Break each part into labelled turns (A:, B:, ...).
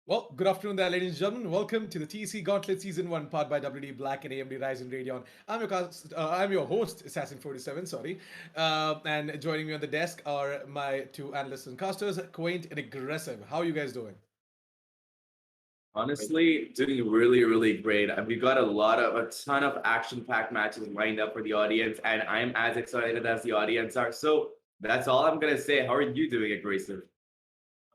A: Well, good afternoon there, ladies and gentlemen. Welcome to the TEC Gauntlet Season 1, powered by WD Black and AMD Ryzen Radeon. I'm your host, Assassin47, sorry. And joining me on the desk are my two analysts and casters, Quaint and Aggressive. How are you guys doing?
B: Honestly, doing really, really great. We've got a ton of action-packed matches lined up for the audience, and I'm as excited as the audience are. So that's all I'm gonna say. How are you doing, Aggressive?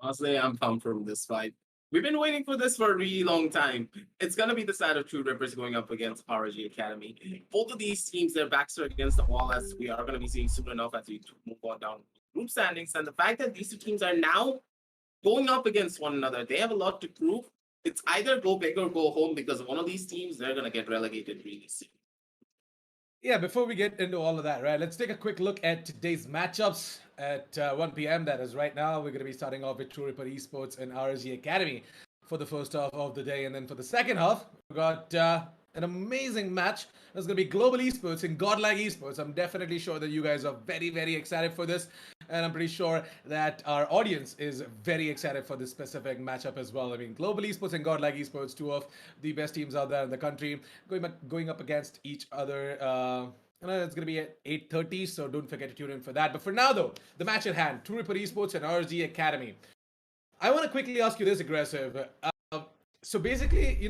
C: Honestly, I'm pumped from this fight. We've been waiting for this for a really long time. It's gonna be the side of True Rippers going up against ROG Academy. Both of these teams, their backs are against the wall, as we are gonna be seeing soon enough as we move on down group standings. And the fact that these two teams are now going up against one another, they have a lot to prove. It's either go big or go home because one of these teams, they're gonna get relegated really soon.
A: Yeah, before we get into all of that, right, let's take a quick look at today's matchups at 1 p.m. That is right now. We're going to be starting off with True Ripper Esports and ROG Academy for the first half of the day. And then for the second half, we've got an amazing match. There's going to be Global Esports and Godlike Esports. I'm definitely sure that you guys are very, very excited for this. And I'm pretty sure that our audience is very excited for this specific matchup as well. I mean, Global Esports and Godlike Esports, two of the best teams out there in the country, going up against each other. I know it's going to be at 8:30, so don't forget to tune in for that. But for now, though, the match at hand, True Ripper Esports and ROG Academy. I want to quickly ask you this, Aggressive. So basically,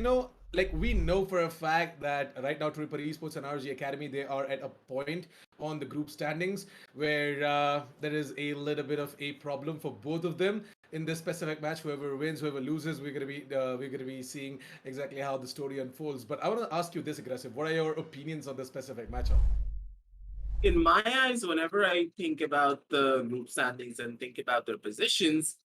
A: like we know for a fact that right now True Ripper Esports and ROG Academy, they are at a point on the group standings where there is a little bit of a problem for both of them in this specific match. Whoever wins, whoever loses, we're gonna be seeing exactly how the story unfolds. But I want to ask you this, Aggressive. What are your opinions on this specific matchup?
C: In my eyes, whenever I think about the group standings and think about their positions,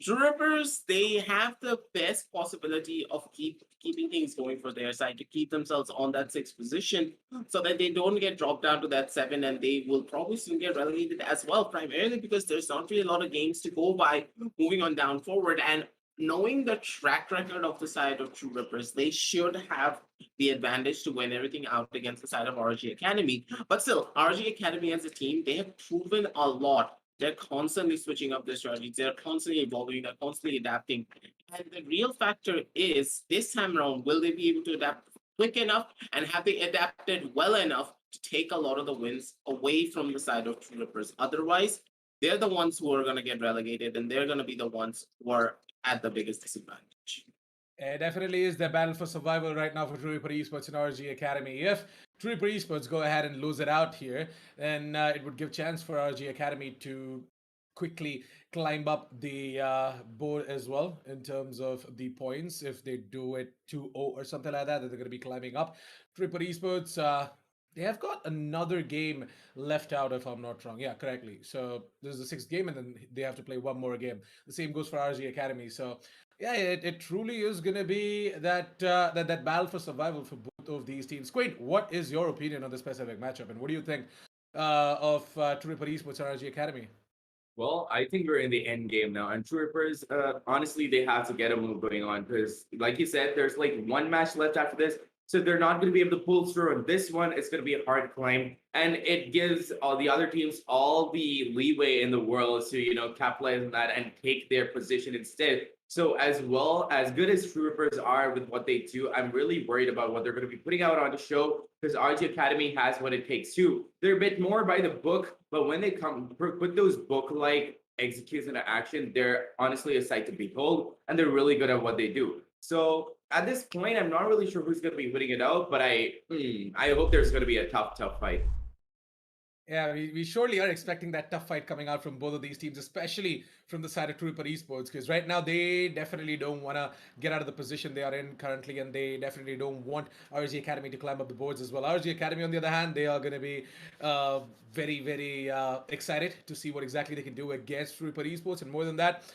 C: Drippers, they have the best possibility of keeping things going for their side to keep themselves on that sixth position so that they don't get dropped down to that seven, and they will probably soon get relegated as well, primarily because there's not really a lot of games to go by moving on down forward. And knowing the track record of the side of True Rippers, they should have the advantage to win everything out against the side of RG Academy. But still, RG Academy as a team, they have proven a lot. They're constantly switching up their strategies. They're constantly evolving. They're constantly adapting. And the real factor is this time around, will they be able to adapt quick enough, and have they adapted well enough to take a lot of the wins away from the side of True Rippers? Otherwise, they're the ones who are going to get relegated, and they're going to be the ones who are at the biggest disadvantage.
A: It definitely is the battle for survival right now for True Ripper Esports and RG Academy. If True Ripper Esports go ahead and lose it out here, then it would give chance for RG Academy to quickly climb up the board as well in terms of the points. If they do it 2-0 or something like that, they're going to be climbing up. True Ripper Esports, they have got another game left out, if I'm not wrong. Yeah, correctly. So this is the sixth game, and then they have to play one more game. The same goes for RG Academy. So yeah, it truly is going to be that battle for survival for both of these teams. Quaint, what is your opinion on this specific matchup, and what do you think of True Ripper Esports and RG Academy?
B: Well, I think we're in the end game now, and True Rippers, honestly, they have to get a move going on because, like you said, there's like one match left after this. So they're not going to be able to pull through on this one. It's going to be a hard climb, and it gives all the other teams all the leeway in the world to capitalize on that and take their position instead. So as well as good as Troopers are with what they do, I'm really worried about what they're going to be putting out on the show because RG Academy has what it takes too. They're a bit more by the book, but when they come put those book-like execution into action, they're honestly a sight to behold, and they're really good at what they do. So at this point, I'm not really sure who's going to be winning it out, but I hope there's going to be a tough fight.
A: Yeah, we surely are expecting that tough fight coming out from both of these teams, especially from the side of Trooper Esports, because right now they definitely don't want to get out of the position they are in currently, and they definitely don't want RG Academy to climb up the boards as well. RG Academy, on the other hand, they are going to be very excited to see what exactly they can do against Trooper Esports, and more than that,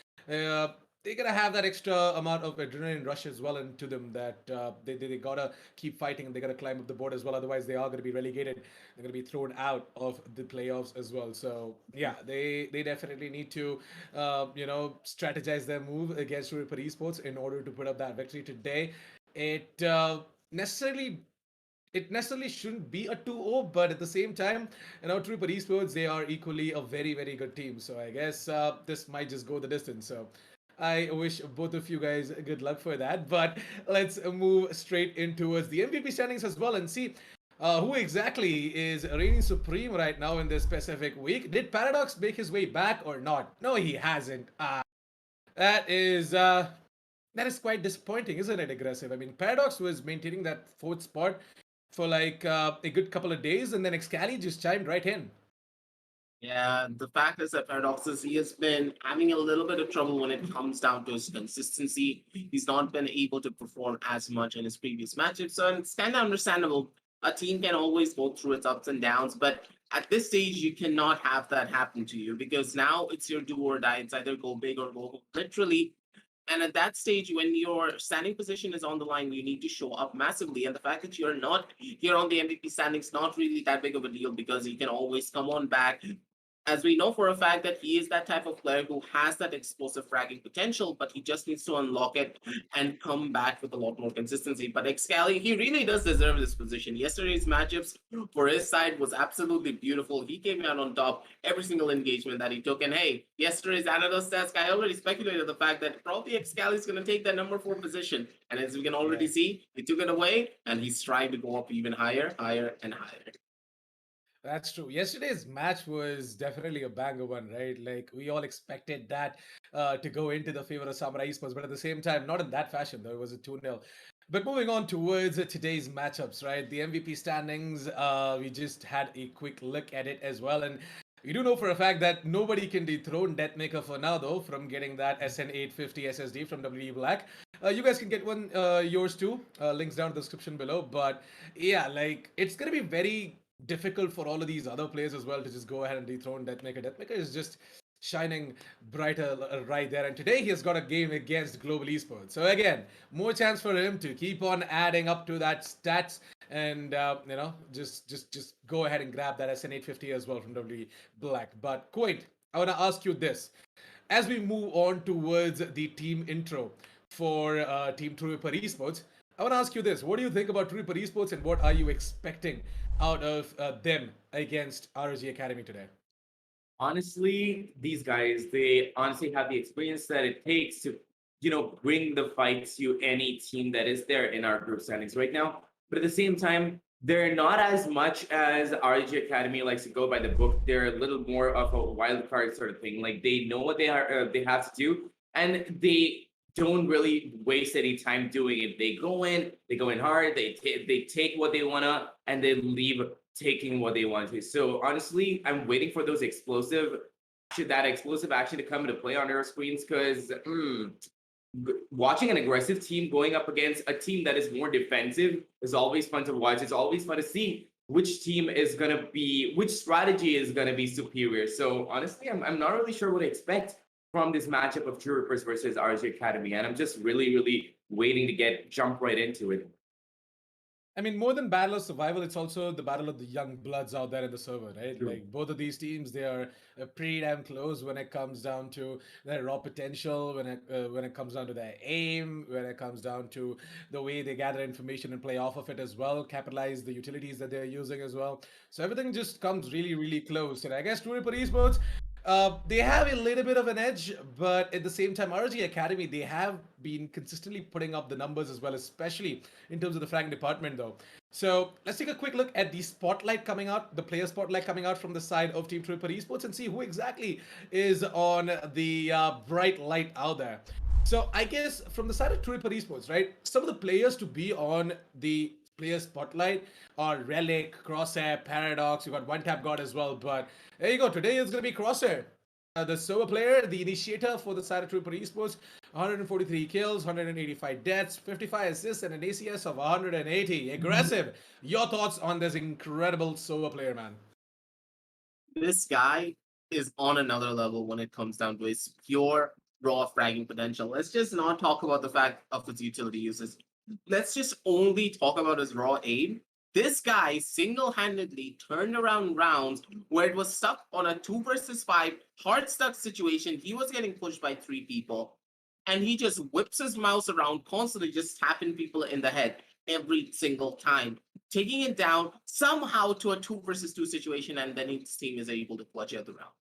A: they're gonna have that extra amount of adrenaline rush as well into them that they gotta keep fighting and they gotta climb up the board as well. Otherwise, they are gonna be relegated. They're gonna be thrown out of the playoffs as well. So yeah, they definitely need to strategize their move against Ripper Esports in order to put up that victory today. It necessarily it necessarily shouldn't be a 2-0, but at the same time, Trooper Esports, they are equally a very good team. So I guess this might just go the distance. So I wish both of you guys good luck for that. But let's move straight in towards the MVP standings as well and see who exactly is reigning supreme right now in this specific week. Did Paradox make his way back or not? No, he hasn't. That is quite disappointing, isn't it, Aggressive? I mean, Paradox was maintaining that fourth spot for like a good couple of days, and then Excali just chimed right in.
C: Yeah, the fact is that Paradox is he has been having a little bit of trouble when it comes down to his consistency. He's not been able to perform as much in his previous matchups, so it's kind of understandable. A team can always go through its ups and downs, but at this stage, you cannot have that happen to you because now it's your do or die. It's either go big or go home. Literally, and at that stage, when your standing position is on the line, you need to show up massively. And the fact that you're not here on the MVP standings, not really that big of a deal because you can always come on back, as we know for a fact that he is that type of player who has that explosive fragging potential, but he just needs to unlock it and come back with a lot more consistency. But Excali, he really does deserve this position. Yesterday's matchups for his side was absolutely beautiful. He came out on top every single engagement that he took. And hey, yesterday's analyst desk, I already speculated the fact that probably Excali is going to take that number 4 position. And as we can already see, he took it away and he's trying to go up even higher, and higher.
A: That's true. Yesterday's match was definitely a banger one, right? Like we all expected that to go into the favor of Samurai Esports, but at the same time, not in that fashion, though. It was a 2-0. But moving on towards today's matchups, right? The MVP standings, we just had a quick look at it as well. And we do know for a fact that nobody can dethrone Deathmaker for now, though, from getting that SN850 SSD from WE Black. You guys can get one yours too. Links down in the description below. But yeah, like it's gonna be very difficult for all of these other players as well to just go ahead and dethrone Deathmaker. Deathmaker is just shining brighter right there. And today he has got a game against Global Esports. So again, more chance for him to keep on adding up to that stats and just go ahead and grab that SN850 as well from WE Black. But Quaint, I want to ask you this. As we move on towards the team intro for Team Trooper Esports, I want to ask you this. What do you think about Trooper Esports and what are you expecting out of them against ROG Academy today?
B: Honestly, these guys, they honestly have the experience that it takes to, bring the fight to any team that is there in our group standings right now. But at the same time, they're not as much as RG Academy likes to go by the book. They're a little more of a wild card sort of thing. Like they know what they have to do, and they don't really waste any time doing it. They go in hard. They take what they wanna, and they leave taking what they want to. So honestly, I'm waiting for those explosive action to come into play on our screens because watching an aggressive team going up against a team that is more defensive is always fun to watch. It's always fun to see which strategy is gonna be superior. So honestly, I'm not really sure what to expect from this matchup of Troopers versus RG Academy, and I'm just really waiting to jump right into it.
A: I mean, more than battle of survival, it's also the battle of the young bloods out there in the server, right?
B: True.
A: Like both of these teams, they are pretty damn close when it comes down to their raw potential, when it comes down to their aim, when it comes down to the way they gather information and play off of it as well, capitalize the utilities that they're using as well. So everything just comes really, really close. And I guess True Ripper Esports, they have a little bit of an edge, but at the same time, ROG Academy, they have been consistently putting up the numbers as well, especially in terms of the frag department, though. So let's take a quick look at the spotlight coming out, the player spotlight coming out from the side of Team Tripper Esports, and see who exactly is on the bright light out there. So I guess from the side of Tripper Esports, right, some of the players to be on the player spotlight are Relic, Crosshair, Paradox. You got One Tap God as well, but there you go. Today is going to be Crosshair. The solo player, the initiator for the side of Trooper Esports, 143 kills, 185 deaths, 55 assists, and an ACS of 180. Aggressive. Your thoughts on this incredible solo player, man?
C: This guy is on another level when it comes down to his pure raw fragging potential. Let's just not talk about the fact of his utility uses. Let's just only talk about his raw aim. This guy single-handedly turned around rounds where it was stuck on a 2 versus 5 hard stuck situation. He was getting pushed by 3 people, and he just whips his mouse around constantly, just tapping people in the head every single time, taking it down somehow to a 2 versus 2 situation, and then his team is able to clutch out the round.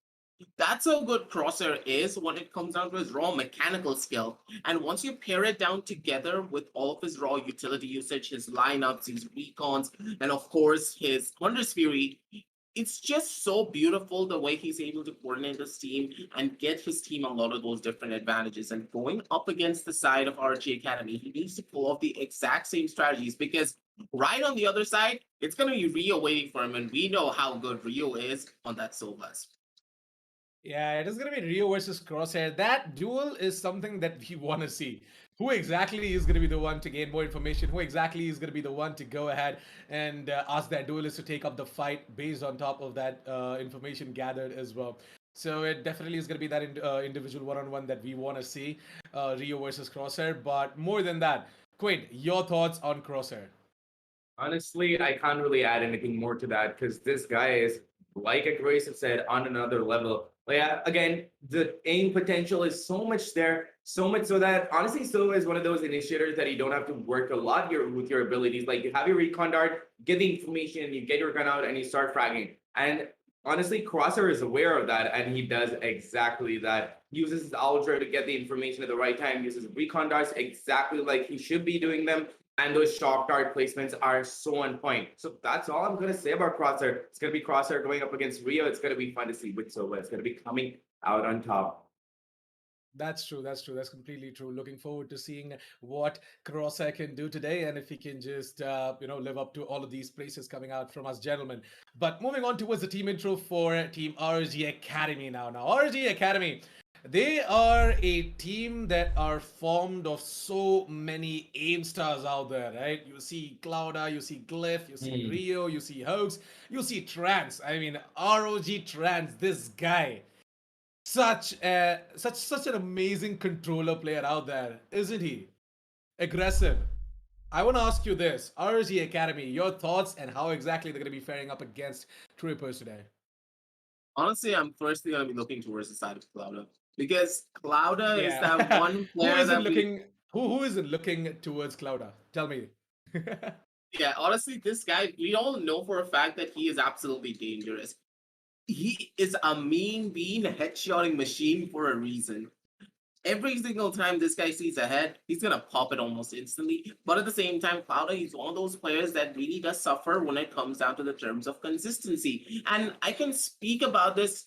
C: That's how good Crosshair is when it comes down to his raw mechanical skill. And once you pair it down together with all of his raw utility usage, his lineups, his recons, and of course his Thunder's Fury, it's just so beautiful the way he's able to coordinate his team and get his team a lot of those different advantages. And going up against the side of RG Academy, he needs to pull off the exact same strategies, because right on the other side, it's going to be Rio waiting for him. And we know how good Rio is on that Solas.
A: Yeah, it is going to be Rio versus Crosshair. That duel is something that we want to see. Who exactly is going to be the one to gain more information? Who exactly is going to be the one to go ahead and ask that duelist to take up the fight based on top of that information gathered as well? So it definitely is going to be that individual one-on-one that we want to see, Rio versus Crosshair. But more than that, Quinn, your thoughts on Crosshair?
B: Honestly, I can't really add anything more to that because this guy is, like Grace said, on another level. But yeah, again, the aim potential is so much there, so much so that honestly, Silva is one of those initiators that you don't have to work a lot with your abilities. Like you have your recon dart, get the information, you get your gun out, and you start fragging. And honestly, Crosser is aware of that, and he does exactly that. Uses his Ultra to get the information at the right time, uses recon darts exactly like he should be doing them, and those shock dart placements are so on point. So that's all I'm going to say about Crosshair. It's going to be Crosshair going up against Rio. It's going to be fun to see with Silva. It's going to be coming out on top.
A: That's true. That's true. That's completely true. Looking forward to seeing what Crosshair can do today, and if he can just live up to all of these praises coming out from us, gentlemen. But moving on towards the team intro for Team RG Academy now. Now RG Academy, they are a team that are formed of so many aim stars out there, right? You see Clouda, you see Glyph, you see Rio, you see Hoax, you see Trance. I mean, ROG Trance, this guy. Such an amazing controller player out there, isn't he? Aggressive. I want to ask you this, RG Academy, your thoughts and how exactly they're going to be faring up against Troopers today.
C: Honestly, I'm firstly going to be looking towards the side of Clouda, because Clouda is
A: Yeah.
C: that one
A: Who
C: player
A: isn't
C: that we.
A: looking? Who isn't looking towards Clouda? Tell me.
C: Yeah, honestly, this guy, we all know for a fact that he is absolutely dangerous. He is a mean bean headshotting machine for a reason. Every single time this guy sees a head, he's gonna pop it almost instantly. But at the same time, Clouda, he's one of those players that really does suffer when it comes down to the terms of consistency. And I can speak about this,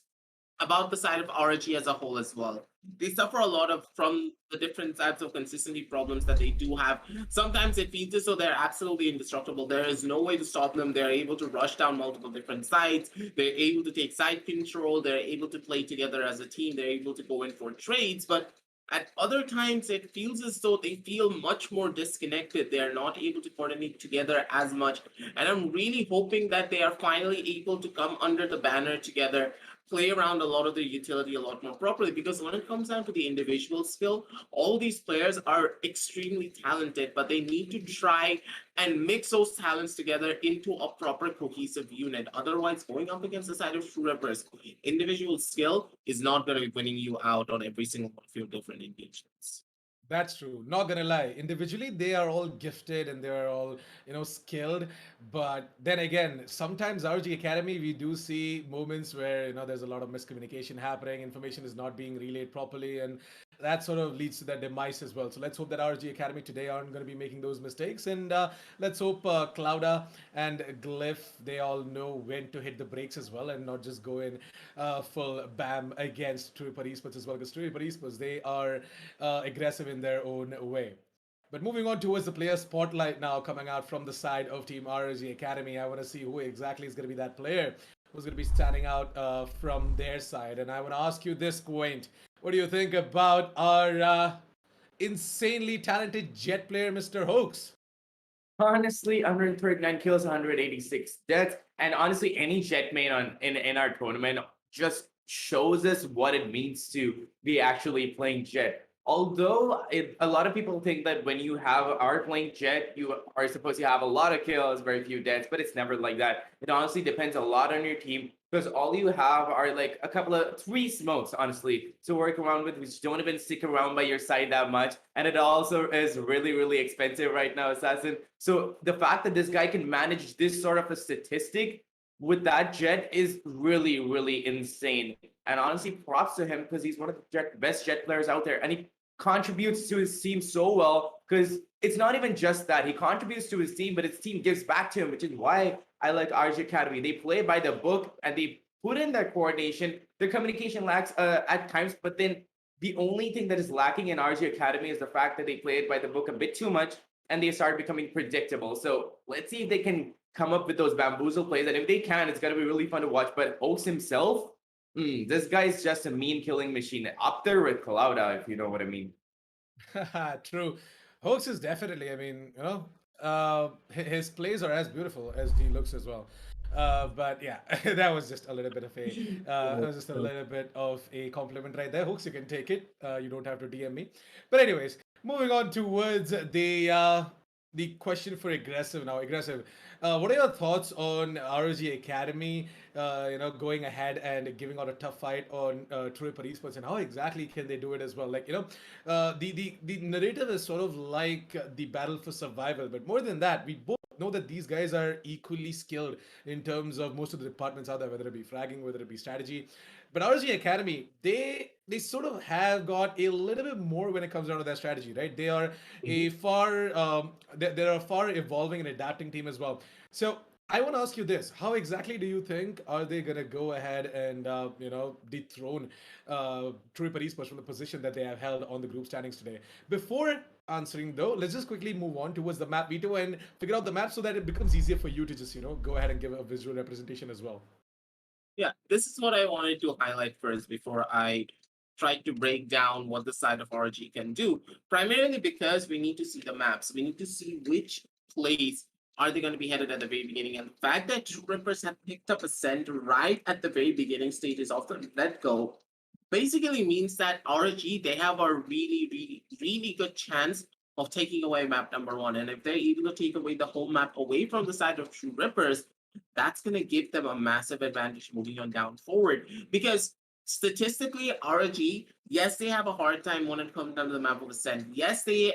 C: about the side of RG as a whole as well. They suffer a lot of from the different types of consistency problems that they do have. Sometimes it feels as though they're absolutely indestructible. There is no way to stop them. They're able to rush down multiple different sides. They're able to take side control. They're able to play together as a team. They're able to go in for trades. But at other times, it feels as though they feel much more disconnected. They are not able to coordinate together as much. And I'm really hoping that they are finally able to come under the banner together. play around a lot of their utility a lot more properly. Because when it comes down to the individual skill, all these players are extremely talented, but they need to try and mix those talents together into a proper cohesive unit. Otherwise, going up against the side of True Rippers, individual skill is not going to be winning you out on every single one of your different engagements.
A: That's true. Not gonna lie. Individually, they are all gifted and they are all, skilled. But then again, sometimes RG Academy, we do see moments where, there's a lot of miscommunication happening, information is not being relayed properly, and that sort of leads to their demise as well. So let's hope that RG Academy today aren't going to be making those mistakes. And let's hope Clouda and Glyph, they all know when to hit the brakes as well and not just go in full bam against True Ripper Esports as well. Because True Ripper Esports, they are aggressive in their own way. But moving on towards the player spotlight now coming out from the side of Team ROG Academy, I want to see who exactly is going to be that player who's going to be standing out from their side. And I want to ask you this, Quaint. What do you think about our insanely talented Jet player, Mr. Hoax?
B: Honestly, 139 kills, 186 deaths, and honestly, any Jet main in our tournament just shows us what it means to be actually playing Jet. Although a lot of people think that when you are playing Jet, you are supposed to have a lot of kills, very few deaths, but it's never like that. It honestly depends a lot on your team because all you have are like a couple of 3 smokes, honestly, to work around with, which don't even stick around by your side that much. And it also is really, really expensive right now, Assassin. So the fact that this guy can manage this sort of a statistic with that Jet is really, really insane. And honestly, props to him because he's one of the best Jet players out there. And he contributes to his team so well because it's not even just that. He contributes to his team, but his team gives back to him, which is why I like RG Academy. They play by the book and they put in their coordination. Their communication lacks at times, but then the only thing that is lacking in RG Academy is the fact that they play it by the book a bit too much and they start becoming predictable. So let's see if they can come up with those bamboozle plays. And if they can, it's going to be really fun to watch. But Oaks himself, this guy's just a meme killing machine up there with Clouda, if you know what I mean.
A: True. Hoax is definitely, I mean, his plays are as beautiful as he looks as well. But yeah, that was just a little bit of a compliment right there. Hooks, you can take it. You don't have to DM me. But anyways, moving on towards the question for aggressive now. Aggressive. What are your thoughts on ROG Academy? Going ahead and giving out a tough fight on True Ripper Esports, and how exactly can they do it as well? Like the narrative is sort of like the battle for survival, but more than that, we both know that these guys are equally skilled in terms of most of the departments out there, whether it be fragging, whether it be strategy. But ROG Academy, they sort of have got a little bit more when it comes down to their strategy, right? They are a they're a far evolving and adapting team as well. So I want to ask you this: how exactly do you think are they gonna go ahead and dethrone True Ripper Esports from the position that they have held on the group standings today? Before answering though, let's just quickly move on towards the map veto and figure out the map so that it becomes easier for you to just go ahead and give a visual representation as well.
C: Yeah, this is what I wanted to highlight first before I tried to break down what the side of RG can do. Primarily because we need to see the maps. We need to see which place are they going to be headed at the very beginning. And the fact that True Rippers have picked up Ascent right at the very beginning stages of the let go basically means that RG, they have a really, really, really good chance of taking away map number 1. And if they're able to take away the whole map away from the side of True Rippers, that's going to give them a massive advantage moving on down forward. Because statistically, ROG, yes, they have a hard time when it comes down to the map of Ascent. Yes, they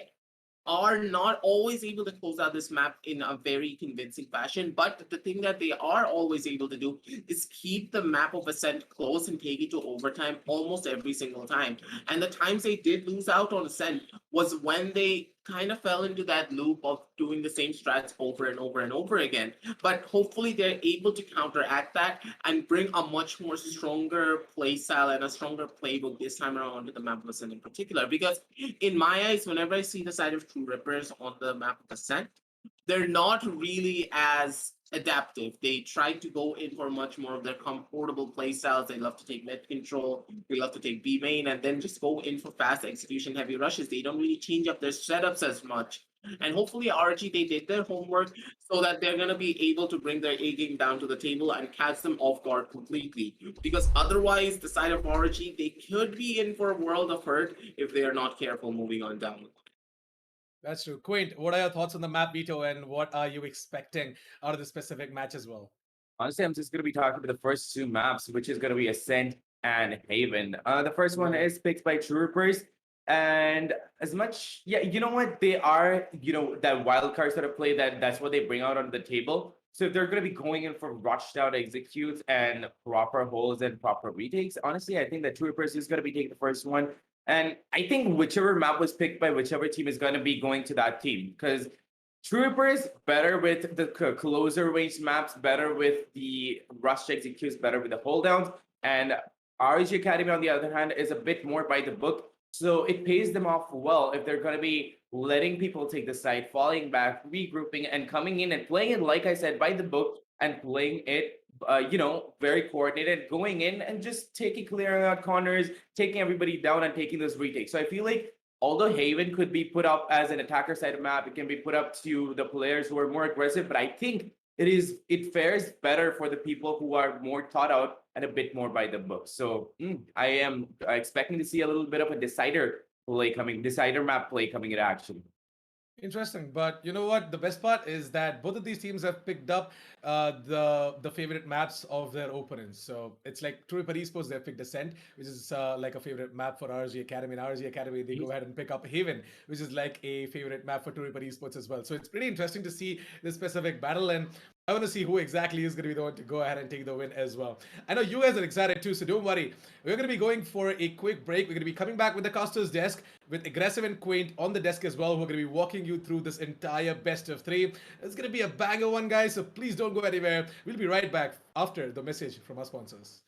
C: are not always able to close out this map in a very convincing fashion. But the thing that they are always able to do is keep the map of Ascent close and take it to overtime almost every single time. And the times they did lose out on Ascent was when they kind of fell into that loop of doing the same strats over and over and over again. But hopefully they're able to counteract that and bring a much more stronger play style and a stronger playbook this time around to the map of Ascent in particular. Because in my eyes, whenever I see the side of True Rippers on the map of Ascent, they're not really as adaptive. They try to go in for much more of their comfortable play styles. They love to take mid control, they love to take B main, and then just go in for fast execution heavy rushes. They don't really change up their setups as much. And hopefully, RG, they did their homework so that they're going to be able to bring their A game down to the table and catch them off guard completely. Because otherwise, the side of RG, they could be in for a world of hurt if they are not careful moving on down.
A: That's true. Quaint, what are your thoughts on the map, Vito, and what are you expecting out of the specific match as well?
B: Honestly, I'm just going to be talking about the first two maps, which is going to be Ascent and Haven. The first one is picked by Troopers. And as much, yeah, you know what? They are, that wild card sort of play that's what they bring out on the table. So if they're going to be going in for rushed out executes and proper holds and proper retakes, honestly, I think that Troopers is going to be taking the first one. And I think whichever map was picked by whichever team is going to be going to that team. Because Troopers better with the closer range maps, better with the rush executes, better with the hold downs. And ROG Academy, on the other hand, is a bit more by the book. So it pays them off well if they're going to be letting people take the side, falling back, regrouping, and coming in and playing it, like I said, by the book and playing it, very coordinated, going in and just clearing out corners, taking everybody down and taking those retakes. So I feel like although Haven could be put up as an attacker side map, it can be put up to the players who are more aggressive, but I think it fares better for the people who are more thought out and a bit more by the book. So I am expecting to see a little bit of a decider map play coming in action.
A: Interesting, but you know what? The best part is that both of these teams have picked up the favorite maps of their opponents. So it's like True Ripper Esports, they've picked Ascent, which is like a favorite map for RG Academy. And RG Academy, they go ahead and pick up Haven, which is like a favorite map for True Ripper Esports as well. So it's pretty interesting to see this specific battle, and I want to see who exactly is going to be the one to go ahead and take the win as well. I know you guys are excited too, so don't worry. We're going to be going for a quick break. We're going to be coming back with the Caster's desk with Aggressive and Quaint on the desk as well. We're going to be walking you through this entire best of 3. It's going to be a banger one, guys, so please don't go anywhere. We'll be right back after the message from our sponsors.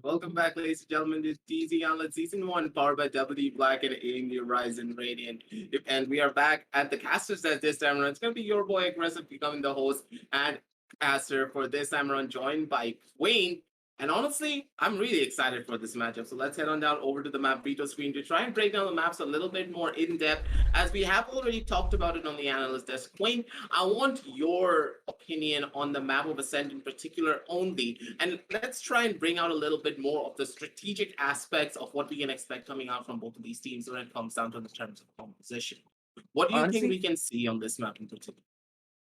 C: Welcome back, ladies and gentlemen, to TEC Gauntlet Season 1, powered by WD Black and AMD Ryzen Radiant. And we are back at the caster set this time around. It's going to be your boy Aggressive becoming the host and caster for this time around, joined by Wayne. And honestly, I'm really excited for this matchup. So let's head on down over to the map veto screen to try and break down the maps a little bit more in depth, as we have already talked about it on the analyst desk. Wayne, I want your opinion on the map of Ascent in particular only. And let's try and bring out a little bit more of the strategic aspects of what we can expect coming out from both of these teams when it comes down to the terms of composition. What do you think we can see on this map in particular?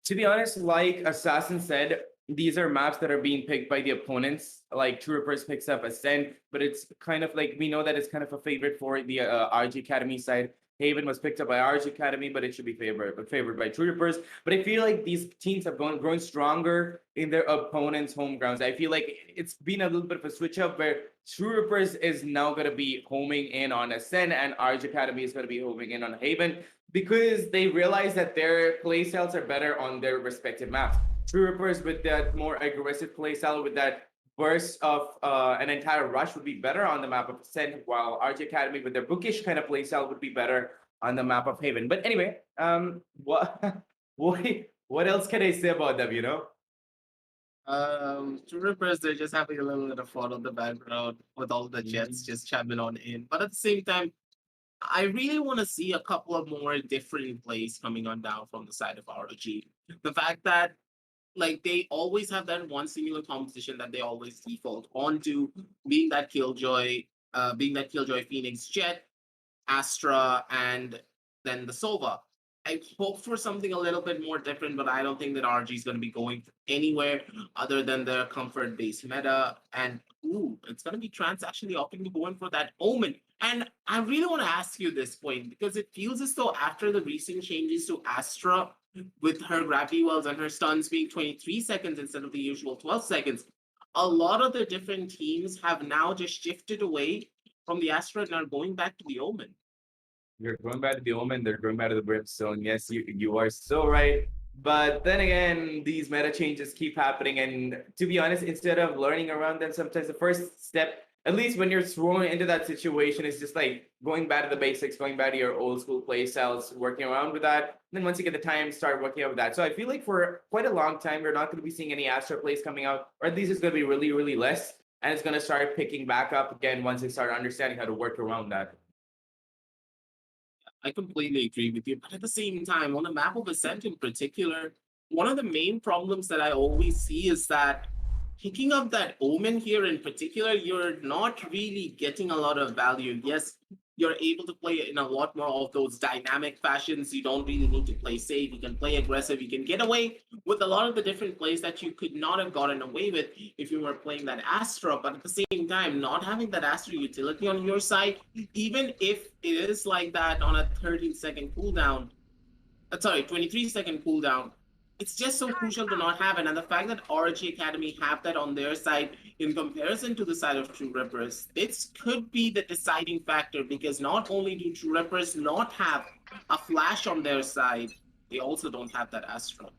B: To be honest, like Assassin said, these are maps that are being picked by the opponents. Like True Rippers picks up Ascent, but it's kind of like, we know that it's kind of a favorite for the RG Academy side. Haven was picked up by RG Academy, but it should be favored by True Rippers. But I feel like these teams have grown stronger in their opponents' home grounds. I feel like it's been a little bit of a switch up where True Rippers is now going to be homing in on Ascent and RG Academy is going to be homing in on Haven, because they realize that their playstyles are better on their respective maps. True Rippers with that more aggressive playstyle, with that burst of an entire rush, would be better on the map of Ascent, while RG Academy with their bookish kind of playstyle would be better on the map of Haven. But anyway, what else can I say about them, you know?
C: True Rippers, they're just having a little bit of fun on the background with all the jets just chiming on in. But at the same time, I really want to see a couple of more different plays coming on down from the side of ROG. The fact that like they always have that one singular competition that they always default onto, being that Killjoy Phoenix Jet, Astra, and then the Sova. I hope for something a little bit more different, but I don't think that RG is going to be going anywhere other than the comfort-based meta. And it's going to be Trans actually opting to go in for that Omen. And I really want to ask you this point, because it feels as though after the recent changes to Astra, with her gravity wells and her stuns being 23 seconds instead of the usual 12 seconds, a lot of the different teams have now just shifted away from the Astra and are going back to the Omen.
B: You're going back to the Omen, they're going back to the Brimstone. Yes, you are so right. But then again, these meta changes keep happening. And to be honest, instead of learning around them, sometimes the first step, at least when you're thrown into that situation, is just like going back to the basics, going back to your old school play styles, working around with that. And then once you get the time, start working out with that. So I feel like for quite a long time, we're not going to be seeing any Astra plays coming out, or at least it's going to be really, really less. And it's going to start picking back up again once they start understanding how to work around that.
C: I completely agree with you. But at the same time, on the map of Ascent in particular, one of the main problems that I always see is that picking up that Omen here in particular, you're not really getting a lot of value. Yes, you're able to play in a lot more of those dynamic fashions. You don't really need to play safe. You can play aggressive. You can get away with a lot of the different plays that you could not have gotten away with if you were playing that Astra. But at the same time, not having that Astra utility on your side, even if it is like that on a 13-second cooldown, 23-second cooldown, it's just so crucial to not have it. And the fact that ROG Academy have that on their side in comparison to the side of True Rippers, this could be the deciding factor, because not only do True Rippers not have a flash on their side, they also don't have that Astra.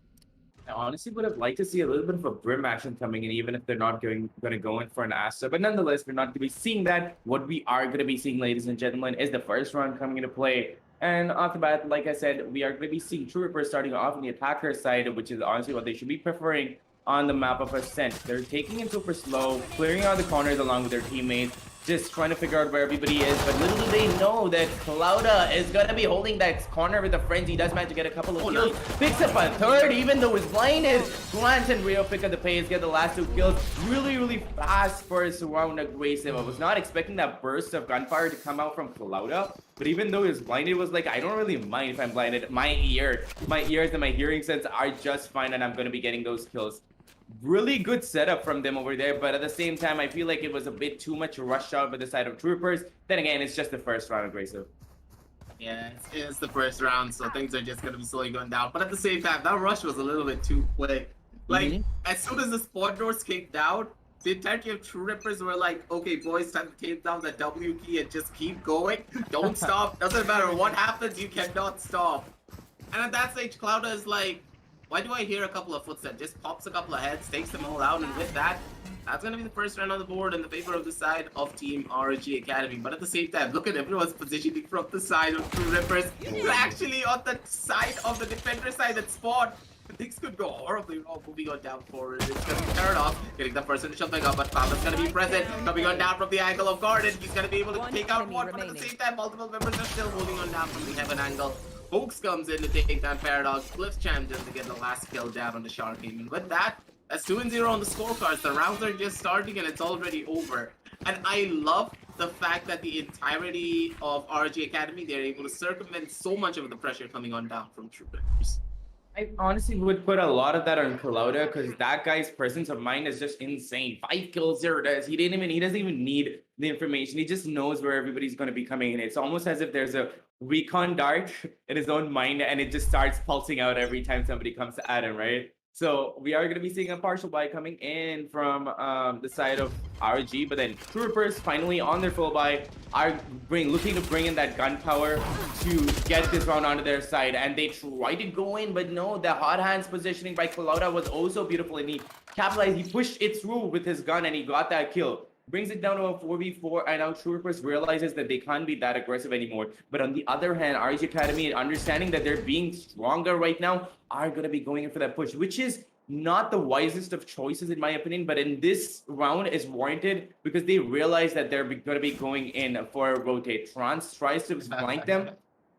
B: I honestly would have liked to see a little bit of a Brim action coming in, even if they're not going to go in for an Astra. But nonetheless, we're not going to be seeing that. What we are going to be seeing, ladies and gentlemen, is the first round coming into play. And off the bat, like I said, we are going to be seeing True Rippers starting off on the attacker side, which is honestly what they should be preferring on the map of Ascent. They're taking it super slow, clearing out the corners along with their teammates, just trying to figure out where everybody is. But little do they know that Clouda is going to be holding that corner with a frenzy. He does manage to get a couple of kills. Picks up a third, even though he's blinded. Grant and Rio pick up the pace, get the last 2 kills. Really, really fast first round aggressive. I was not expecting that burst of gunfire to come out from Clouda. But even though he's blinded, it was like, I don't really mind if I'm blinded. My ears and my hearing sense are just fine, and I'm going to be getting those kills. Really good setup from them over there, but at the same time, I feel like it was a bit too much rush out by the side of Troopers. Then again, it's just the first round aggressive.
C: Yeah, it's the first round, so things are just going to be slowly going down. But at the same time, that rush was a little bit too quick. Like, as soon as the spawn doors kicked out, the entirety of True Rippers were like, okay, boys, time to take down the W key and just keep going. Don't stop. Doesn't matter what happens, you cannot stop. And at that stage, Clouda is like, Why do I hear a couple of footsteps? Just pops a couple of heads, takes them all out, and with that, that's going to be the first round on the board in the favor of the side of Team ROG Academy. But at the same time, look at everyone's positioning from the side of True Rippers. They're actually on the side of the defender side that spawned. Things could go horribly wrong moving on down forward. It's going to be Paradox getting the first initial pick up, but Pablo's going to be present. Coming on down from the angle of Garden. He's going to be able to take out one, but at the same time, multiple members are still holding on down from the Heaven angle. Hoax comes in to take down Paradox. Cliff chimes in to get the last kill down on the Shark Game. And with that, that's 2-0 on the scorecards. The rounds are just starting and it's already over. And I love the fact that the entirety of ROG Academy, they're able to circumvent so much of the pressure coming on down from True Rippers.
B: I honestly would put a lot of that on Kalauda because that guy's presence of mind is just insane. 5 kills, 0 deaths. He doesn't even need the information. He just knows where everybody's going to be coming in. It's almost as if there's a recon dart in his own mind and it just starts pulsing out every time somebody comes at him, right? So we are going to be seeing a partial buy coming in from the side of ROG, but then True Rippers finally on their full buy are looking to bring in that gunpowder to get this round onto their side, and they try to go in, but no, the hot hands positioning by Kalauda was also beautiful, and he capitalized, he pushed it through with his gun, and he got that kill. Brings it down to a 4v4, and now True Rippers realizes that they can't be that aggressive anymore. But on the other hand, ROG Academy, understanding that they're being stronger right now, are going to be going in for that push, which is not the wisest of choices in my opinion, but in this round is warranted because they realize that they're going to be going in for a rotate. Trance tries to flank them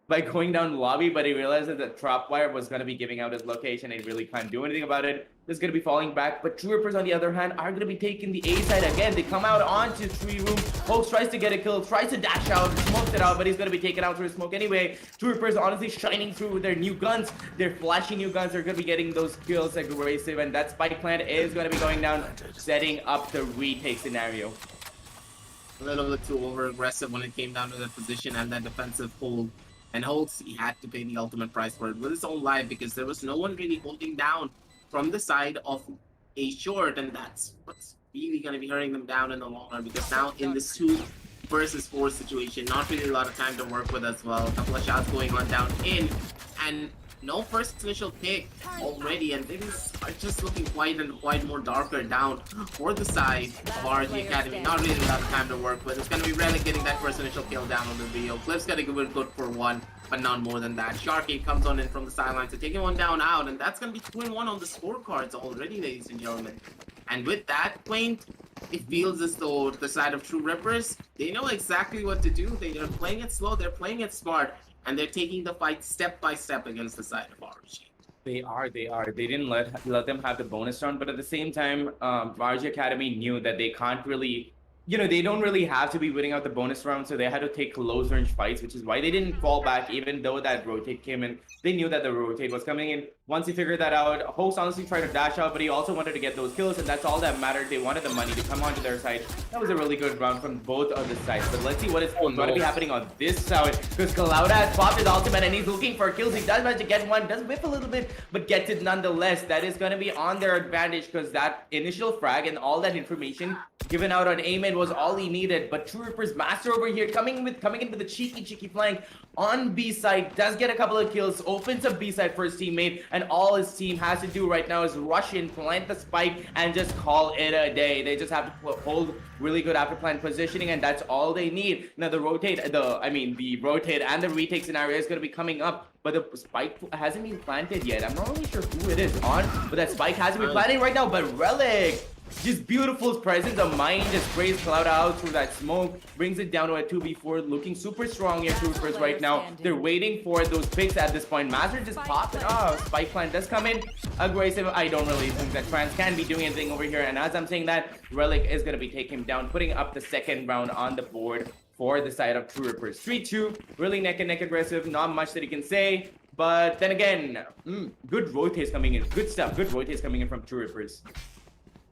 B: by going down the lobby, but he realized that the trapwire was going to be giving out his location. He really can't do anything about it. He's going to be falling back, but True Rippers on the other hand are going to be taking the A side again. They come out onto tree room. Hoax tries to get a kill, tries to dash out, smokes it out, but he's going to be taken out through smoke anyway. True Rippers honestly shining through with their new guns. They're flashing new guns. They're going to be getting those kills aggressive, and that spike plant is going to be going down, setting up the retake scenario.
C: A little bit too over aggressive when it came down to that position and that defensive hold. And Holtz, he had to pay the ultimate price for it with his own life because there was no one really holding down from the side of a short, and that's what's really going to be hurting them down in the long run because now in this 2 versus 4 situation, not really a lot of time to work with as well. A couple of shots going on down in, and no first initial pick already, and things are just looking quite more darker down for the side of ROG Academy. Not really a lot of time to work with. It's going to be Relic getting that first initial kill down on the video. Cliff's going to give it good for 1, but not more than that. Sharky comes on in from the sidelines to take one down out, and that's going to be 2-1 on the scorecards already, ladies and gentlemen. And with that, Quaint, it feels as though the side of True Rippers, they know exactly what to do. They are playing it slow, they're playing it smart, and they're taking the fight step by step against the side of ROG.
B: They are. They didn't let them have the bonus round, but at the same time, ROG Academy knew that they can't really, they don't really have to be winning out the bonus round, so they had to take close range fights, which is why they didn't fall back, even though that rotate came in. They knew that the rotate was coming in. Once he figured that out, Host honestly tried to dash out, but he also wanted to get those kills, and that's all that mattered. They wanted the money to come onto their side. That was a really good round from both of the sides. But let's see what is going to be happening on this side, because Kalauda has popped his ultimate, and he's looking for kills. He does manage to get one, does whiff a little bit, but gets it nonetheless. That is going to be on their advantage, because that initial frag and all that information given out on A-Mid was all he needed. But True Rippers Master over here coming in with a cheeky flank on B side, does get a couple of kills, opens up B side for his teammate, and all his team has to do right now is rush in, plant the spike, and just call it a day. They just have to hold really good after plant positioning, and that's all they need. Now the rotate and the retake scenario is going to be coming up, but the spike hasn't been planted yet. I'm not really sure who it is on, but that spike hasn't been planted right now. But Relic, just beautiful presence of mind, just sprays Cloud out through that smoke, brings it down to a 2v4, looking super strong here, True Rippers right now. They're waiting for those picks at this point. Master just popped it. Oh, spike plant does come in. Aggressive. I don't really think that Trans can be doing anything over here. And as I'm saying that, Relic is going to be taking him down, putting up the second round on the board for the side of True Rippers. 3-2, really neck and neck aggressive. Not much that you can say. But then again, good rotates coming in. Good stuff. Good rotates coming in from True Rippers.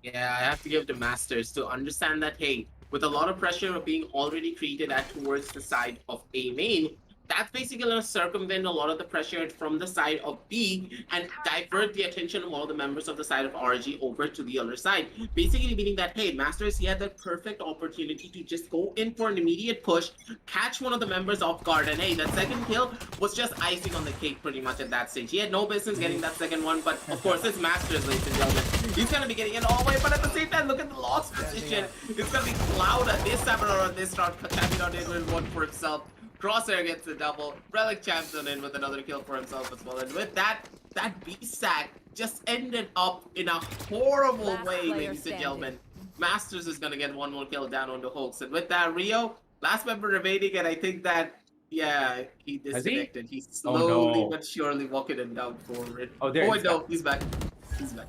C: Yeah, I have to give the Masters to understand that, hey, with a lot of pressure being already created towards the side of A main, that's basically going to circumvent a lot of the pressure from the side of B and divert the attention of all the members of the side of RG over to the other side. Basically meaning that, hey, Masters, he had the perfect opportunity to just go in for an immediate push, catch one of the members off guard, and hey, that second kill was just icing on the cake pretty much at that stage. He had no business getting that second one, but of course, it's Masters, ladies and gentlemen. He's going to be getting it all the way, but at the same time, look at the Lakhs position. It's going to be Cloud at this time or this round, tapping out in one for himself. Crosshair gets the double. Relic chimes in with another kill for himself as well. And with that B-sack just ended up in a horrible way, ladies and gentlemen. Masters is going to get one more kill down on the Hulks. And with that, Rio, last member remaining, and I think that, yeah, he disconnected. He's slowly but surely walking him down forward.
B: Oh, there
C: no, he's back. He's back.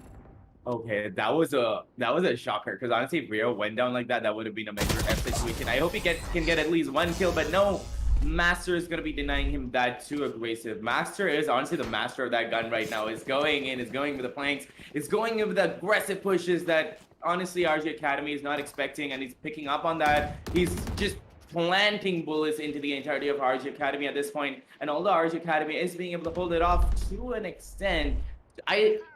B: Okay, that was a shocker, because honestly, if Rio went down like that, that would have been a major F situation. I hope he can get at least one kill, but no. Master is going to be denying him that too aggressive. Master is honestly the master of that gun right now. Is going in, is going with the flanks, is going in with the aggressive pushes that honestly RG Academy is not expecting, and he's picking up on that. He's just planting bullets into the entirety of RG Academy at this point, and although RG Academy is being able to hold it off to an extent,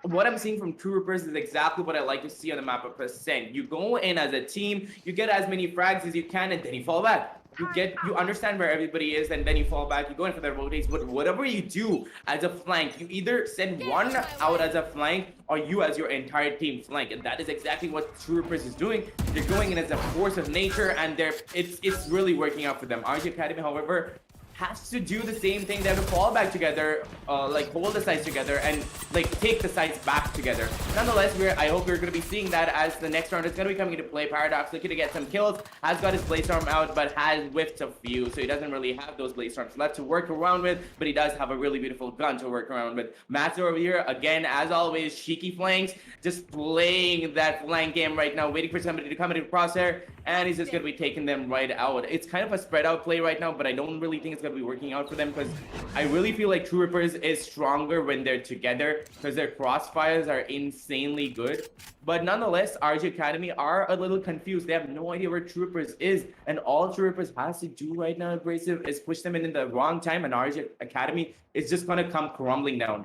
B: what I'm seeing from True Rippers is exactly what I like to see on the map of Percent. You go in as a team, you get as many frags as you can, and then you fall back. You understand where everybody is, and then you fall back. You go in for the rotates. But whatever you do as a flank, you either send one out as a flank, or you as your entire team flank, and that is exactly what True Rippers is doing. They're going in as a force of nature, and it's really working out for them. RG Academy, however, has to do the same thing. They have to fall back together, like hold the sides together, and like take the sides back together. Nonetheless, I hope we're going to be seeing that as the next round is going to be coming into play. Paradox looking to get some kills, has got his Blaze Storm out, but has whiffed a few, so he doesn't really have those Blaze Storms left to work around with, but he does have a really beautiful gun to work around with. Master over here, again, as always, cheeky flanks, just playing that flank game right now, waiting for somebody to come into the crosshair, and he's just going to be taking them right out. It's kind of a spread out play right now, but I don't really think it's going to be working out for them, because I really feel like True Rippers is stronger when they're together, because their crossfires are insanely good. But nonetheless, RG Academy are a little confused. They have no idea where True Rippers is, and all True Rippers has to do right now, aggressive, is push them in the wrong time, and RG Academy is just going to come crumbling down.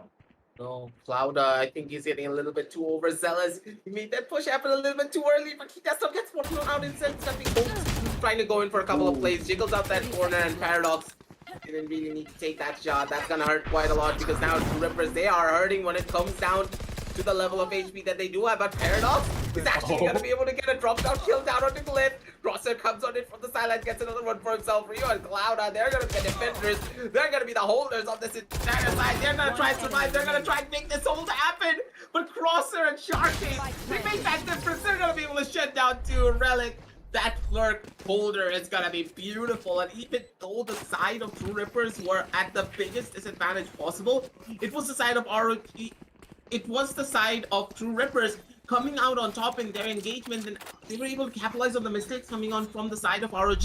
C: No, Cloud, I think he's getting a little bit too overzealous. He made that push happen a little bit too early, but he just gets one out instead. He's trying to go in for a couple of plays, jiggles out that corner, and Paradox didn't really need to take that shot. That's gonna hurt quite a lot, because now True Rippers, they are hurting when it comes down to the level of HP that they do have. But Paradox is actually gonna be able to get a drop down kill down on the cliff. Crosser comes on it from the sideline, gets another one for himself. Rio and Cloud, they're gonna be the defenders. They're gonna be the holders of this entire side. They're gonna try and survive. They're gonna try and make this hold happen. But Crosser and Sharky, they make that difference. They're gonna be able to shut down to Relic. That lurk holder is gonna be beautiful, and even though the side of True Rippers were at the biggest disadvantage possible, it was the side of ROG. It was the side of True Rippers coming out on top in their engagement, and they were able to capitalize on the mistakes coming on from the side of ROG.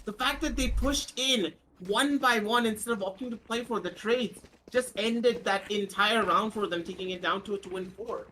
C: The fact that they pushed in one by one instead of opting to play for the trades just ended that entire round for them, taking it down to a 2-4.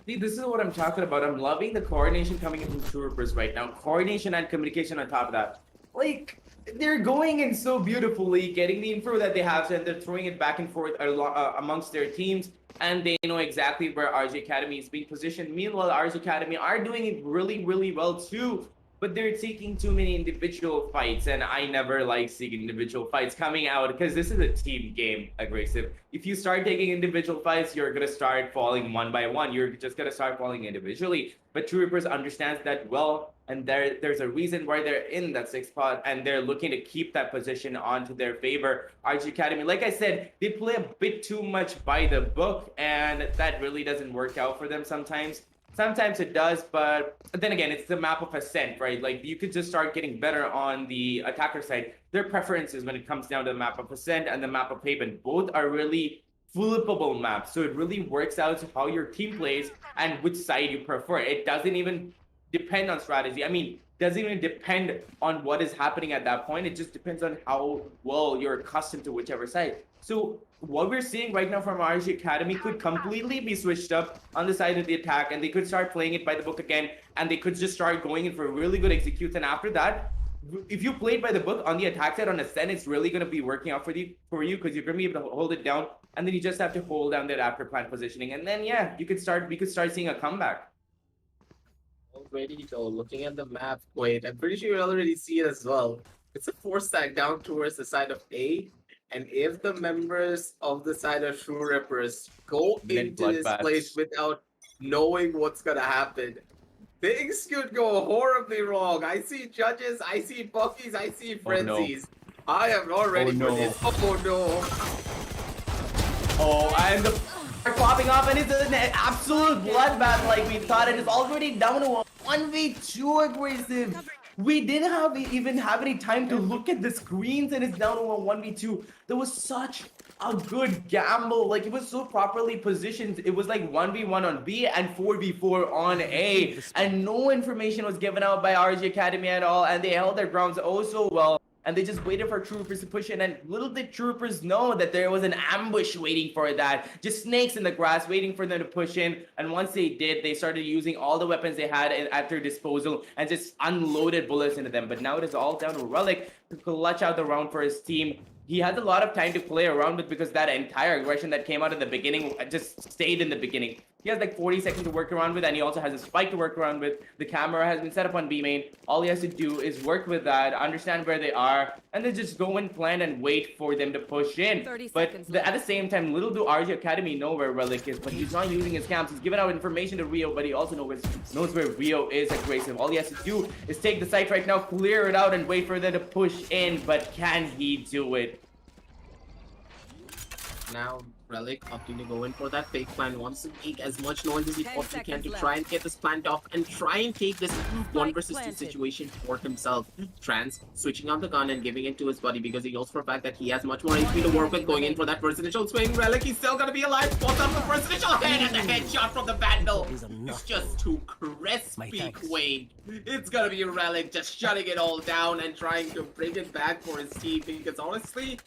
B: See, this is what I'm talking about. I'm loving the coordination coming in from True Rippers right now. Coordination and communication on top of that. Like, they're going in so beautifully, getting the info that they have, and they're throwing it back and forth amongst their teams, and they know exactly where RG Academy is being positioned. Meanwhile, RG Academy are doing it really, really well too, but they're taking too many individual fights, and I never like seeing individual fights coming out, because this is a team game, aggressive. If you start taking individual fights, you're going to start falling one by one. You're just going to start falling individually. But True Rippers understands that well, and there's a reason why they're in that 6th spot, and they're looking to keep that position onto their favor. RG Academy, like I said, they play a bit too much by the book, and that really doesn't work out for them sometimes. Sometimes it does, but then again, it's the map of Ascent, right? Like, you could just start getting better on the attacker side. Their preferences when it comes down to the map of Ascent and the map of Haven, both are really flippable maps. So it really works out to how your team plays and which side you prefer. It doesn't even depend on strategy. I mean, doesn't even depend on what is happening at that point. It just depends on how well you're accustomed to whichever side. So what we're seeing right now from RG Academy could completely be switched up on the side of the attack, and they could start playing it by the book again, and they could just start going in for really good executes. And after that, if you played by the book on the attack side on Ascent, it's really going to be working out for you because you're going to be able to hold it down, and then you just have to hold down that after plant positioning, and then yeah, we could start seeing a comeback.
C: Already though, looking at the map, wait, I'm pretty sure you already see it as well. It's a 4-stack down towards the side of A. And if the members of the side of True Rippers go
B: Then
C: into this
B: bloodbaths.
C: place without knowing what's gonna happen, things could go horribly wrong. I see judges, I see buckies, I see frenzies. I am not ready for this. Oh no.
B: Oh, and the popping off, and it's an absolute bloodbath like we thought. It is already down to a 1v2 aggressive. We didn't even have any time to look at the screens, and it's down to a 1v2. There was such a good gamble. Like, it was so properly positioned. It was like 1v1 on B and 4v4 on A. And no information was given out by ROG Academy at all. And they held their grounds oh so well. And they just waited for Troopers to push in, and little did Troopers know that there was an ambush waiting for that. Just snakes in the grass waiting for them to push in, and once they did, they started using all the weapons they had at their disposal and just unloaded bullets into them. But now it is all down to Relic to clutch out the round for his team. He had a lot of time to play around with because that entire aggression that came out in the beginning just stayed in the beginning. He has like 40 seconds to work around with, and he also has a spike to work around with. The camera has been set up on B main. All he has to do is work with that, understand where they are, and then just go and plan and wait for them to push in. But at the same time, little do RG Academy know where Relic is, but he's not using his camps. He's giving out information to Rio, but he also knows where Rio is aggressive. All he has to do is take the site right now, clear it out, and wait for them to push in. But can he do it?
C: Now Relic opting to go in for that fake plan, wants to make as much noise as he
D: 10
C: possibly can to
D: seconds
C: try and get this plant off and try and take this 1 versus 2
D: planted.
C: situation for himself. Trans switching on the gun and giving it to his buddy because he knows for a fact that he has much more HP to work with, going in for that presidential swing. Relic, he's still gonna be alive. Spots out the presidential head, and the headshot from the Vandal. It's just too crispy, Quaid. It's gonna be Relic just shutting it all down and trying to bring it back for his team, because honestly,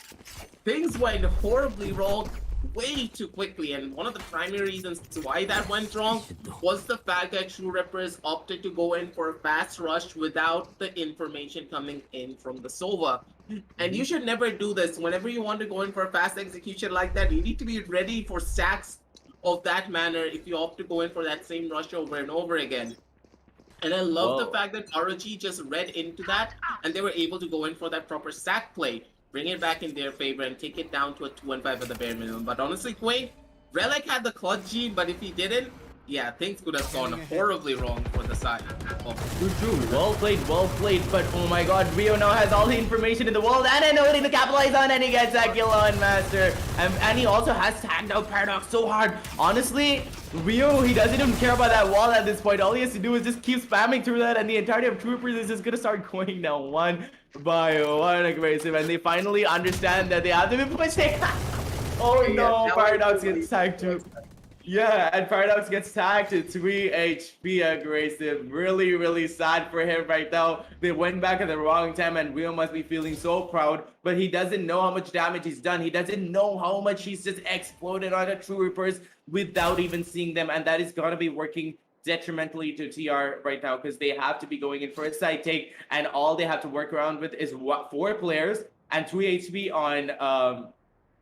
C: things went horribly wrong way too quickly, and one of the primary reasons why that went wrong was the fact that True Rippers opted to go in for a fast rush without the information coming in from the Sova. And you should never do this. Whenever you want to go in for a fast execution like that, you need to be ready for stacks of that manner if you opt to go in for that same rush over and over again. And I love the fact that ROG just read into that, and they were able to go in for that proper stack play, bring it back in their favor, and take it down to a 2-5 at the bare minimum. But honestly, Quaid, Relic had the clutch gene, but if he didn't, yeah, things could have gone horribly wrong for the side.
B: True. Well played, but oh my god, Rio now has all the information in the world and I know what to capitalize on, and he gets that kill on Master. And he also has tagged out Paradox so hard. Honestly, Rio, he doesn't even care about that wall at this point. All he has to do is just keep spamming through that, and the entirety of Troopers is just gonna start going down 1 by 1 aggressive, and they finally understand that they have to be pushing. Oh no, Paradox gets tagged too. Yeah, and Paradox gets tagged to 3 HP aggressive. Really sad for him right now. They went back at the wrong time, and Rio must be feeling so proud, but he doesn't know how much damage he's done. He doesn't know how much he's just exploded on the True Reapers without even seeing them, and that is gonna be working detrimentally to TR right now, because they have to be going in for a side take, and all they have to work around with is 4 players and 3 HP on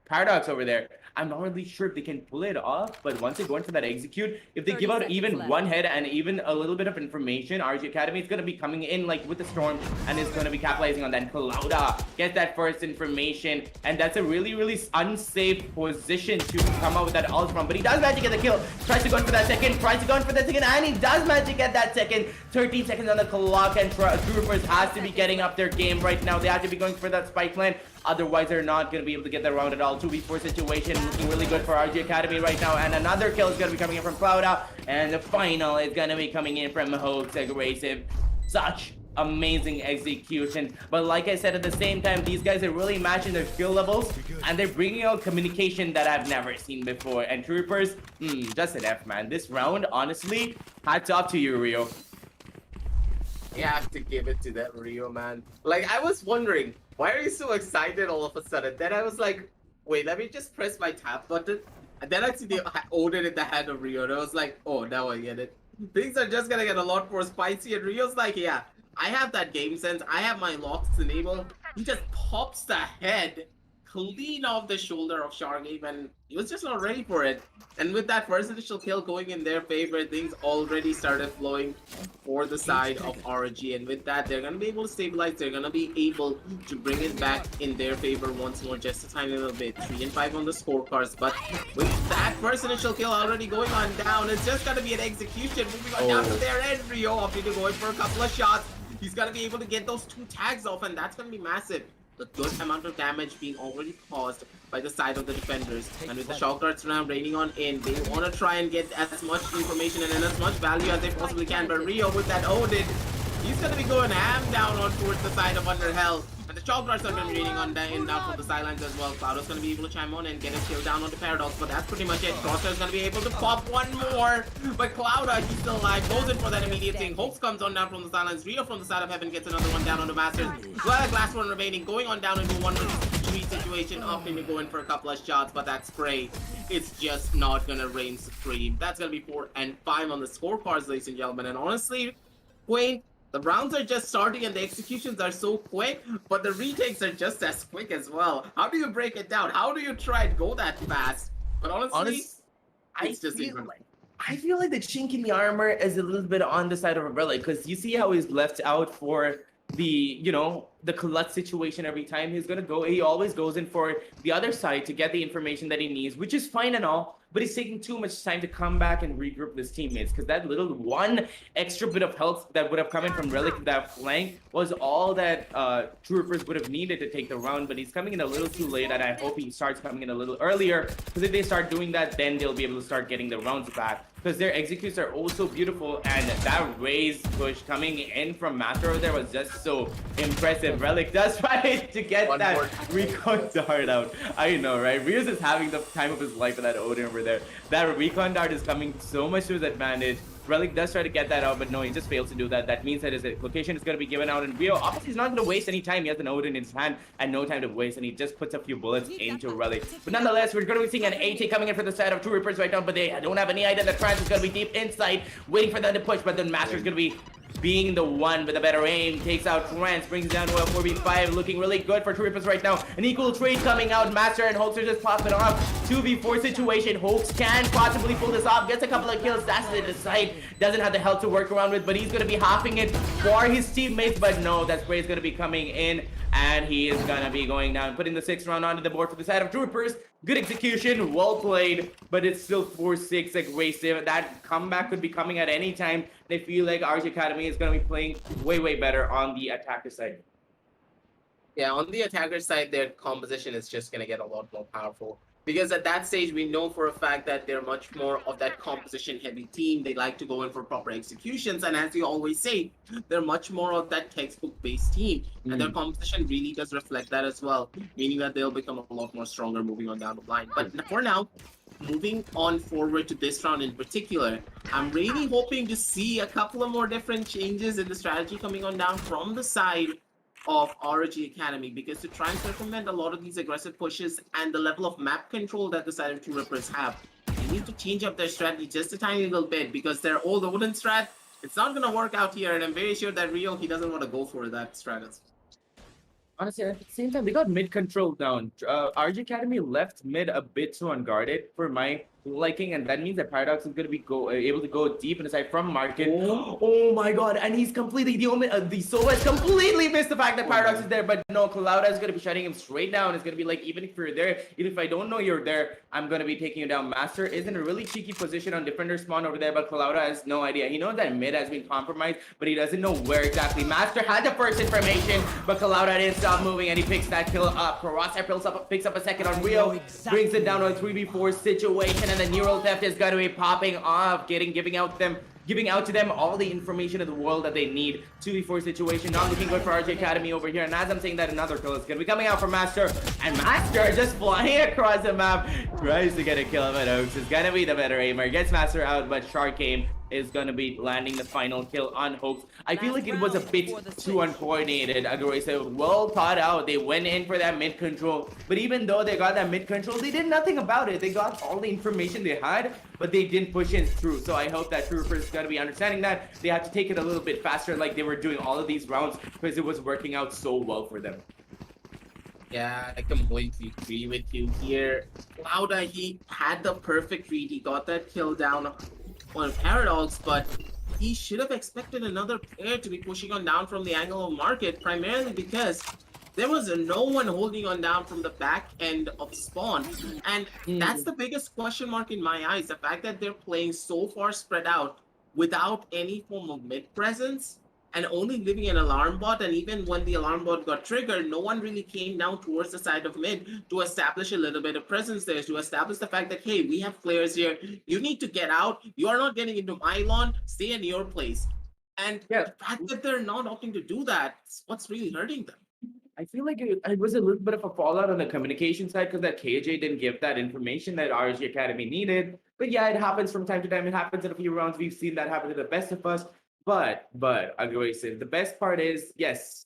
B: Paradox over there. I'm not really sure if they can pull it off, but once they go into that execute, if they give out even 1 head and even a little bit of information, RG Academy is going to be coming in like with the storm and is going to be capitalizing on that. Clouda gets that first information, and that's a really unsafe position to come out with that ult from, but he does manage to get the kill. Tries to go in for that second, and he does manage to get that second. 13 seconds on the clock, and Troopers has to be getting up their game right now. They have to be going for that spike plan. Otherwise, they're not going to be able to get that round at all. 2v4 situation looking really good for RG Academy right now. And another kill is going to be coming in from Clouda. And the final is going to be coming in from Hoax Aggressive. Such amazing execution. But like I said, at the same time, these guys are really matching their skill levels. And they're bringing out communication that I've never seen before. And Troopers, just an F, man. This round, honestly, hats off to you, Rio.
C: You have to give it to that Rio, man. Like, I was wondering, why are you so excited all of a sudden? Then I was like, wait, let me just press my tap button. And then I see the Odin in the hand of Rio. And I was like, oh, now I get it. Things are just gonna get a lot more spicy. And Rio's like, yeah, I have that game sense. I have my locks enabled. He just pops the head clean off the shoulder of Shargape, and he was just not ready for it. And with that first initial kill going in their favor, things already started flowing for the side of ROG. And with that, they're going to be able to stabilize. They're going to be able to bring it back in their favor once more, just a tiny little bit. 3 and 5 on the scorecards. But with that first initial kill already going on down, it's just going to be an execution moving on down to their end. Rio opting to go in for a couple of shots. He's going to be able to get those 2 tags off, and that's going to be massive. A good amount of damage being already caused by the side of the defenders. And with the shock darts now raining on in, they want to try and get as much information and as much value as they possibly can. But Rio with that Odin, he's going to be going ham down on towards the side of Underhell. And the shock darts are going to be raining on in down from the sidelines as well. Cloudo's going to be able to chime on and get his kill down on the Paradox, but that's pretty much it. Crosshair's going to be able to pop one more, but Clouda, he's still alive, goes in for that immediate thing. Hopes comes on down from the sidelines. Rio from the side of Heaven gets another one down on the Masters. Last one remaining, going on down into 1v3 situation, opting to go in for a couple of shots, but that spray, it's just not going to reign supreme. That's going to be 4 and 5 on the scorecards, ladies and gentlemen. And honestly, Quaint, the rounds are just starting and the executions are so quick, but the retakes are just as quick as well. How do you break it down? How do you try and go that fast? But honestly, it's just incredible.
D: I feel like the chink in the armor is a little bit on the side of Umbrella, because you see how he's left out for the, the collect situation every time. He always goes in for the other side to get the information that he needs, which is fine and all, but he's taking too much time to come back and regroup with his teammates, because that little one extra bit of health that would have come in from Relic, that flank, was all that True Rippers would have needed to take the round. But he's coming in a little too late, and I hope he starts coming in a little earlier, because if they start doing that, then they'll be able to start getting the rounds back, because their executes are also beautiful. And that raise push coming in from Master over there was just so impressive. Relic does try to get that recon dart out. I know, right? Rios is having the time of his life with that Odin over there. That recon dart is coming so much to his advantage. Relic does try to get that out, but no, he just fails to do that. That means that his location is going to be given out, and Rio obviously he's not going to waste any time. He has an Odin in his hand and no time to waste, and he just puts a few bullets into Relic. But nonetheless, we're going to be seeing an AT coming in for the side of True Rippers right now, but they don't have any idea that France is going to be deep inside, waiting for them to push, but then Master's going to be being the one with a better aim, takes out Trance, brings it down to a 4v5, looking really good for True Rippers right now. An equal trade coming out, Master and Hoax are just popping off. 2v4 situation, Hoax can possibly pull this off, gets a couple of kills, that's the decide, doesn't have the health to work around with, but he's going to be hopping it for his teammates, but no, that spray is going to be coming in, and he is going to be going down, putting the 6th round onto the board for the side of True Rippers. Good execution, well played, but it's still 4-6 aggressive. That comeback could be coming at any time. They feel like ROG Academy is going to be playing way better on the attacker side.
C: Yeah, on the attacker side, their composition is just going to get a lot more powerful. Because at that stage, we know for a fact that they're much more of that composition-heavy team. They like to go in for proper executions. And as you always say, they're much more of that textbook-based team. And their composition really does reflect that as well, meaning that they'll become a lot more stronger moving on down the line. But for now, moving on forward to this round in particular, I'm really hoping to see a couple of more different changes in the strategy coming on down from the side of ROG Academy, because to try and circumvent a lot of these aggressive pushes and the level of map control that the side of True Rippers have, they need to change up their strategy just a tiny little bit, because their old Odin strat, it's not going to work out here, and I'm very sure that Rio, he doesn't want to go for that strategy.
D: Honestly, at the same time, they got mid control down. ROG Academy left mid a bit too unguarded for my liking, and that means that Paradox is going to be able to go deep inside from Market. Oh my god, and he's completely the Sova has completely missed the fact that Paradox is there, but no, Clouda is going to be shutting him straight down. It's going to be like, even if you're there, even if I don't know you're there, I'm going to be taking you down. Master is in a really cheeky position on defender spawn over there, but Clouda has no idea. He knows that mid has been compromised, but he doesn't know where exactly. Master had the first information, but Clouda didn't stop moving, and he picks that kill up. Crosshair picks up a second on Rio, brings it down to a 3v4 situation, and the neural theft is going to be popping off, giving out to them all the information in the world that they need. 2v4 situation, not looking good for ROG Academy over here. And as I'm saying that, another kill is going to be coming out for Master. And Master just flying across the map, tries to get a kill, but Oaks is going to be the better aimer. Gets Master out, but Shark came is gonna be landing the final kill on Hoax. I feel like it was a bit too uncoordinated. Aggressive, well thought out. They went in for that mid control, but even though they got that mid control, they did nothing about it. They got all the information they had, but they didn't push in through. So I hope that True Rippers is gonna be understanding that they have to take it a little bit faster, like they were doing all of these rounds, because it was working out so well for them.
C: Yeah, I completely agree with you here. Clouda, he had the perfect read. He got that kill down on Paradox, but he should have expected another player to be pushing on down from the angle of market, primarily because there was no one holding on down from the back end of spawn. And that's the biggest question mark in my eyes. The fact that they're playing so far spread out without any form of mid presence and only leaving an alarm bot, and even when the alarm bot got triggered, no one really came down towards the side of mid to establish a little bit of presence there, to establish the fact that, hey, we have players here, you need to get out, you are not getting into my lawn, stay in your place. And the fact that they're not opting to do that, what's really hurting them.
D: I feel like it was a little bit of a fallout on the communication side because that KJ didn't give that information that ROG Academy needed. But yeah, it happens from time to time. It happens in a few rounds. We've seen that happen to the best of us. But aggressive. The best part is, yes,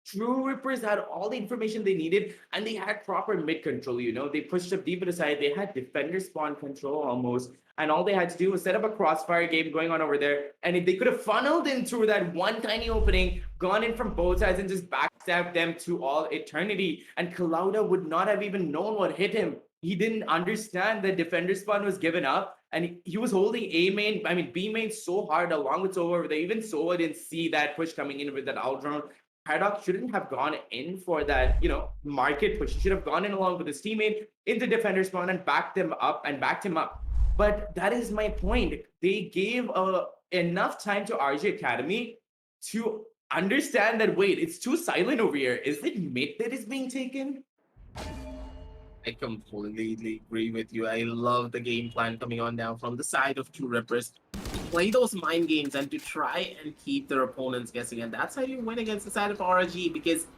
D: True Rippers had all the information they needed, and they had proper mid control. You know, they pushed up deep to the side. They had defender spawn control almost, and all they had to do was set up a crossfire game going on over there. And if they could have funneled in through that one tiny opening, gone in from both sides, and just backstabbed them to all eternity, and Clouda would not have even known what hit him. He didn't understand that defender spawn was given up, and he was holding B main so hard along with Sova over there. Even Sova didn't see that push coming in with that outrun. Paradox shouldn't have gone in for that, market push. He should have gone in along with his teammate into defender spawn and backed him up. But that is my point. They gave enough time to RG Academy to understand that, wait, it's too silent over here. Is it mid that is being taken?
C: I completely agree with you. I love the game plan coming on down from the side of True Rippers. Play those mind games and to try and keep their opponents guessing. And that's how you win against the side of ROG, because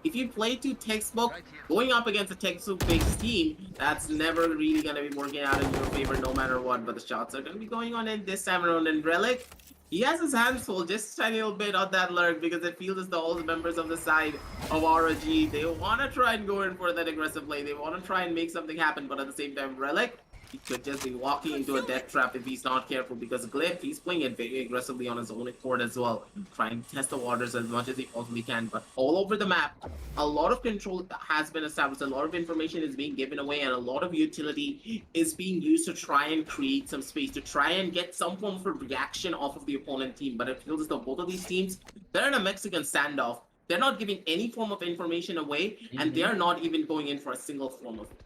C: if you play too textbook, going up against a textbook-based team, that's never really going to be working out in your favor no matter what. But the shots are going to be going on in this time around. And Relic, he has his hands full just a tiny little bit on that lurk, because it feels as though all the members of the side of ROG, they want to try and go in for that aggressive play. They want to try and make something happen, but at the same time, Relic, he could just be walking into a death trap if he's not careful, because Glyph, he's playing it very aggressively on his own accord as well, trying to test the waters as much as he possibly can. But all over the map, a lot of control has been established, a lot of information is being given away, and a lot of utility is being used to try and create some space, to try and get some form of reaction off of the opponent team. But it feels as though both of these teams, they're in a Mexican standoff. They're not giving any form of information away, and they are not even going in for a single form of it.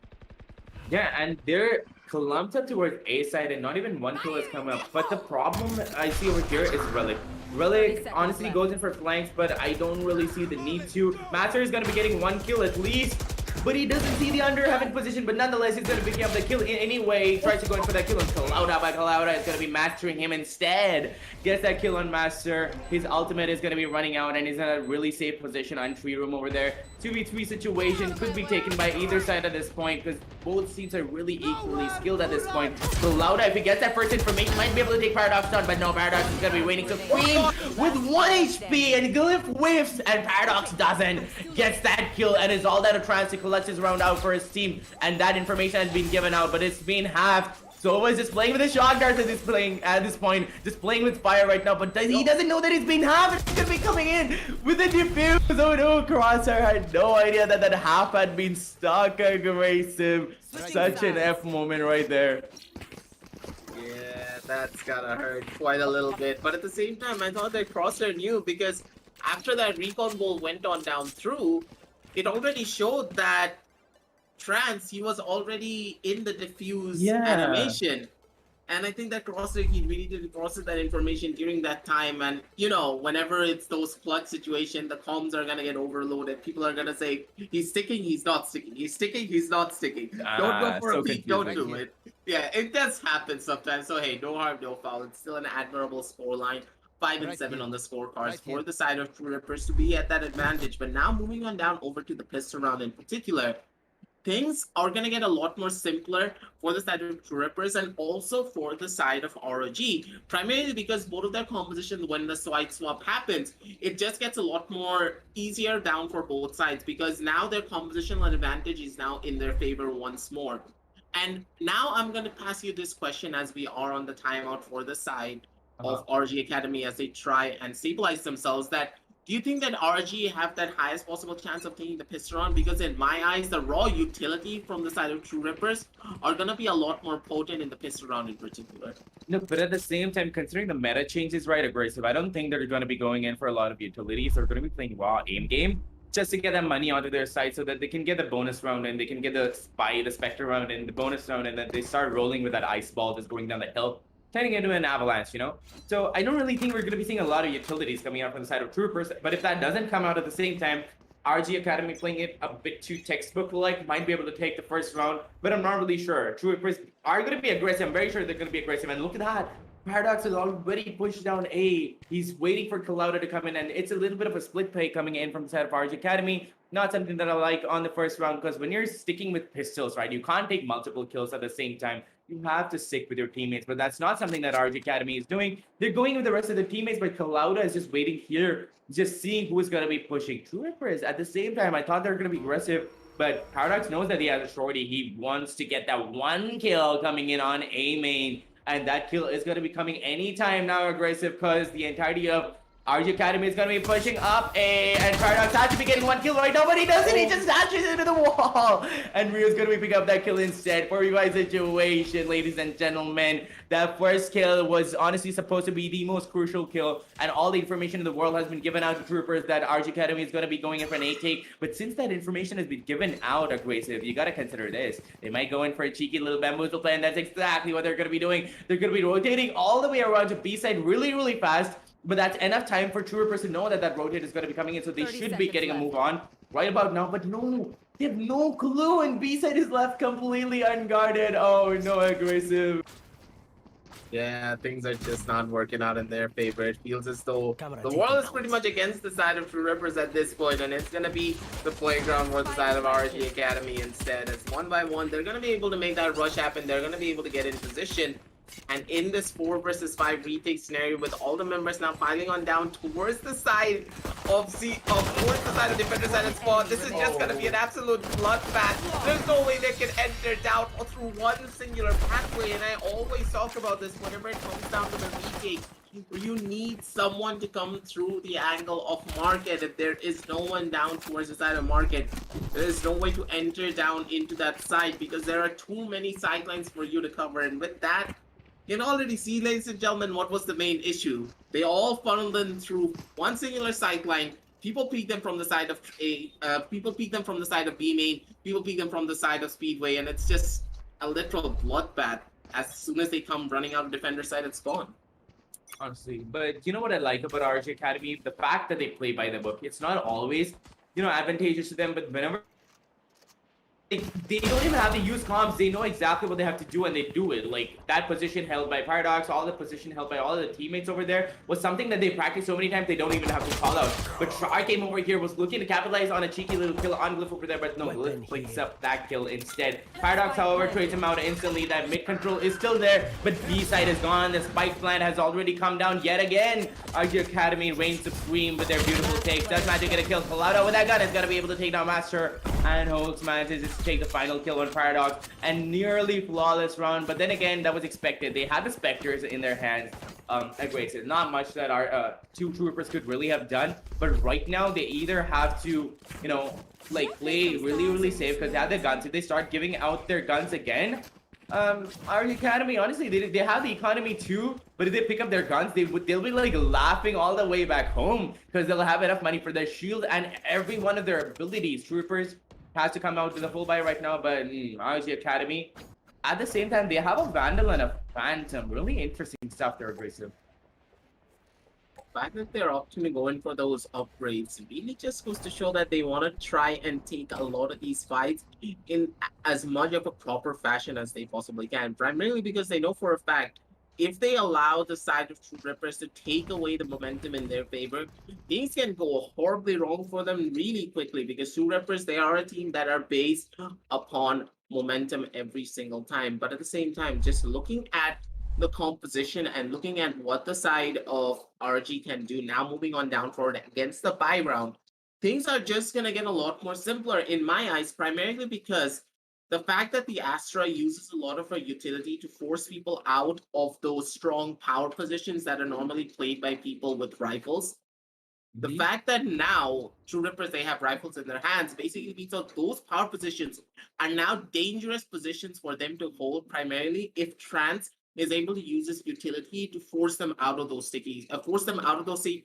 D: Yeah, and they're clumped up towards A side, and not even one kill has come up. But the problem I see over here is Relic. Relic honestly goes in for flanks, but I don't really see the need to. Master is going to be getting one kill at least, but he doesn't see the under heaven position. But nonetheless, he's going to pick up the kill in anyway. Tries to go in for that kill on Clouda, but Clouda is going to be mastering him instead. Gets that kill on Master. His ultimate is going to be running out, and he's in a really safe position on Tree Room over there. 2v3 situation could be taken by either side at this point, because both teams are really equally skilled at this point. Clouda, if he gets that first information, might be able to take Paradox down, but no, Paradox is going to be waiting to Queen with 1 HP, and Glyph whiffs, and Paradox doesn't. Gets that kill, and is all that a chance to collect his round out for his team, and that information has been given out, but it's been halved. Sova is just playing with the shot darts at this point, just playing with fire right now, but he doesn't know that it's been halved. It's gonna be coming in with the defuse. Oh no, Crosshair had no idea that that half had been stuck. Aggressive. Such an F moment right there.
C: Yeah, that's gotta hurt quite a little bit. But at the same time, I thought that Crosshair knew, because after that recon ball went on down through, it already showed that Trance, he was already in the diffuse animation. And I think that Crosshair, he really did process that information during that time. And, whenever it's those plug situation, the comms are going to get overloaded. People are going to say, he's sticking, he's not sticking. He's sticking, he's not sticking. Don't go for a peek, don't do it. Yeah, it does happen sometimes. So, hey, no harm, no foul. It's still an admirable scoreline. 5 and 7 on the scorecards for the side of True Rippers to be at that advantage. But now moving on down over to the pistol round in particular, things are going to get a lot more simpler for the side of Troopers and also for the side of ROG. Primarily because both of their composition, when the side swap happens, it just gets a lot more easier down for both sides because now their compositional advantage is now in their favor once more. And now I'm going to pass you this question as we are on the timeout for the side of RG Academy as they try and stabilize themselves. That do you think that RG have that highest possible chance of taking the pistol round? Because in my eyes, the raw utility from the side of True Rippers are gonna be a lot more potent in the pistol round in particular.
D: No, but at the same time, considering the meta change is right aggressive, I don't think they're going to be going in for a lot of utilities. They're going to be playing raw aim game just to get that money onto their side so that they can get the bonus round and they can get the spy, the specter round and the bonus round, and then they start rolling with that ice ball just going down the hill, turning into an avalanche, you know? So I don't really think we're going to be seeing a lot of utilities coming out from the side of Troopers, but if that doesn't come out at the same time, RG Academy playing it a bit too textbook-like might be able to take the first round, but I'm not really sure. Troopers are going to be aggressive. I'm very sure they're going to be aggressive, and look at that. Paradox is already pushed down A. He's waiting for Kalauda to come in, and it's a little bit of a split play coming in from the side of RG Academy. Not something that I like on the first round, because when you're sticking with pistols, right, you can't take multiple kills at the same time. You have to stick with your teammates, but that's not something that RG Academy is doing. They're going with the rest of the teammates, but Kalauda is just waiting here, just seeing who is going to be pushing. True Rippers, at the same time, I thought they were going to be aggressive, but Paradox knows that he has a shorty. He wants to get that one kill coming in on A main. And that kill is going to be coming anytime now aggressive because the entirety of RG Academy is going to be pushing up A, and Paradox has to be getting one kill right now, but he doesn't. He just dashes into the wall. And Rio's going to be picking up that kill instead. For revive situation, ladies and gentlemen. That first kill was honestly supposed to be the most crucial kill, and all the information in the world has been given out to Troopers that RG Academy is going to be going in for an A take. But since that information has been given out aggressive, you got to consider this. They might go in for a cheeky little bamboozle play, and that's exactly what they're going to be doing. They're going to be rotating all the way around to B side really, really fast. But that's enough time for True Rippers to know that that rotate is going to be coming in, so they should be getting a move on right about now. But no, they have no clue, and B side is left completely unguarded. Oh no, aggressive.
C: Yeah, things are just not working out in their favor. It feels as though the world is pretty much against the side of True Rippers at this point, and it's going to be the playground for the side of RG Academy instead. As one by one, they're going to be able to make that rush happen. They're going to be able to get in position. And in this 4 versus 5 retake scenario, with all the members now piling on down towards the side of towards the side of defender side and spawn, this is just gonna be an absolute bloodbath. There's no way they can enter down through one singular pathway, and I always talk about this whenever it comes down to the retake. You need someone to come through the angle of market. If there is no one down towards the side of market, there is no way to enter down into that side because there are too many sidelines for you to cover, and with that, you can already see, ladies and gentlemen, what was the main issue. They all funneled in through one singular sideline. People peek them from the side of A, people peek them from the side of B main, people peek them from the side of Speedway, and it's just a literal bloodbath. As soon as they come running out of defender side, it's gone.
D: Honestly, but you know what I like about RG Academy? The fact that they play by the book. It's not always, advantageous to them, but whenever they don't even have to use comms. They know exactly what they have to do, and they do it. Like, that position held by Paradox, all the position held by all of the teammates over there was something that they practice so many times they don't even have to call out. But Try came over here, was looking to capitalize on a cheeky little kill on Glyph over there, but no, Glyph picks up that kill instead. Paradox, however, trades him out instantly. That mid control is still there, but B side is gone. The spike plant has already come down yet again. RG Academy reigns supreme with their beautiful takes. Does manage to get a kill. Kalauda with that gun is going to be able to take down Master, and Holtz manages to take the final kill on Paradox, and nearly flawless round. But then again, that was expected. They had the Spectres in their hands. Aggressive. Not much that our two Troopers could really have done. But right now, they either have to, play really, really safe because they have their guns. If they start giving out their guns again, our Academy, honestly, they have the economy too, but if they pick up their guns, they'll be like laughing all the way back home because they'll have enough money for their shield and every one of their abilities. Troopers has to come out with a full buy right now, but ROG Academy, at the same time, they have a Vandal and a Phantom. Really interesting stuff. They're aggressive.
C: The fact that they're opting to go in for those upgrades really just goes to show that they want to try and take a lot of these fights in as much of a proper fashion as they possibly can. Primarily because they know for a fact, if they allow the side of True Rippers to take away the momentum in their favor, things can go horribly wrong for them really quickly because True Rippers, they are a team that are based upon momentum every single time. But at the same time, just looking at the composition and looking at what the side of RG can do now moving on down forward against the bye round, things are just going to get a lot more simpler in my eyes, primarily because the fact that the Astra uses a lot of her utility to force people out of those strong power positions that are normally played by people with rifles. The fact that now True Rippers, they have rifles in their hands basically means that those power positions are now dangerous positions for them to hold, primarily if Trance is able to use his utility to force them out of those force them out of those safe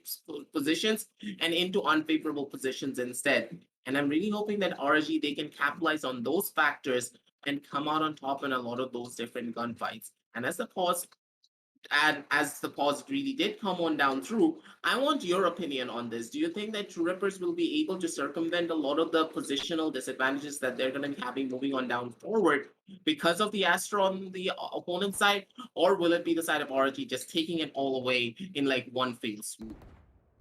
C: positions and into unfavorable positions instead. And I'm really hoping that RG, they can capitalize on those factors and come out on top in a lot of those different gunfights. And as the pause really did come on down through, I want your opinion on this. Do you think that True Rippers will be able to circumvent a lot of the positional disadvantages that they're going to be having moving on down forward because of the Astra on the opponent's side? Or will it be the side of RG just taking it all away in like one fell swoop?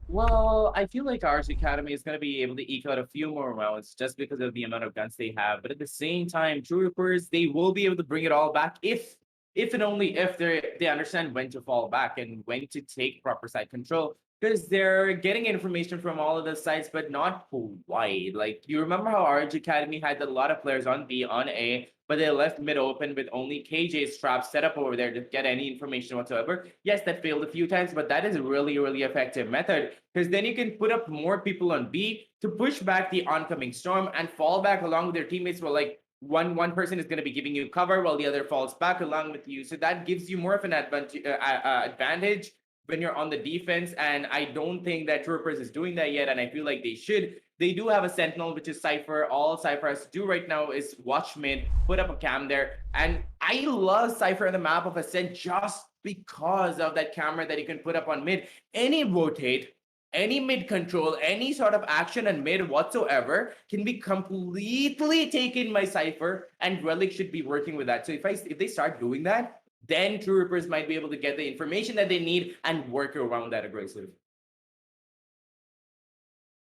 D: Well, I feel like RG Academy is going to be able to eke out a few more rounds just because of the amount of guns they have. But at the same time, True Rippers, they will be able to bring it all back if and only if they understand when to fall back and when to take proper side control. Because they're getting information from all of the sides, but not quite. Like, you remember how RG Academy had a lot of players on B, on A, but they left mid open with only KJ's trap set up over there to get any information whatsoever. Yes, that failed a few times, but that is a really, really effective method because then you can put up more people on B to push back the oncoming storm and fall back along with their teammates. Well, like, one person is going to be giving you cover while the other falls back along with you. So that gives you more of an advantage when you're on the defense. And I don't think that True Rippers is doing that yet. And I feel like they should. They do have a Sentinel, which is Cypher. All Cypher has to do right now is watch mid, put up a cam there. And I love Cypher on the map of Ascent just because of that camera that you can put up on mid. Any rotate, any mid control, any sort of action and mid whatsoever can be completely taken by Cypher, and Relic should be working with that. So if they start doing that, then True Rippers might be able to get the information that they need and work around that aggressive.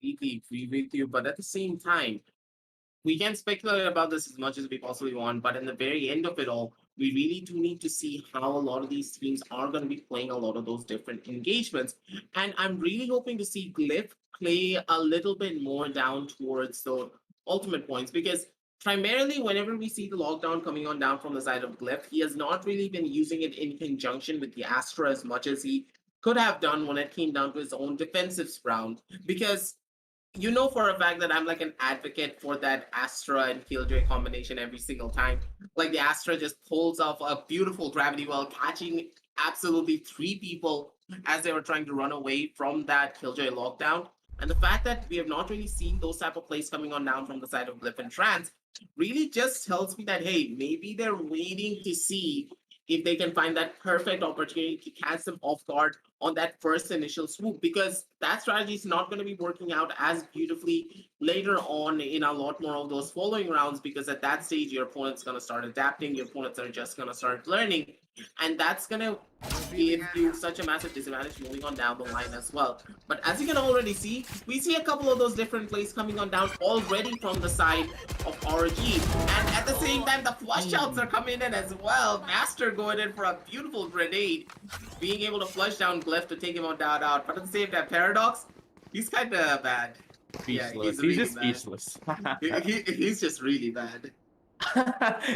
C: Completely agree with you, but at the same time, we can speculate about this as much as we possibly want, but in the very end of it all, we really do need to see how a lot of these teams are going to be playing a lot of those different engagements. And I'm really hoping to see Glyph play a little bit more down towards the ultimate points because primarily whenever we see the lockdown coming on down from the side of Glyph, he has not really been using it in conjunction with the Astra as much as he could have done when it came down to his own defensive round. Because you know for a fact that I'm like an advocate for that Astra and Killjoy combination every single time. Like the Astra just pulls off a beautiful gravity well, catching absolutely 3 people as they were trying to run away from that Killjoy lockdown. And the fact that we have not really seen those type of plays coming on down from the side of Glyph and Trance really just tells me that, hey, maybe they're waiting to see if they can find that perfect opportunity to catch them off guard on that first initial swoop, because that strategy is not going to be working out as beautifully later on in a lot more of those following rounds, because at that stage, your opponent's going to start adapting, your opponents are just going to start learning, and that's going to give you such a massive disadvantage moving on down the line as well. But as you can already see, we see a couple of those different plays coming on down already from the side of ROG, and at the same time, the flush shots are coming in as well. Master going in for a beautiful grenade, being able to flush down Glyph to take him on down out. But at the same time, Paradox, he's kind of bad.
D: Speechless.
C: Yeah,
D: he's
C: really
D: just
C: bad.
D: speechless.
C: He's just really bad.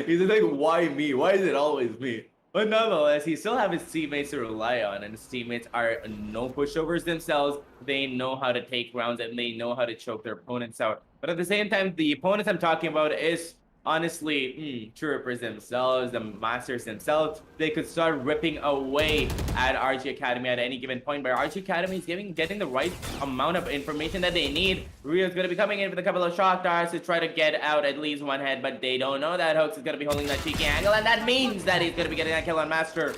D: He's like, why me? Why is it always me? But nonetheless, he still have his teammates to rely on, and his teammates are no pushovers themselves. They know how to take rounds, and they know how to choke their opponents out. But at the same time, the opponents I'm talking about is honestly True Rippers themselves, the Masters themselves. They could start ripping away at RG Academy at any given point, but RG Academy is getting the right amount of information that they need. Rio's going to be coming in with a couple of shock darts to try to get out at least one head, but they don't know that Hooks is going to be holding that cheeky angle, and that means that he's going to be getting that kill on Master.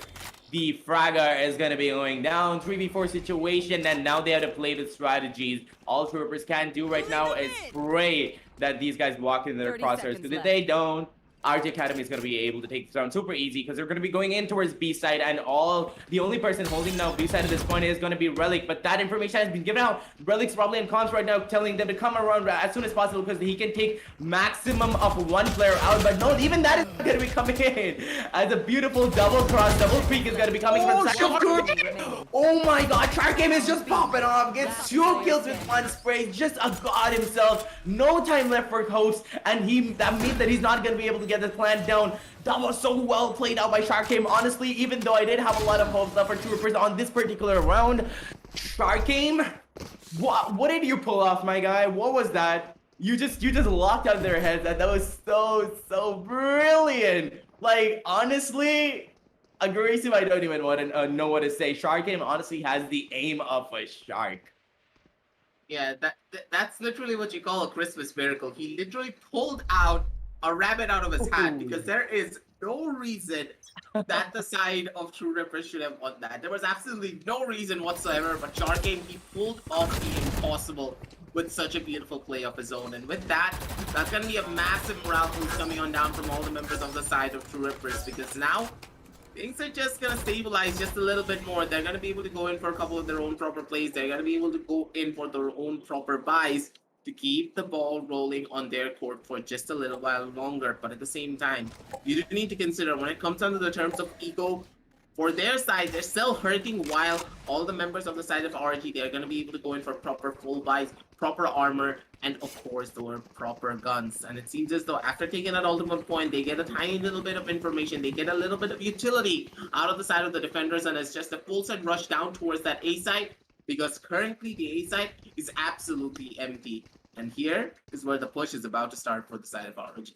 D: The Fragger is going to be going down. 3v4 situation, and now they have to play with strategies. All True Rippers can do right now is pray that these guys walk in their crosshairs, because if they don't, RG Academy is going to be able to take this round super easy because they're going to be going in towards B side, and the only person holding now B side at this point is going to be Relic, but that information has been given out. Relic's probably in comms right now telling them to come around as soon as possible because he can take maximum of one player out, but no, even that is going to be coming in as a beautiful double cross. Double freak is going to be coming from the Oh my god, Shark Game is just popping off, gets 2 kills with 1 spray, just a god himself. No time left for Host, and that means that he's not going to be able to get this plan down. That was so well played out by Shark Game. Honestly, even though I did have a lot of hopes left for Troopers on this particular round, Shark Game, what did you pull off, my guy? What was that? You just locked out their heads. That was so brilliant. Like, honestly, aggressive. I don't even want to know what to say. Shark Game honestly has the aim of a shark.
C: Yeah, that's literally what you call a Christmas miracle. He literally pulled out a rabbit out of his hat because there is no reason that the side of True Rippers should have won that. There was absolutely no reason whatsoever, but Shark Game, he pulled off the impossible with such a beautiful play of his own. And with that, that's going to be a massive morale boost coming on down from all the members of the side of True Rippers, because now things are just going to stabilize just a little bit more. They're going to be able to go in for a couple of their own proper plays. They're going to be able to go in for their own proper buys to keep the ball rolling on their court for just a little while longer. But at the same time, you do need to consider when it comes down to the terms of ego, for their side, they're still hurting, while all the members of the side of RG, they're going to be able to go in for proper full buys, proper armor, and of course, their proper guns. And it seems as though after taking that ultimate point, they get a tiny little bit of information, they get a little bit of utility out of the side of the defenders, and it's just a full set rush down towards that A side, because currently the A side is absolutely empty. And here is where the push is about to start for the side of ROG.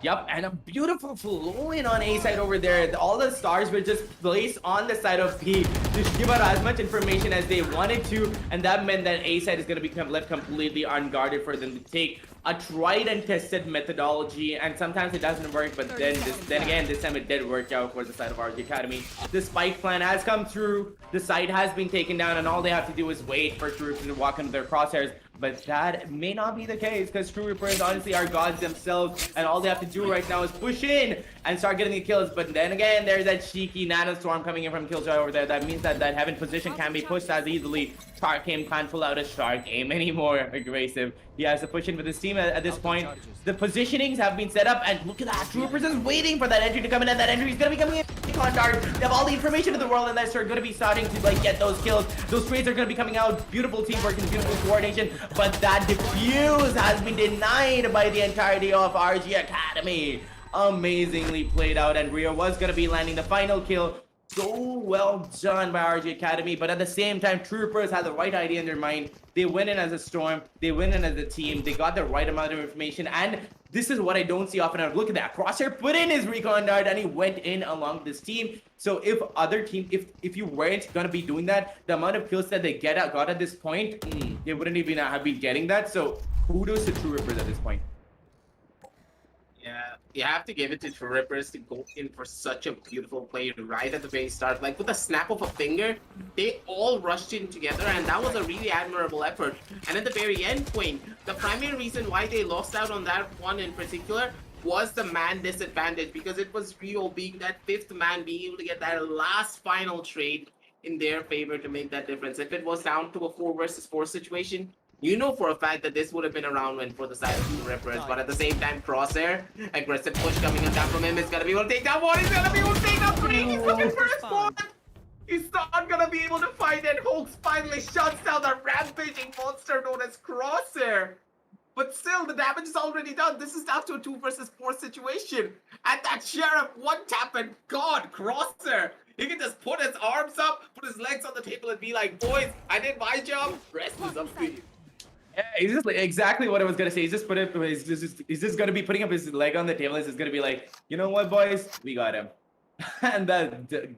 D: Yep, and a beautiful flow in on A side over there. All the stars were just placed on the side of B to give out as much information as they wanted to, and that meant that A side is going to become left completely unguarded for them to take a tried and tested methodology, and sometimes it doesn't work, but then again, this time it did work out for the side of RG Academy. The spike plan has come through, the site has been taken down, and all they have to do is wait for True Rippers to walk into their crosshairs. But that may not be the case, because True Rippers honestly are gods themselves, and all they have to do right now is push in and start getting the kills. But then again, there's that cheeky nano storm coming in from Killjoy over there. That means that heaven position can't be pushed as easily. Shark Game can't pull out a Shark Game anymore. Aggressive. He has to push in with his team at this point. The positionings have been set up, and look at that. True Rippers is waiting for that entry to come in, and that entry is going to be coming in. Dart. They have all the information in the world, and they're going to be starting to get those kills. Those trades are going to be coming out. Beautiful teamwork and beautiful coordination, but that defuse has been denied by the entirety of RG Academy. Amazingly played out, and Rio was going to be landing the final kill. So well done by RG Academy, but at the same time, Troopers had the right idea in their mind. They went in as a storm, they went in as a team, they got the right amount of information, and this is what I don't see often. Look at that, Crosshair put in his recon dart and he went in along this team. So if other team, if you weren't gonna be doing that, the amount of kills that they got at this point, they wouldn't even have been getting that. So kudos to True Rippers at this point.
C: Yeah, you have to give it to True Rippers to go in for such a beautiful play right at the very start. Like with a snap of a finger, they all rushed in together, and that was a really admirable effort. And at the very end point, the primary reason why they lost out on that one in particular was the man disadvantage, because it was Rio being that fifth man, being able to get that last final trade in their favor to make that difference. If it was down to a 4 versus 4 situation, you know for a fact that this would have been a round win for the side of True Rippers, but at the same time, Crosshair, aggressive push coming on down from him, is gonna be able to take down one, he's gonna be able to take down 3, he's looking for his spot! He's not gonna be able to find it. Hulks finally shuts down the rampaging monster known as Crosshair. But still, the damage is already done. This is down to a 2 versus 4 situation. And that Sheriff one tap and God, Crosshair. He can just put his arms up, put his legs on the table and be like, boys, I did my job, rest is up to you.
D: Yeah, he's just like exactly what I was gonna say. He's just he's just gonna be putting up his leg on the table. He's just gonna be like, you know what, boys, we got him. And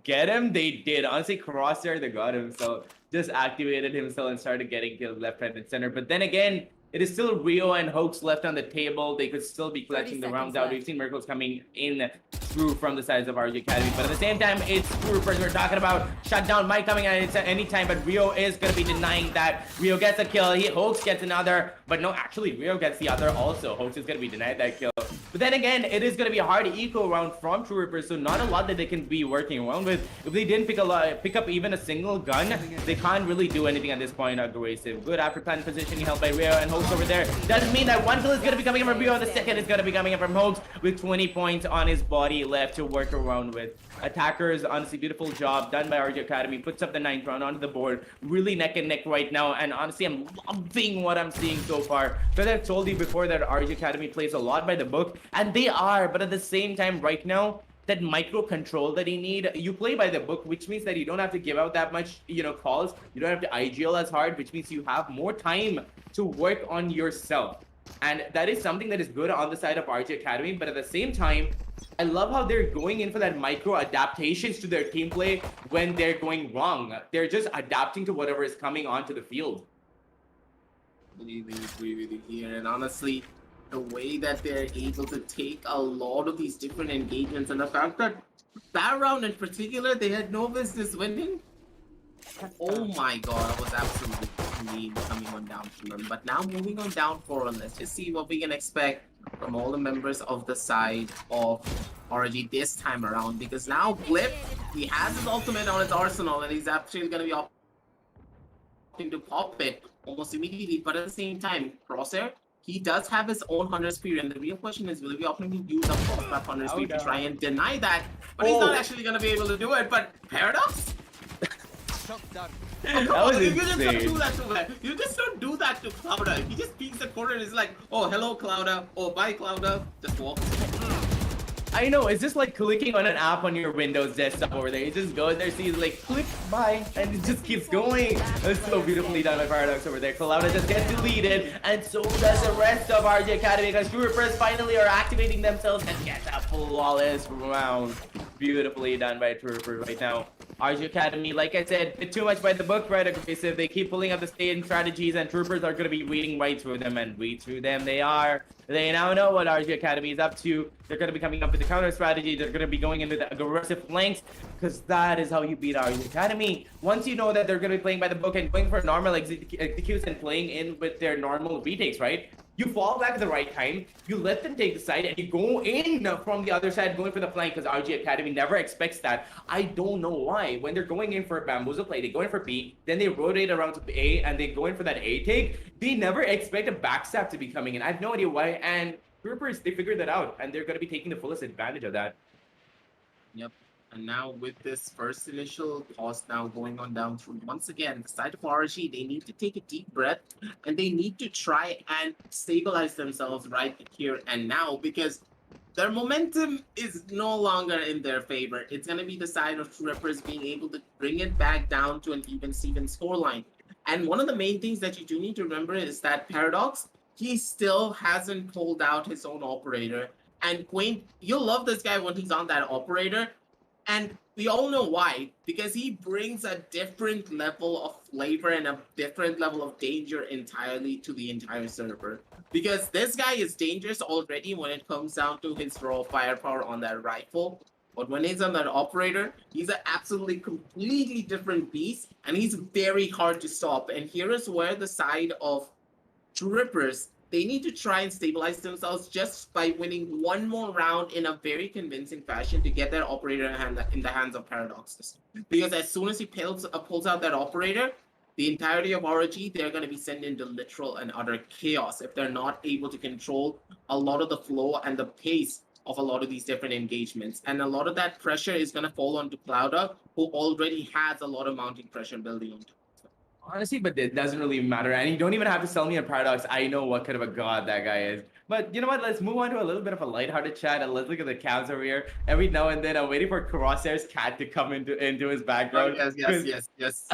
D: get him, they did. Honestly, Crosshair, they got him. So just activated himself and started getting kills left, right, and center. But then again, it is still Rio and Hoax left on the table. They could still be clutching the rounds out. We've seen miracles coming in through from the sides of RG Academy. But at the same time, it's True Rippers we're talking about. Shutdown might coming at any time, but Rio is going to be denying that. Rio gets a kill. Hoax gets another. But no, actually, Rio gets the other also. Hoax is going to be denied that kill. But But then again, it is going to be a hard eco round from True Rippers, so not a lot that they can be working around with. If they didn't pick up even a single gun, they can't really do anything at this point. Aggressive. Good after plan positioning held by Rio and Hoax over there. Doesn't mean that one kill is going to be coming in from Rio, the second is going to be coming in from Hoax with 20 points on his body left to work around with. Attackers, honestly, beautiful job done by ROG Academy. Puts up the 9th round onto the board. Really neck and neck right now. And honestly, I'm loving what I'm seeing so far. Because I've told you before that ROG Academy plays a lot by the book. And they are. But at the same time, right now, that micro control that you need, you play by the book, which means that you don't have to give out that much, calls. You don't have to IGL as hard, which means you have more time to work on yourself. And that is something that is good on the side of ROG Academy. But at the same time, I love how they're going in for that micro adaptations to their team play when they're going wrong. They're just adapting to whatever is coming onto the field.
C: Completely agree with you here. And honestly, the way that they're able to take a lot of these different engagements and the fact that round in particular, they had no business winning. Oh my god, I was absolutely clean coming on down from them. But now moving on down forward, let's just see what we can expect from all the members of the side of ROG this time around. Because now Blip, he has his ultimate on his arsenal and he's actually going to be opting to pop it almost immediately. But at the same time, Crosshair, he does have his own 100 speed, and the real question is, will he be opting to use up that 100 speed to try and deny that? But he's not actually going to be able to do it. But Paradox?
D: That was
C: you just don't
D: insane.
C: do that to him. You just don't do that to Clouda. He just peeks the corner and is like, oh, hello, Clouda. Oh, bye, Clouda. Just walks.
D: I know, it's just like clicking on an app on your Windows desktop over there. You just go there, see, like, click, bye, and it just keeps going. It's so beautifully done by Paradox over there. Clouda just gets deleted, and so does the rest of ROG Academy, because True Rippers finally are activating themselves and get a flawless round. Beautifully done by True Rippers right now. ROG Academy, like I said, bit too much by the book, right? Aggressive. They keep pulling up the stadium strategies, and Troopers are going to be reading right through them, and read through them they are. They now know what ROG Academy is up to. They're going to be coming up with the counter strategy. They're going to be going into the aggressive flanks, because that is how you beat ROG Academy. Once you know that they're going to be playing by the book and going for normal executes and playing in with their normal retakes, right? You fall back at the right time, you let them take the side, and you go in from the other side, going for the flank, because ROG Academy never expects that. I don't know why. When they're going in for a bamboozle play, they go in for B, then they rotate around to A, and they go in for that A take. They never expect a backstab to be coming in. I have no idea why, and Troopers, they figured that out, and they're going to be taking the fullest advantage of that.
C: Yep. And now with this first initial pause now going on down through, once again, the side of ROG, they need to take a deep breath and they need to try and stabilize themselves right here and now, because their momentum is no longer in their favor. It's going to be the side of Rippers being able to bring it back down to an even Steven scoreline. And one of the main things that you do need to remember is that Paradox, he still hasn't pulled out his own operator. And Quaint, you'll love this guy when he's on that operator. And we all know why, because he brings a different level of flavor and a different level of danger entirely to the entire server. Because this guy is dangerous already when it comes down to his raw firepower on that rifle. But when he's on that operator, he's an absolutely completely different beast, and he's very hard to stop. And here is where the side of Rippers, they need to try and stabilize themselves just by winning one more round in a very convincing fashion to get that operator in the hands of Paradoxes. Because as soon as he pulls out that operator, the entirety of ROG, they're going to be sent into literal and utter chaos if they're not able to control a lot of the flow and the pace of a lot of these different engagements. And a lot of that pressure is going to fall onto Clouda, who already has a lot of mounting pressure building onto.
D: Honestly, but it doesn't really matter. And you don't even have to sell me a Paradox. I know what kind of a god that guy is. But you know what? Let's move on to a little bit of a lighthearted chat, and let's look at the cams over here. Every now and then, I'm waiting for Crosshair's cat to come into his background.
C: Oh, yes.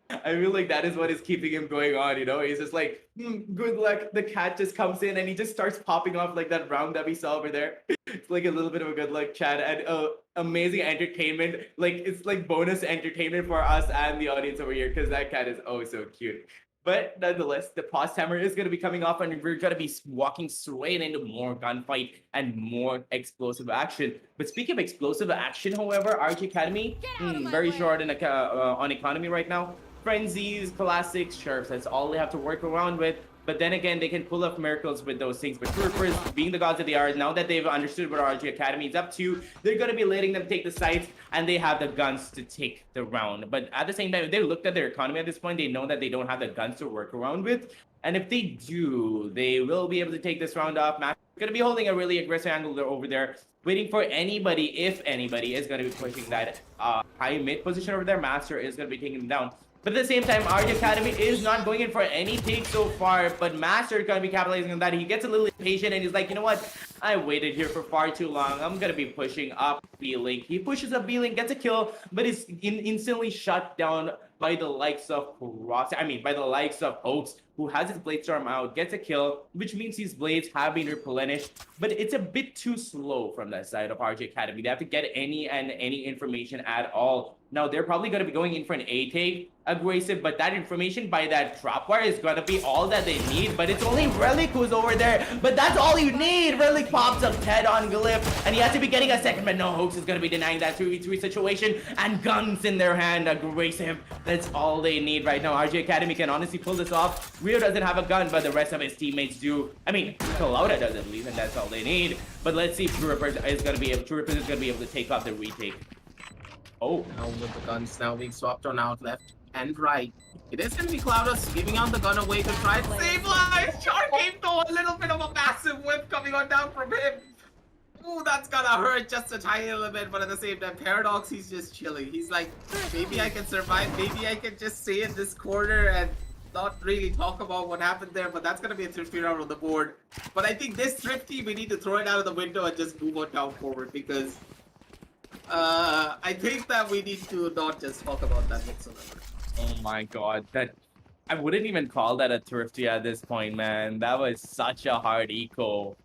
D: I feel like that is what is keeping him going on, you know? He's just like, good luck. The cat just comes in and he just starts popping off like that round that we saw over there. It's like a little bit of a good luck chat and amazing entertainment. Like, it's like bonus entertainment for us and the audience over here, because that cat is oh so cute. But nonetheless, the pause timer is going to be coming off, and we're going to be walking straight into more gunfight and more explosive action. But speaking of explosive action, however, ROG Academy, very short on economy right now. Frenzies, classics, sharps, that's all they have to work around with. But then again, they can pull off miracles with those things. But Troopers, being the gods that they are, now that they've understood what ROG Academy is up to, they're going to be letting them take the sites, and they have the guns to take the round. But at the same time, if they looked at their economy at this point, they know that they don't have the guns to work around with. And if they do, they will be able to take this round off. Master's going to be holding a really aggressive angle over there, waiting for anybody, if anybody, is going to be pushing that high mid position over there. Master is going to be taking them down. But at the same time, ROG Academy is not going in for any take so far, but Master is going to be capitalizing on that. He gets a little impatient and he's like, you know what? I waited here for far too long. I'm going to be pushing up B-Link. He pushes up B-Link, gets a kill, but is instantly shut down by the likes of by the likes of Hoax, who has his Blade Storm out, gets a kill, which means his blades have been replenished, but it's a bit too slow from that side of ROG Academy. They have to get any information at all. Now, they're probably going to be going in for an A-take aggressive, but that information by that drop wire is going to be all that they need, but it's only Relic who's over there, but that's all you need. Relic pops up Ted on Glyph, and he has to be getting a second, but no, Hoax is going to be denying that 3v3 situation, and guns in their hand, aggressive. That's all they need right now. ROG Academy can honestly pull this off. Rio doesn't have a gun, but the rest of his teammates do. I mean, Kalauda does at least, and that's all they need. But let's see if Troopers is going to be able to take off the retake. Oh,
C: now with the guns now being swapped on out left and right. It is going to be Cloudus giving out the gun away to try and save lives. Shark came though, a little bit of a massive whip coming on down from him. Ooh, that's gonna hurt just a tiny little bit, but at the same time, Paradox, he's just chilling. He's like, maybe I can survive, maybe I can just stay in this corner and not really talk about what happened there, but that's gonna be a Thrifty round on the board. But I think this Thrifty, we need to throw it out of the window and just move on down forward, because I think that we need to not just talk about that whatsoever.
D: oh my god, that I wouldn't even call that a Thrifty at this point, man. That was such a hard eco.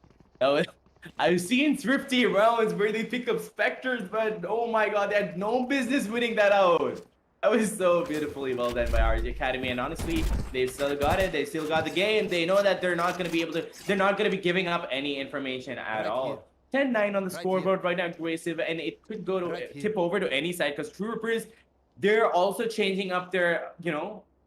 D: I've seen Thrifty rounds where they pick up Spectres, but oh my god, they had no business winning that out. That was so beautifully well done by ROG Academy, and honestly, they still got it. They still got the game. They know that they're not going to be able to. They're not going to be giving up any information at all. 10-9 on the scoreboard right now, aggressive, and it could go to tip over to any side because Troopers, they're also changing up their,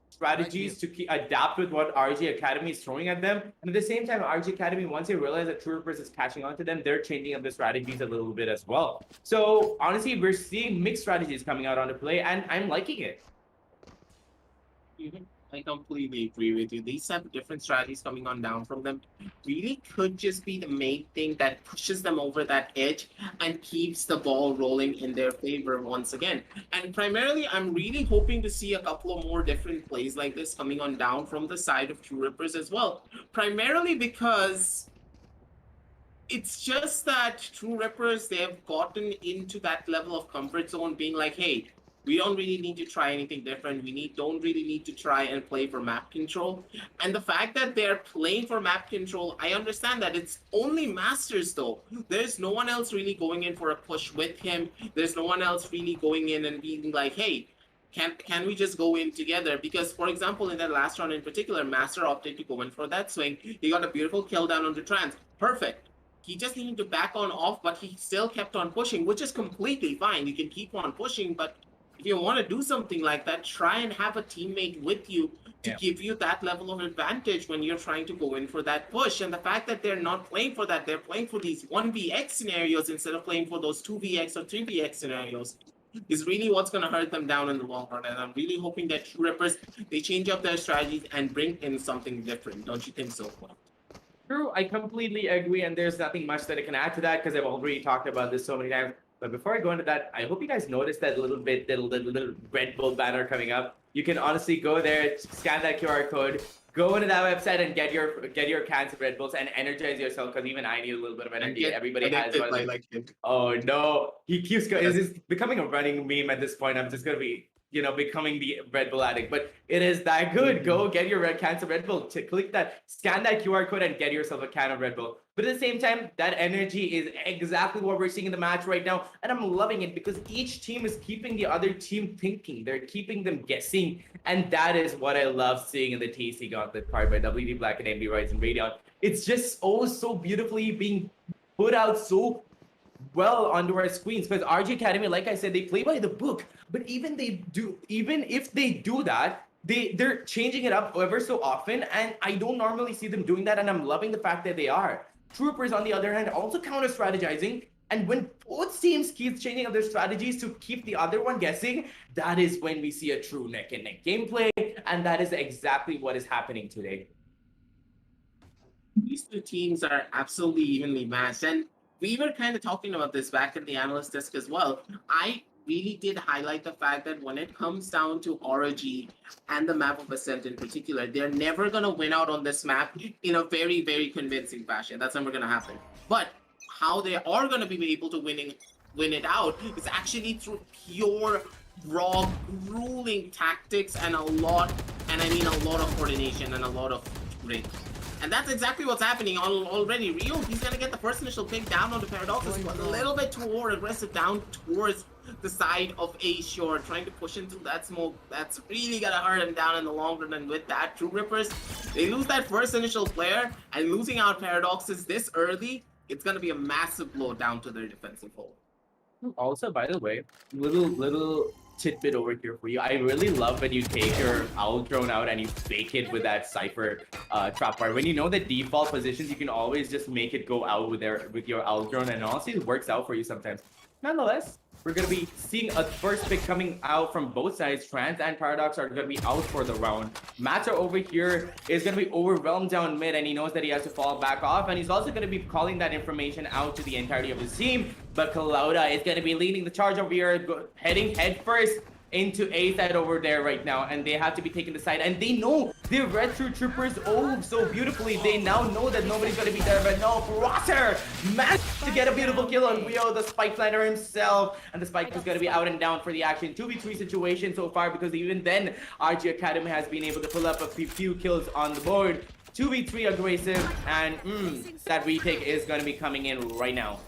D: strategies to adapt with what ROG Academy is throwing at them. And at the same time, ROG Academy, once they realize that Troopers is catching on to them, they're changing up the strategies a little bit as well. So honestly, we're seeing mixed strategies coming out on the play, and I'm liking it.
C: I completely agree with you. These type of different strategies coming on down from them really could just be the main thing that pushes them over that edge and keeps the ball rolling in their favor once again. And primarily, I'm really hoping to see a couple of more different plays like this coming on down from the side of True Rippers as well. Primarily because it's just that True Rippers, they have gotten into that level of comfort zone being like, hey, we don't really need to try anything different. Don't really need to try and play for map control. And the fact that they're playing for map control, I understand that. It's only Masters though. There's no one else really going in for a push with him. There's no one else really going in and being like, hey, can we just go in together? Because, for example, in that last round in particular, Master opted to go in for that swing. He got a beautiful kill down on the trans. Perfect. He just needed to back on off, but he still kept on pushing, which is completely fine. You can keep on pushing, but if you want to do something like that, try and have a teammate with you to give you that level of advantage when you're trying to go in for that push. And the fact that they're not playing for that, they're playing for these 1vx scenarios instead of playing for those 2vx or 3vx scenarios is really what's going to hurt them down in the long run. And I'm really hoping that True Rippers, they change up their strategies and bring in something different. Don't you think so?
D: True, I completely agree, and there's nothing much that I can add to that because I've already talked about this so many times. But before I go into that, I hope you guys noticed that little Red Bull banner coming up. You can honestly go there, scan that QR code, go into that website and get your cans of Red Bulls and energize yourself because even I need a little bit of energy. Everybody has one. Oh no, he keeps going. This is becoming a running meme at this point. I'm just gonna be becoming the Red Bull addict, but it is that good. Go get your cans of Red Bull. Click that, scan that QR code and get yourself a can of Red Bull. But at the same time, that energy is exactly what we're seeing in the match right now. And I'm loving it because each team is keeping the other team thinking. They're keeping them guessing. And that is what I love seeing in the TEC Gauntlet card by WD Black and MB Ryzen Radeon. It's just so beautifully being put out so well onto our screens because ROG Academy, like I said, they play by the book. But even if they do that, they're changing it up ever so often, and I don't normally see them doing that, and I'm loving the fact that they are. Troopers, on the other hand, also counter strategizing. And when both teams keep changing up their strategies to keep the other one guessing, that is when we see a true neck and neck gameplay, and that is exactly what is happening today.
C: These two teams are absolutely evenly matched, and we were kind of talking about this back in the analyst desk as well. I really did highlight the fact that when it comes down to ROG and the map of Ascent in particular, they're never going to win out on this map in a very, very convincing fashion. That's never going to happen. But how they are going to be able to win it out is actually through pure, raw, grueling tactics and I mean a lot of coordination and a lot of range. And that's exactly what's happening already. Rio, he's going to get the first initial pick down on the Paradox. A little bit too more aggressive down towards the side of A Shore, trying to push into that smoke. That's really going to hurt him down in the long run. And with that, True Rippers, they lose that first initial player, and losing out Paradoxes this early, it's going to be a massive blow down to their defensive hole.
D: Also, by the way, little tidbit over here for you. I really love when you take your owl drone out and you fake it with that Cypher trap bar. When you know the default positions, you can always just make it go out with your owl drone, and honestly, it works out for you sometimes. Nonetheless, we're going to be seeing a first pick coming out from both sides. Trans and Paradox are going to be out for the round. Matter over here is going to be overwhelmed down mid, and he knows that he has to fall back off, and he's also going to be calling that information out to the entirety of his team. But Kalauda is going to be leading the charge over here, heading head first into A side over there right now, and they have to be taking the side, and they know they read through Troopers so beautifully. They now know that nobody's going to be there, but no, Brosser managed to get a beautiful kill on Rio, the spike planner himself, and the spike is going to be out and down for the action. 2v3 situation so far, because even then RG Academy has been able to pull up a few kills on the board. 2v3 aggressive, and that retake is going to be coming in right now.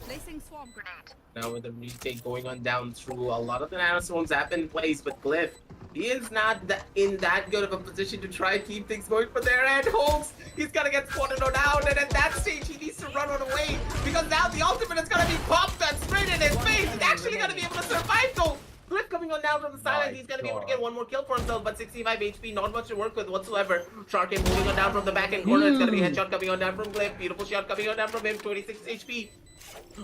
C: Now with the retake going on down through, a lot of the nanoswarms have been in place, but Glyph, he is not in that good of a position to try and keep things going for their end. Holmes, he's gonna get spotted on out, and at that stage he needs to run on away, because now the ultimate is gonna be popped and straight in his face. He's actually gonna be able to survive though. Glyph coming on down from the side, he's gonna be able to get one more kill for himself, but 65 HP, not much to work with whatsoever. Shark moving on down from the back end corner. It's gonna be a headshot coming on down from Glyph. Beautiful shot coming on down from him. 26 HP.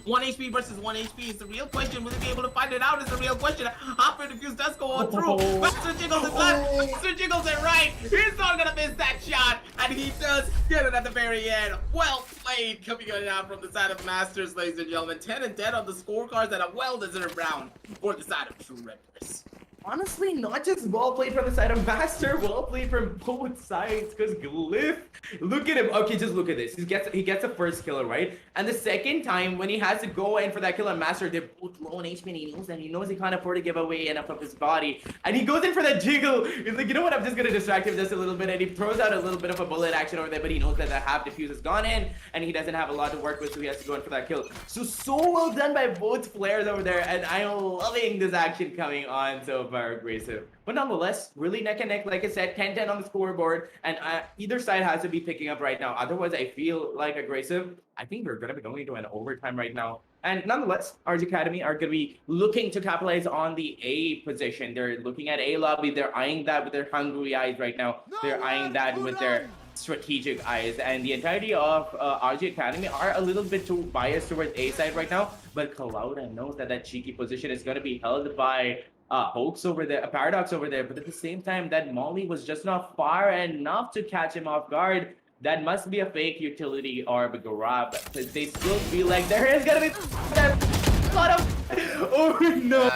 C: 1 HP versus 1 HP is the real question. Will he be able to find it out is the real question. Half-Air Defuse does go on through. Master Jiggles is left. Master Jiggles is right. He's not gonna miss that shot. And he does get it at the very end. Well played coming on down from the side of Masters, ladies and gentlemen. 10 and 10 on the scorecards and a well-deserved round for the side of True Rippers.
D: Honestly, not just well played from the side of Master, well played from both sides, because Glyph, look at him. Okay, just look at this. He gets a first killer, right? And the second time, when he has to go in for that kill on Master, they're both low on HP, and he knows he can't afford to give away enough of his body. And he goes in for that jiggle. He's like, you know what, I'm just going to distract him just a little bit. And he throws out a little bit of a bullet action over there, but he knows that the half defuse has gone in, and he doesn't have a lot to work with, so he has to go in for that kill. So well done by both players over there, and I'm loving this action coming on so far. Aggressive, but nonetheless, really neck and neck. Like I said, 10-10 on the scoreboard, and either side has to be picking up right now. Otherwise, I feel like aggressive. I think we're gonna be going to an overtime right now. And nonetheless, RG Academy are gonna be looking to capitalize on the A position. They're looking at A lobby. They're eyeing that with their hungry eyes right now. They're eyeing that with their strategic eyes, and the entirety of RG Academy are a little bit too biased towards A side right now. But Kalauda knows that that cheeky position is gonna be held by Hoax over there, a Paradox over there, but at the same time, that Molly was just not far enough to catch him off guard. That must be a fake utility or a grab. They still feel like there is gonna be a lot of. Oh no!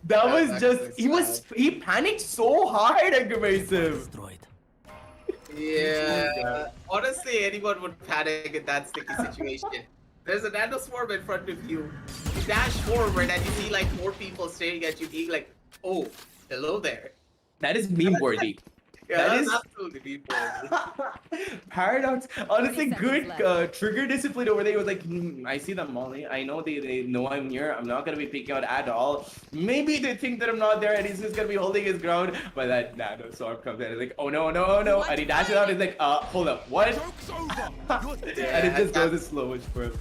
D: That was just he panicked so hard, aggressive.
C: Yeah, honestly, anyone would panic in that sticky situation. There's a nano swarm in front of you. You dash forward and you see like 4 people staring at you, being like, "Oh, hello there."
D: That is meme worthy.
C: Yeah,
D: that is
C: absolutely meme worthy.
D: Paradox. Honestly, good trigger discipline over there. He was like, I see them, Molly. I know they know I'm here. I'm not gonna be peeking out at all. Maybe they think that I'm not there, and he's just gonna be holding his ground. But that nano swarm comes in. He's like, oh no, no, no, and he dashes out. He's like, hold up, what? And it just goes in slow motion for him.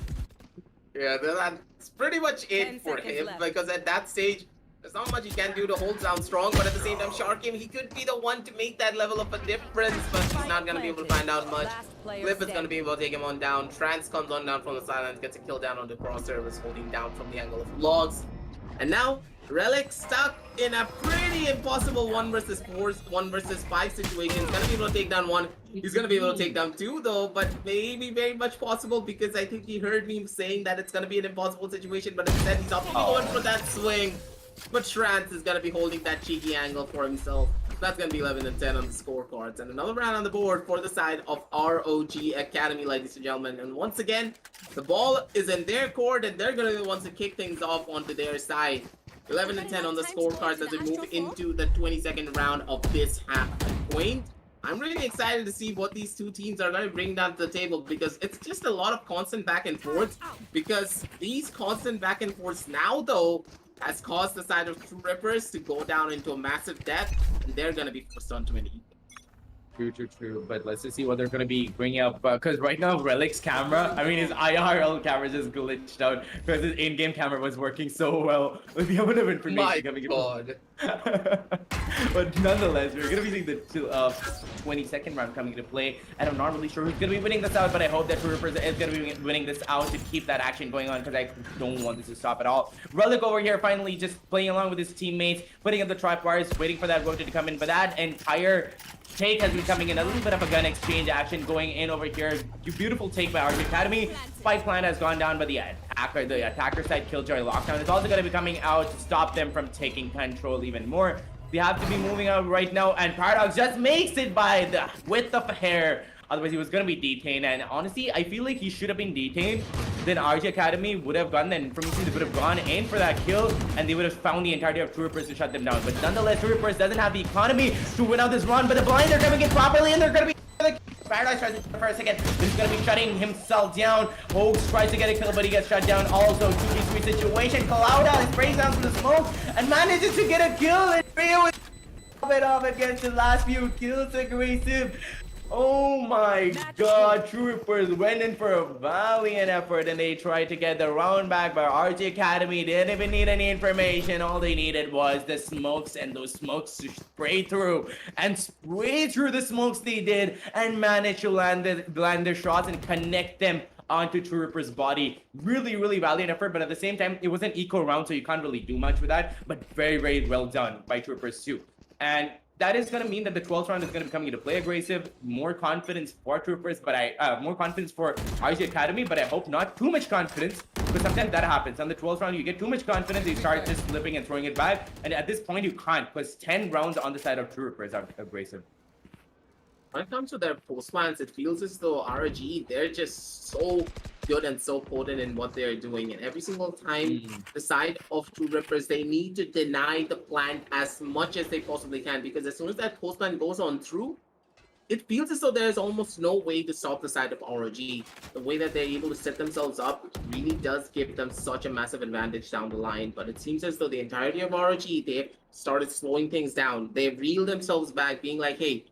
C: Yeah, that's pretty much it for him, because at that stage, There's not much he can do to hold down strong, but at the same time, Sharkim, he could be the one to make that level of a difference, but he's not going to be able to find out much. Cliff is going to be able to take him on down. Trance comes on down from the sidelines, gets a kill down on the crosshair, was holding down from the angle of Logs. And now, Relic stuck in a pretty impossible 1 versus 4, 1 versus 5 situation. He's gonna be able to take down 1. He's gonna be able to take down 2 though, but maybe very much possible because I think he heard me saying that it's gonna be an impossible situation, but instead he's opting going for that swing. But Trance is gonna be holding that cheeky angle for himself. That's gonna be 11 and 10 on the scorecards, and another round on the board for the side of ROG Academy, ladies and gentlemen. And once again, the ball is in their court, and they're gonna be the ones to kick things off onto their side. 11 and 10 on the scorecards as we move into the 22nd round of this half point. I'm really excited to see what these two teams are going to bring down to the table because it's just a lot of constant back and forth. Because these constant back and forths now, though, has caused the side of True Rippers to go down into a massive depth, and they're going to be forced on 20.
D: True. But let's just see what they're going to be bringing up. Because right now, Relic's camera, I mean, his IRL camera just glitched out because his in-game camera was working so well with the amount of information coming in.
C: God.
D: But nonetheless, we're going to be seeing the 22nd round coming into play. And I'm not really sure who's going to be winning this out, but I hope that True Rippers is going to be winning this out to keep that action going on because I don't want this to stop at all. Relic over here finally just playing along with his teammates, putting up the tripwires, waiting for that rotor to come in. But that entire take has been coming in, a little bit of a gun exchange action going in over here. Beautiful take by ROG Academy. Spike plan has gone down by the attacker side. Killjoy lockdown is also going to be coming out to stop them from taking control even more. They have to be moving out right now, and Paradox just makes it by the width of a hair. Otherwise, he was going to be detained, and honestly, I feel like he should have been detained. Then RG Academy would have gone, then from they would have gone in for that kill, and they would have found the entirety of True Rippers to shut them down. But nonetheless, True Rippers doesn't have the economy to win out this run, but the blinds are coming in properly, and they're going to be... Paradise tries to for a second, but he's going to be shutting himself down. Hoax tries to get a kill, but he gets shut down. Also, 2v3 situation. Clouda sprays down through the smoke and manages to get a kill. And Rio is it off against the last few kills. Aggressive. Oh my god, True Rippers went in for a valiant effort and they tried to get the round back, but RG Academy didn't even need any information. All they needed was the smokes, and those smokes to spray through the smokes they did and managed to land their shots and connect them onto True Ripper's body. Really valiant effort, but at the same time, it was an eco round, so you can't really do much with that, but very well done by True Rippers too. And that is going to mean that the 12th round is going to be coming into play aggressive, more confidence for Troopers, but more confidence for RG Academy, but I hope not too much confidence, because sometimes that happens. On the 12th round, you get too much confidence, you start just flipping and throwing it back, and at this point, you can't, because 10 rounds on the side of Troopers are aggressive.
C: When it comes to their post-plans, it feels as though ROG, they're just so good and so potent in what they're doing. And every single time the side of True Rippers, they need to deny the plant as much as they possibly can. Because as soon as that post-plan goes on through, it feels as though there's almost no way to stop the side of ROG. The way that they're able to set themselves up really does give them such a massive advantage down the line. But it seems as though the entirety of ROG, they've started slowing things down. They've reeled themselves back, being like, hey,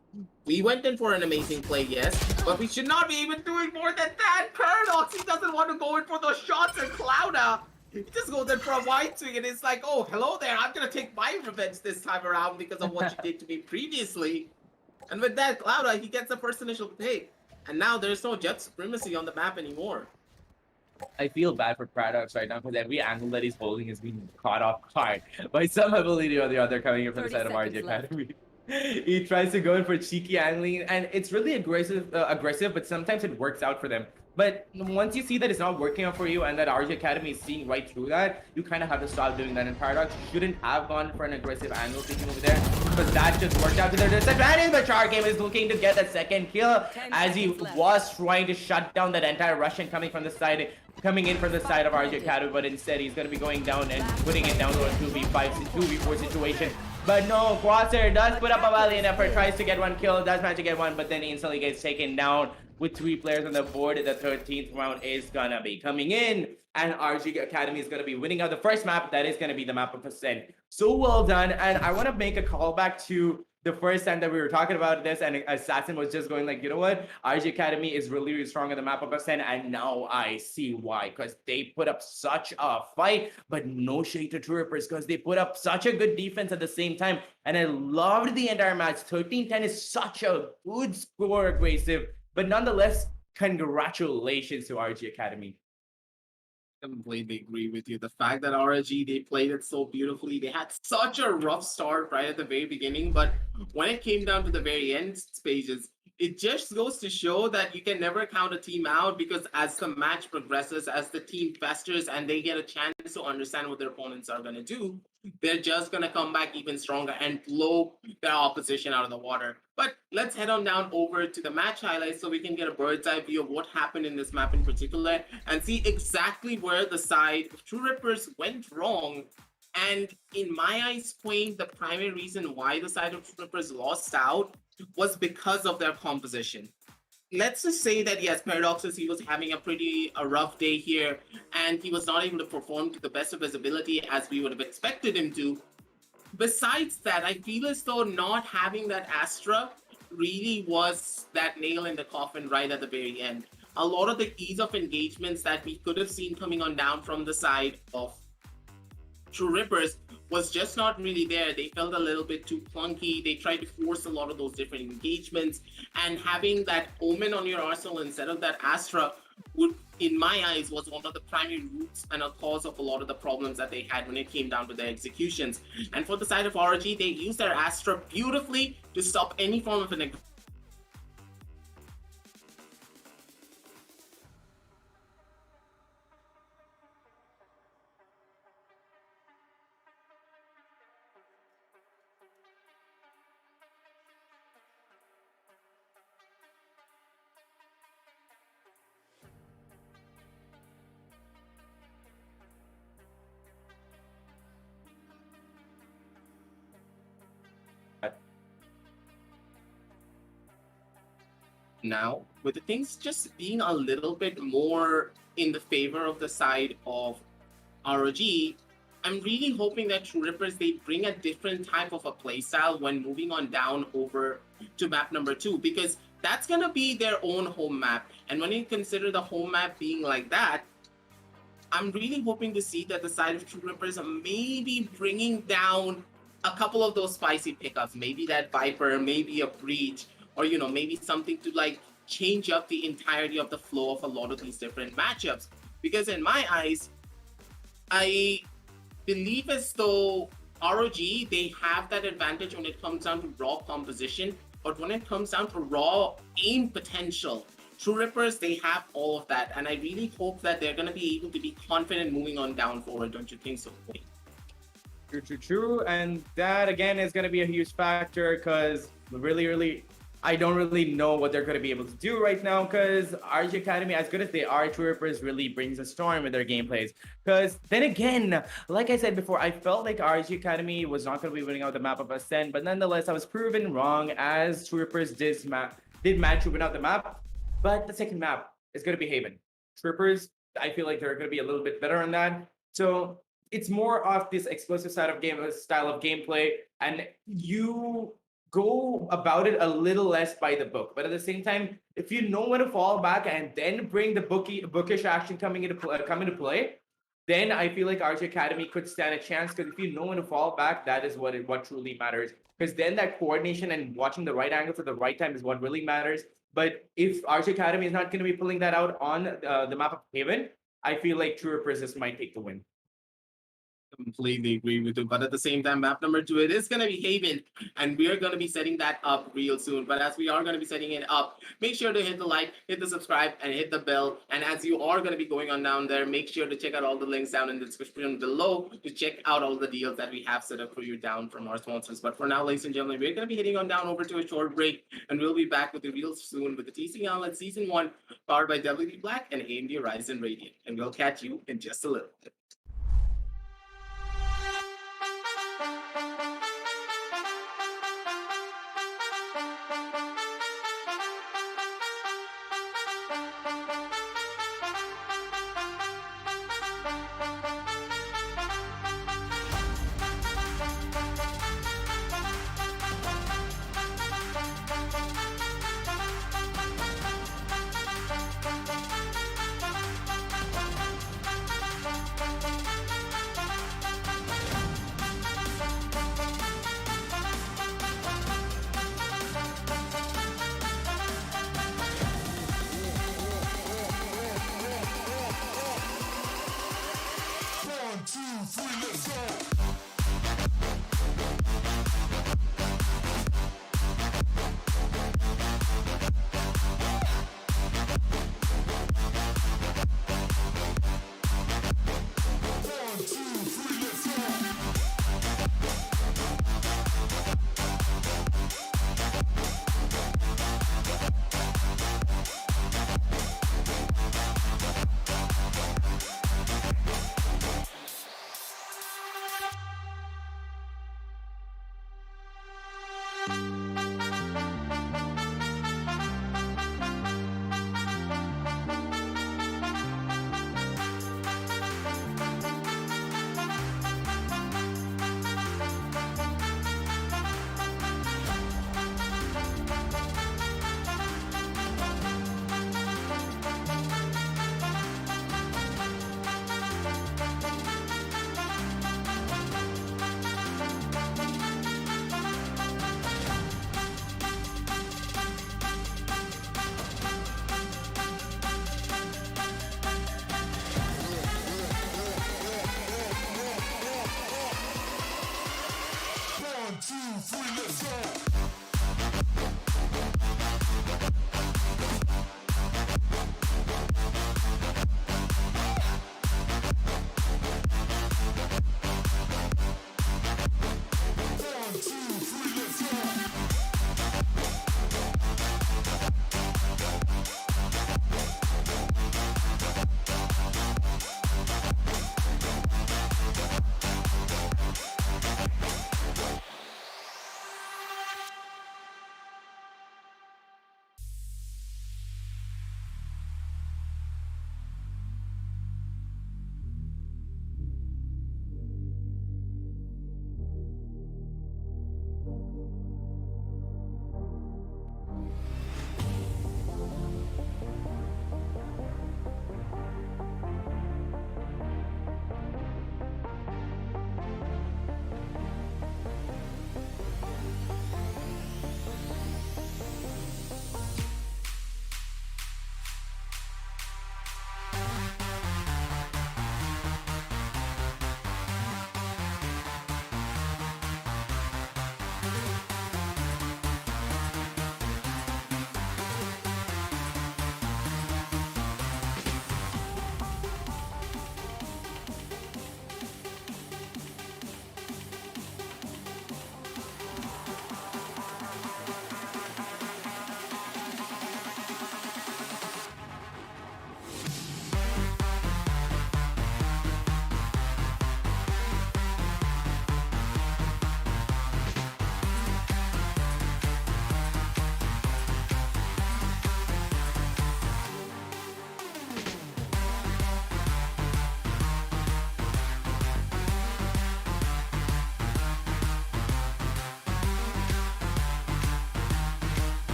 C: we went in for an amazing play, yes, but we should not be even doing more than that. Paradox, he doesn't want to go in for those shots, and Clouda, he just goes in for a wide swing, and it's like, oh, hello there, I'm going to take my revenge this time around because of what you did to me previously. And with that, Clouda, he gets the first initial take, and now there's no jet supremacy on the map anymore.
D: I feel bad for Paradox right now because every angle that he's holding is being caught off guard by some ability or the other coming in from the side of RG Academy. He tries to go in for cheeky angling, and it's really aggressive, but sometimes it works out for them. But once you see that it's not working out for you and that RG Academy is seeing right through that, you kind of have to stop doing that. And Paradox shouldn't have gone for an aggressive angle picking over there because that just worked out to their disadvantage. But Chargame is looking to get a second kill as he was trying to shut down that entire Russian coming in from the side of RG Academy, but instead he's going to be going down and putting it down to a 2v5, 2v4 situation. But no, Crosshair does put up a valiant effort, tries to get one kill, does manage to get one, but then instantly gets taken down with 3 players on the board. The 13th round is gonna be coming in, and RG Academy is gonna be winning out the first map. That is gonna be the map of Ascent. So well done, and I want to make a callback to the first time that we were talking about this, and Assassin was just going like, you know what, RG Academy is really, really strong on the map of Ascend, and now I see why, because they put up such a fight, but no shade to Troopers, because they put up such a good defense at the same time, and I loved the entire match. 13-10 is such a good score, aggressive, but nonetheless, congratulations to RG Academy.
C: Completely agree with you. The fact that ROG, they played it so beautifully. They had such a rough start right at the very beginning, but when it came down to the very end stages, it just goes to show that you can never count a team out, because as the match progresses, as the team festers and they get a chance to understand what their opponents are going to do, they're just going to come back even stronger and blow their opposition out of the water. But let's head on down over to the match highlights so we can get a bird's eye view of what happened in this map in particular and see exactly where the side of True Rippers went wrong. And in my eyes, Queen, the primary reason why the side of True Rippers lost out was because of their composition. Let's just say that, yes, Paradoxus, he was having a rough day here, and he was not able to perform to the best of his ability as we would have expected him to. Besides that, I feel as though not having that Astra really was that nail in the coffin right at the very end. A lot of the ease of engagements that we could have seen coming on down from the side of True Rippers was just not really there. They felt a little bit too clunky. They tried to force a lot of those different engagements, and having that Omen on your arsenal instead of that Astra would, in my eyes, was one of the primary roots and a cause of a lot of the problems that they had when it came down to their executions. And for the side of ROG, they used their Astra beautifully to stop any form of an now, with the things just being a little bit more in the favor of the side of ROG, I'm really hoping that True Rippers, they bring a different type of a playstyle when moving on down over to map number 2, because that's going to be their own home map. And when you consider the home map being like that, I'm really hoping to see that the side of True Rippers are maybe bringing down a couple of those spicy pickups, maybe that Viper, maybe a Breach, or, you know, maybe something to like change up the entirety of the flow of a lot of these different matchups. Because in my eyes, I believe as though ROG, they have that advantage when it comes down to raw composition, but when it comes down to raw aim potential, True Rippers, they have all of that. And I really hope that they're going to be able to be confident moving on down forward. Don't you think so?
D: True. And that, again, is going to be a huge factor, because really, I don't really know what they're going to be able to do right now, because RG Academy, as good as they are, True Rippers really brings a storm with their gameplays. Because then again, like I said before, I felt like RG Academy was not going to be winning out the map of Ascend, but nonetheless, I was proven wrong, as True Rippers did manage to win out the map. But the second map is going to be Haven. True Rippers, I feel like they're going to be a little bit better on that. So it's more of this explosive style of gameplay, and you go about it a little less by the book. But at the same time, if you know when to fall back and then bring the bookish action come into play, then I feel like RG Academy could stand a chance. Because if you know when to fall back, that is what truly matters. Because then that coordination and watching the right angles at the right time is what really matters. But if RG Academy is not going to be pulling that out on the map of Haven, I feel like True Rippers just might take the win.
C: Completely agree with you, but at the same time, map number 2, it is going to be Haven, and we are going to be setting that up real soon. But as we are going to be setting it up, make sure to hit the like, hit the subscribe, and hit the bell. And as you are going to be going on down there, make sure to check out all the links down in the description below to check out all the deals that we have set up for you down from our sponsors. But for now, ladies and gentlemen, we're going to be heading on down over to a short break, and we'll be back with you real soon with the TEC Gauntlet Season 1, powered by WD Black and AMD Ryzen Radiant. And we'll catch you in just a little bit.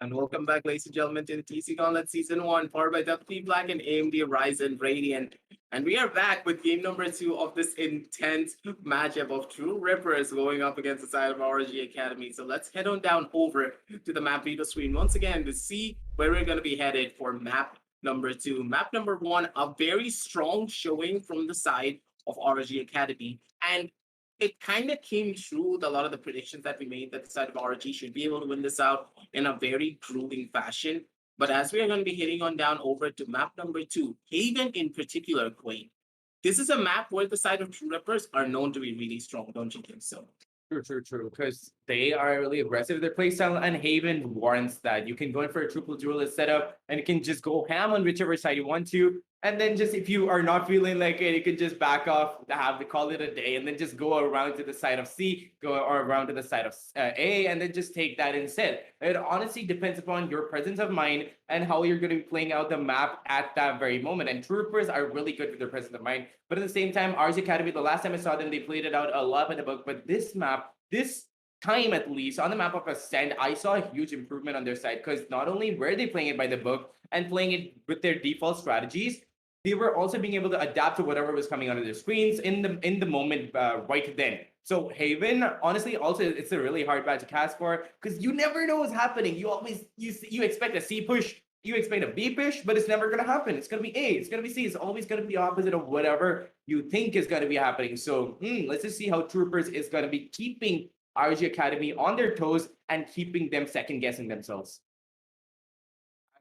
C: And welcome back, ladies and gentlemen, to the TEC Gauntlet Season 1, powered by WP Black and AMD Ryzen Radiant. And we are back with game number 2 of this intense matchup of True Rippers going up against the side of ROG Academy. So let's head on down over to the map video screen once again to see where we're going to be headed for map number 2. Map number 1, a very strong showing from the side of ROG Academy. And it kind of came true with a lot of the predictions that we made that the side of ROG should be able to win this out in a very grueling fashion. But as we are going to be heading on down over to map number 2, Haven in particular, Quain, this is a map where the side of True Rippers are known to be really strong, don't you think so?
D: True. Because they are really aggressive. Their playstyle and Haven warrants that. You can go in for a triple duelist setup and you can just go ham on whichever side you want to. And then just if you are not feeling like it, you can just back off, call it a day, and then just go around to the side of C, go or around to the side of A, and then just take that instead. It honestly depends upon your presence of mind and how you're going to be playing out the map at that very moment. And Troopers are really good with their presence of mind. But at the same time, ROG Academy, the last time I saw them, they played it out a lot in the book. But this map, this time at least, on the map of Ascend, I saw a huge improvement on their side because not only were they playing it by the book and playing it with their default strategies, they were also being able to adapt to whatever was coming onto their screens in the moment right then. So Haven, honestly, also it's a really hard batch to cast for because you never know what's happening. You always you expect a C push, you expect a B push, but it's never gonna happen. It's gonna be A, it's gonna be C. It's always gonna be the opposite of whatever you think is gonna be happening. So let's just see how Troopers is gonna be keeping ROG Academy on their toes and keeping them second guessing themselves.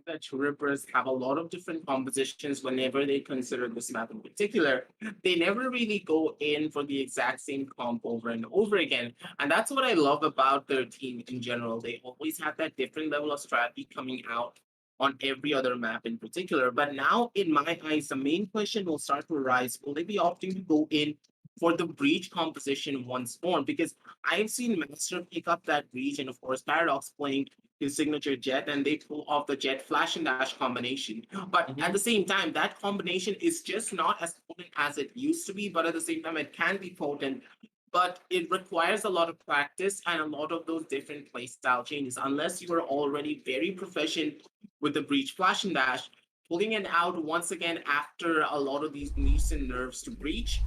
C: The True Rippers have a lot of different compositions whenever they consider this map in particular. They never really go in for the exact same comp over and over again. And that's what I love about their team in general. They always have that different level of strategy coming out on every other map in particular. But now, in my eyes, the main question will start to arise. Will they be opting to go in for the breach composition once more, because I've seen Master pick up that breach, and of course Paradox playing his signature Jet, and they pull off the Jet flash and dash combination. But at
D: Mhm.
C: the same time, that combination is just not as potent as it used to be. But at the same time, it can be potent. But it requires a lot of practice and a lot of those different playstyle changes. Unless you are already very proficient with the breach flash and dash, pulling it out once again after a lot of these recent nerfs to breach,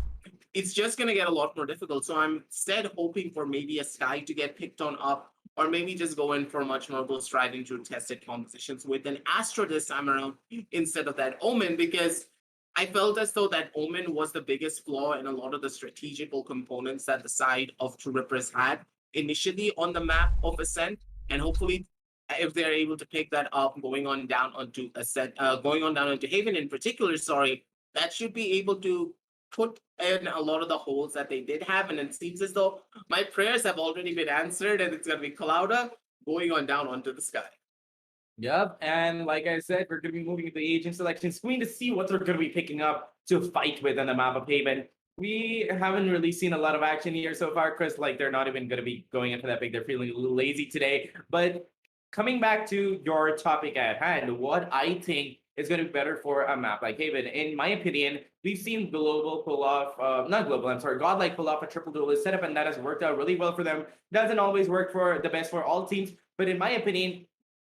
C: it's just going to get a lot more difficult. So I'm instead hoping for maybe a Sky to get picked on up, or maybe just go in for much more those tried and true tested compositions with an Astra this time around instead of that Omen, because I felt as though that Omen was the biggest flaw in a lot of the strategical components that the side of True Rippers had initially on the map of Ascent. And hopefully, if they're able to pick that up going on down onto Ascent, going on down into Haven in particular, sorry, that should be able to put in a lot of the holes that they did have. And it seems as though my prayers have already been answered, and it's going to be Clouda going on down onto the sky.
D: Yep, and like I said, we're going to be moving to the agent selection screen to see what they're going to be picking up to fight with on the map of Haven. We haven't really seen a lot of action here so far, Chris. Like, they're not even going to be going into that big. They're feeling a little lazy today. But coming back to your topic at hand, what I think is going to be better for a map like Haven, in my opinion, we've seen Global pull off, not Global, I'm sorry, Godlike pull off a triple duelist setup, and that has worked out really well for them. Doesn't always work for the best for all teams, but in my opinion,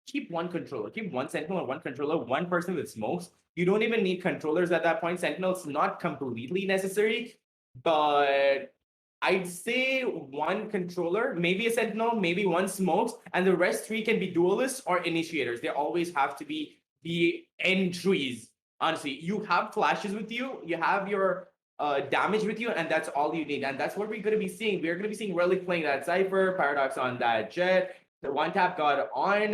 D: keep one controller, keep one sentinel and one controller, one person with smokes. You don't even need controllers at that point. Sentinel's not completely necessary, but I'd say one controller, maybe a sentinel, maybe one smokes, and the rest three can be duelists or initiators. They always have to be the entries. Honestly, you have flashes with you, you have your damage with you, and that's all you need. And that's what we're going to be seeing. We're going to be seeing Relic playing that Cypher, Paradox on that Jet, the one tap god on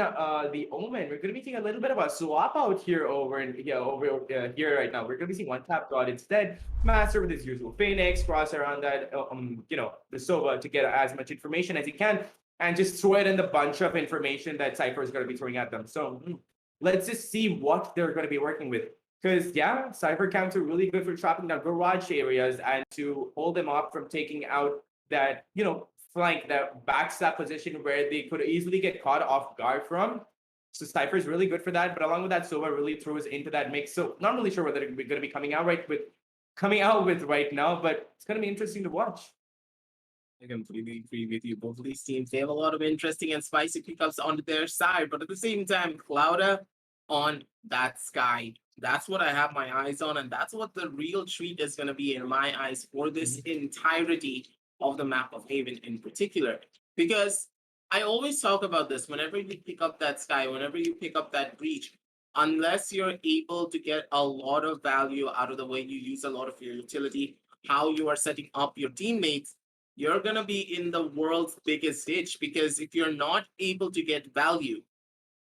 D: the Omen. We're going to be seeing a little bit of a swap out here over here right now. We're going to be seeing one tap god instead. Master with his usual Phoenix, cross around that the Sova to get as much information as he can, and just throw it in the bunch of information that Cypher is going to be throwing at them. So let's just see what they're going to be working with. Because yeah, Cypher camps are really good for trapping down garage areas and to hold them off from taking out that flank, that backstab position where they could easily get caught off guard from. So Cypher is really good for that. But along with that, Sova really throws into that mix. So not really sure whether it's going to be coming out with right now, but it's going to be interesting to watch.
C: I completely agree with you. Both of these teams, they have a lot of interesting and spicy pickups on their side, but at the same time, Clouda on that Sky. That's what I have my eyes on, and that's what the real treat is going to be in my eyes for this entirety of the map of Haven in particular. Because I always talk about this whenever you pick up that Sky, whenever you pick up that breach, unless you're able to get a lot of value out of the way you use a lot of your utility, how you are setting up your teammates, you're going to be in the world's biggest ditch. Because if you're not able to get value,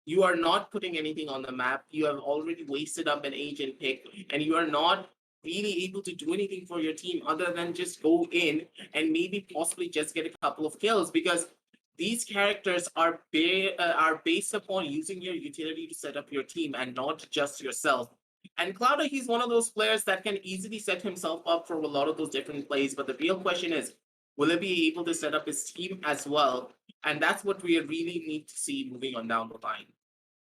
C: you are not putting anything on the map. You have already wasted up an agent pick, and you are not really able to do anything for your team other than just go in and maybe possibly just get a couple of kills, because these characters are based upon using your utility to set up your team and not just yourself. And Clouda, he's one of those players that can easily set himself up for a lot of those different plays. But the real question is, will he be able to set up his team as well? And that's what we really need to see moving on down the line.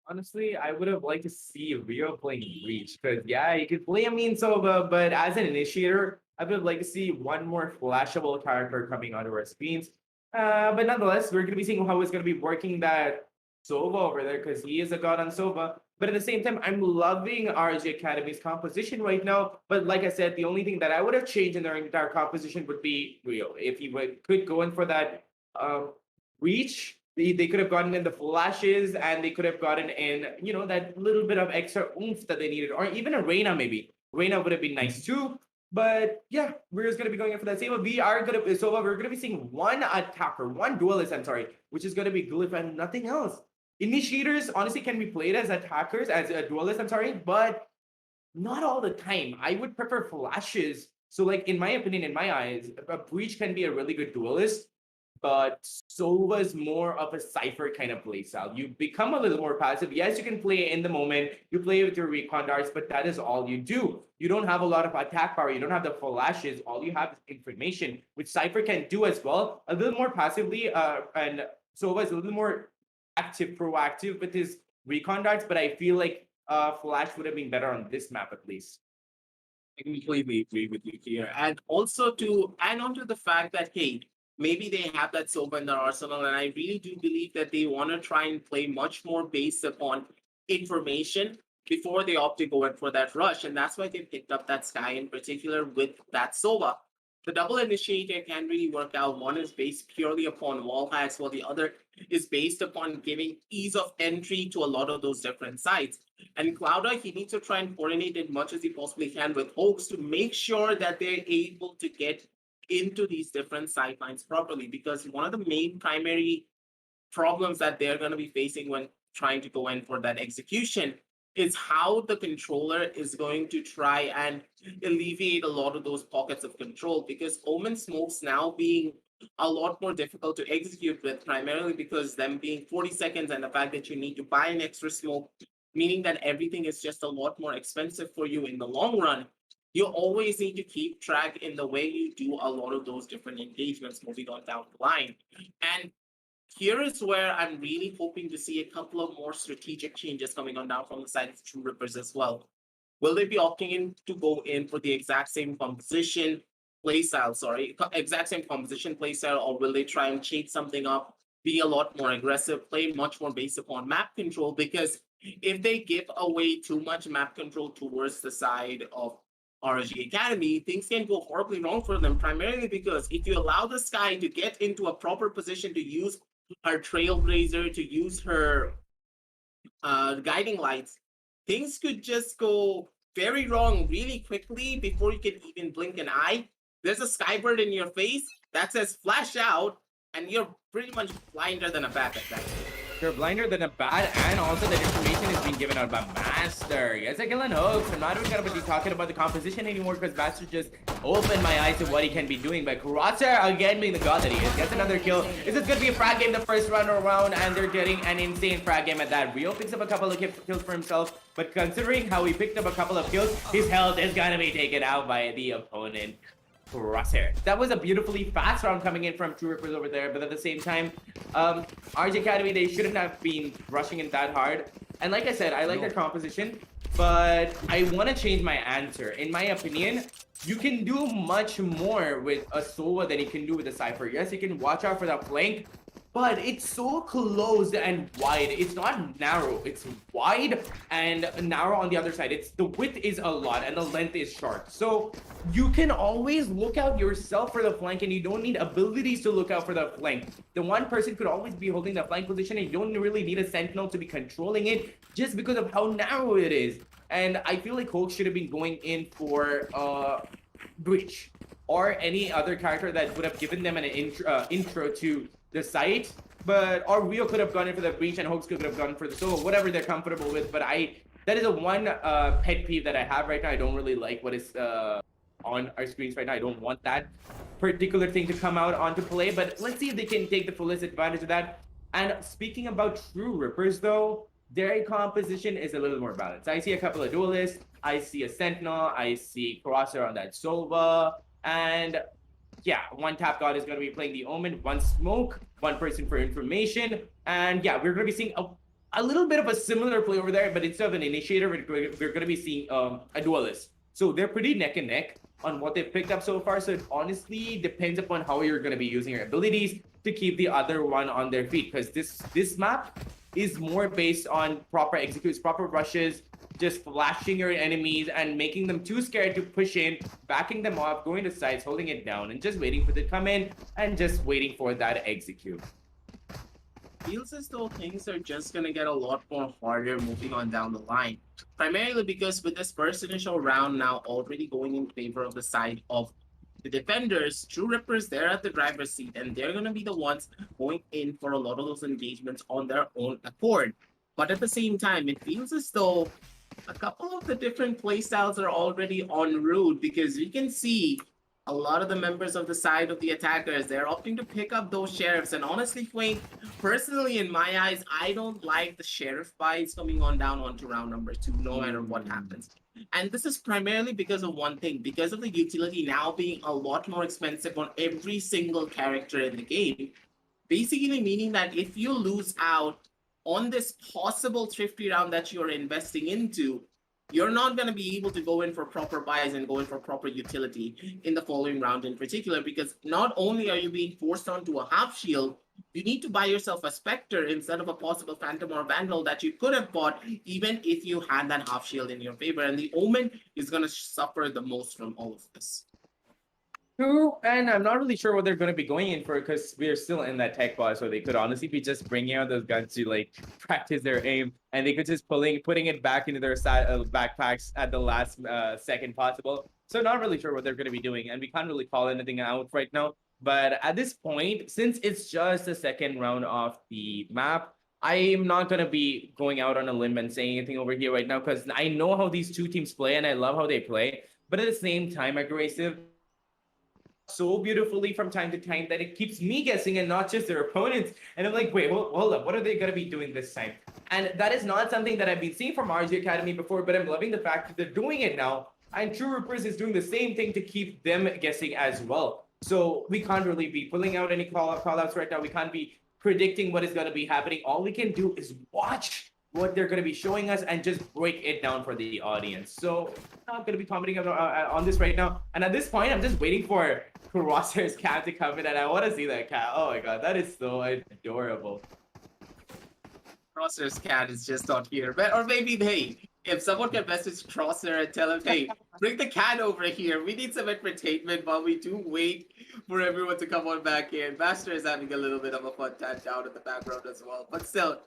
D: Honestly, I would have liked to see Rio playing Breach, because yeah, you could play Amin Sova, but as an initiator, I would have liked to see one more flashable character coming onto our screens. But nonetheless, we're gonna be seeing how it's gonna be working that Sova over there, because he is a god on Sova. But at the same time, I'm loving ROG Academy's composition right now. But like I said, the only thing that I would have changed in their entire composition would be Rio. If he could go in for that reach, they could have gotten in the flashes, and they could have gotten in, that little bit of extra oomph that they needed, or even a Reina maybe. Reina would have been nice too. But yeah, we're just gonna be going in for that same. We're gonna be seeing one attacker, one duelist, I'm sorry, which is gonna be Glyph and nothing else. Initiators honestly can be played as attackers, as a duelist, I'm sorry, but not all the time. I would prefer flashes. So like in my opinion, in my eyes, a breach can be a really good duelist, but Sova is more of a Cypher kind of playstyle. You become a little more passive. Yes, you can play in the moment. You play with your recon darts, but that is all you do. You don't have a lot of attack power. You don't have the flashes. All you have is information, which Cypher can do as well, a little more passively. And Sova is a little more active, proactive with his recon darts, but I feel like Flash would have been better on this map at least.
C: I completely agree with you here. And also to add on to the fact that, hey, maybe they have that Sova in their arsenal, and I really do believe that they want to try and play much more based upon information before they opt to go in for that rush. And that's why they picked up that Sky in particular with that Sova. The double initiator can really work out. One is based purely upon wall hacks, while the other is based upon giving ease of entry to a lot of those different sites. And Clouda, he needs to try and coordinate as much as he possibly can with Hoax to make sure that they're able to get into these different sidelines properly. Because one of the main primary problems that they're going to be facing when trying to go in for that execution is how the controller is going to try and alleviate a lot of those pockets of control, because Omen smokes now being a lot more difficult to execute with, primarily because them being 40 seconds and the fact that you need to buy an extra smoke, meaning that everything is just a lot more expensive for you in the long run. You always need to keep track in the way you do a lot of those different engagements moving on down the line. And here is where I'm really hoping to see a couple of more strategic changes coming on down from the side of True Rippers as well. Will they be opting in to go in for the exact same composition playstyle, exact same composition playstyle, or will they try and change something up, be a lot more aggressive, play much more based upon map control? Because if they give away too much map control towards the side of ROG Academy, things can go horribly wrong for them, primarily because if you allow the Sky to get into a proper position to use her Trailblazer, to use her guiding lights, things could just go very wrong really quickly before you can even blink an eye. There's a Skybird in your face that says flash out, and you're pretty much blinder than a bat at that.
D: You're blinder than a bat, and also the information is being given out by Master. Yes, I can Hoax. I'm not even gonna be talking about the composition anymore because Master just opened my eyes to what he can be doing. But Crosshair again being the god that he is, gets another kill. This is gonna be a frag game the first run around, and they're getting an insane frag game at that. Rio picks up a couple of kills for himself, but considering how he picked up a couple of kills, his health is gonna be taken out by the opponent. Crosshair. That was a beautifully fast round coming in from True Rippers over there, but at the same time, ROG Academy, they shouldn't have been rushing in that hard. And like I said, I like their composition, but I want to change my answer. In my opinion, you can do much more with a Sova than you can do with a Cypher. Yes, you can watch out for that flank, but it's so closed and wide. It's not narrow, it's wide and narrow on the other side. The width is a lot and the length is short. So you can always look out yourself for the flank, and you don't need abilities to look out for the flank. The one person could always be holding the flank position, and you don't really need a sentinel to be controlling it just because of how narrow it is. And I feel like Hulk should have been going in for Breach or any other character that would have given them an intro to the site, or Rio could have gone in for the Breach and Hoax could have gone for the Solo, whatever they're comfortable with. But that is a one pet peeve that I have right now. I don't really like what is on our screens right now. I don't want that particular thing to come out onto play, but let's see if they can take the fullest advantage of that. And speaking about True Rippers though, their composition is a little more balanced. I see a couple of duelists, I see a Sentinel, I see Crosshair on that Sova, and yeah, one Tap God is going to be playing the Omen, one Smoke, one person for information, and yeah, we're going to be seeing a little bit of a similar play over there, but instead of an Initiator, we're going to be seeing a Duelist. So they're pretty neck and neck on what they've picked up so far, so it honestly depends upon how you're going to be using your abilities to keep the other one on their feet, because this map is more based on proper executes, proper rushes, just flashing your enemies and making them too scared to push in, backing them off, going to sides, holding it down, and just waiting for them to come in and just waiting for that execute.
C: Feels as though things are just going to get a lot more harder moving on down the line. Primarily because with this first initial round now already going in favor of the side of the defenders, True Rippers, they're at the driver's seat, and they're going to be the ones going in for a lot of those engagements on their own accord. But at the same time, it feels as though a couple of the different playstyles are already en route, because you can see a lot of the members of the side of the attackers, they're opting to pick up those sheriffs. And honestly, Quake, personally, in my eyes, I don't like the sheriff buys coming on down onto round number 2, no matter what happens. And this is primarily because of one thing, because of the utility now being a lot more expensive on every single character in the game. Basically meaning that if you lose out on this possible thrifty round that you're investing into, you're not going to be able to go in for proper buys and go in for proper utility in the following round in particular, because not only are you being forced onto a half shield, you need to buy yourself a Spectre instead of a possible Phantom or Vandal that you could have bought even if you had that half shield in your favor. And the Omen is going to suffer the most from all of this.
D: True, and I'm not really sure what they're going to be going in for because we're still in that tech pause, so they could honestly be just bringing out those guns to like practice their aim, and they could just putting it back into their backpacks at the last second possible. So not really sure what they're going to be doing, and we can't really call anything out right now. But at this point, since it's just the second round of the map, I'm not going to be going out on a limb and saying anything over here right now because I know how these two teams play and I love how they play. But at the same time, Aggressive so beautifully from time to time that it keeps me guessing and not just their opponents. And I'm like, wait, hold up, what are they going to be doing this time? And that is not something that I've been seeing from ROG Academy before, but I'm loving the fact that they're doing it now. And True Rippers is doing the same thing to keep them guessing as well. So we can't really be pulling out any call-outs right now. We can't be predicting what is going to be happening. All we can do is watch what they're going to be showing us and just break it down for the audience. So I'm not going to be commenting on this right now. And at this point, I'm just waiting for Crosshair's cat to come in, and I want to see that cat. Oh my god, that is so adorable.
C: Crosshair's cat is just not here. But, or maybe, hey, if someone can message Crosshair and tell him, hey, bring the cat over here. We need some entertainment while we do wait for everyone to come on back in. Master is having a little bit of a fun time down in the background as well. But still,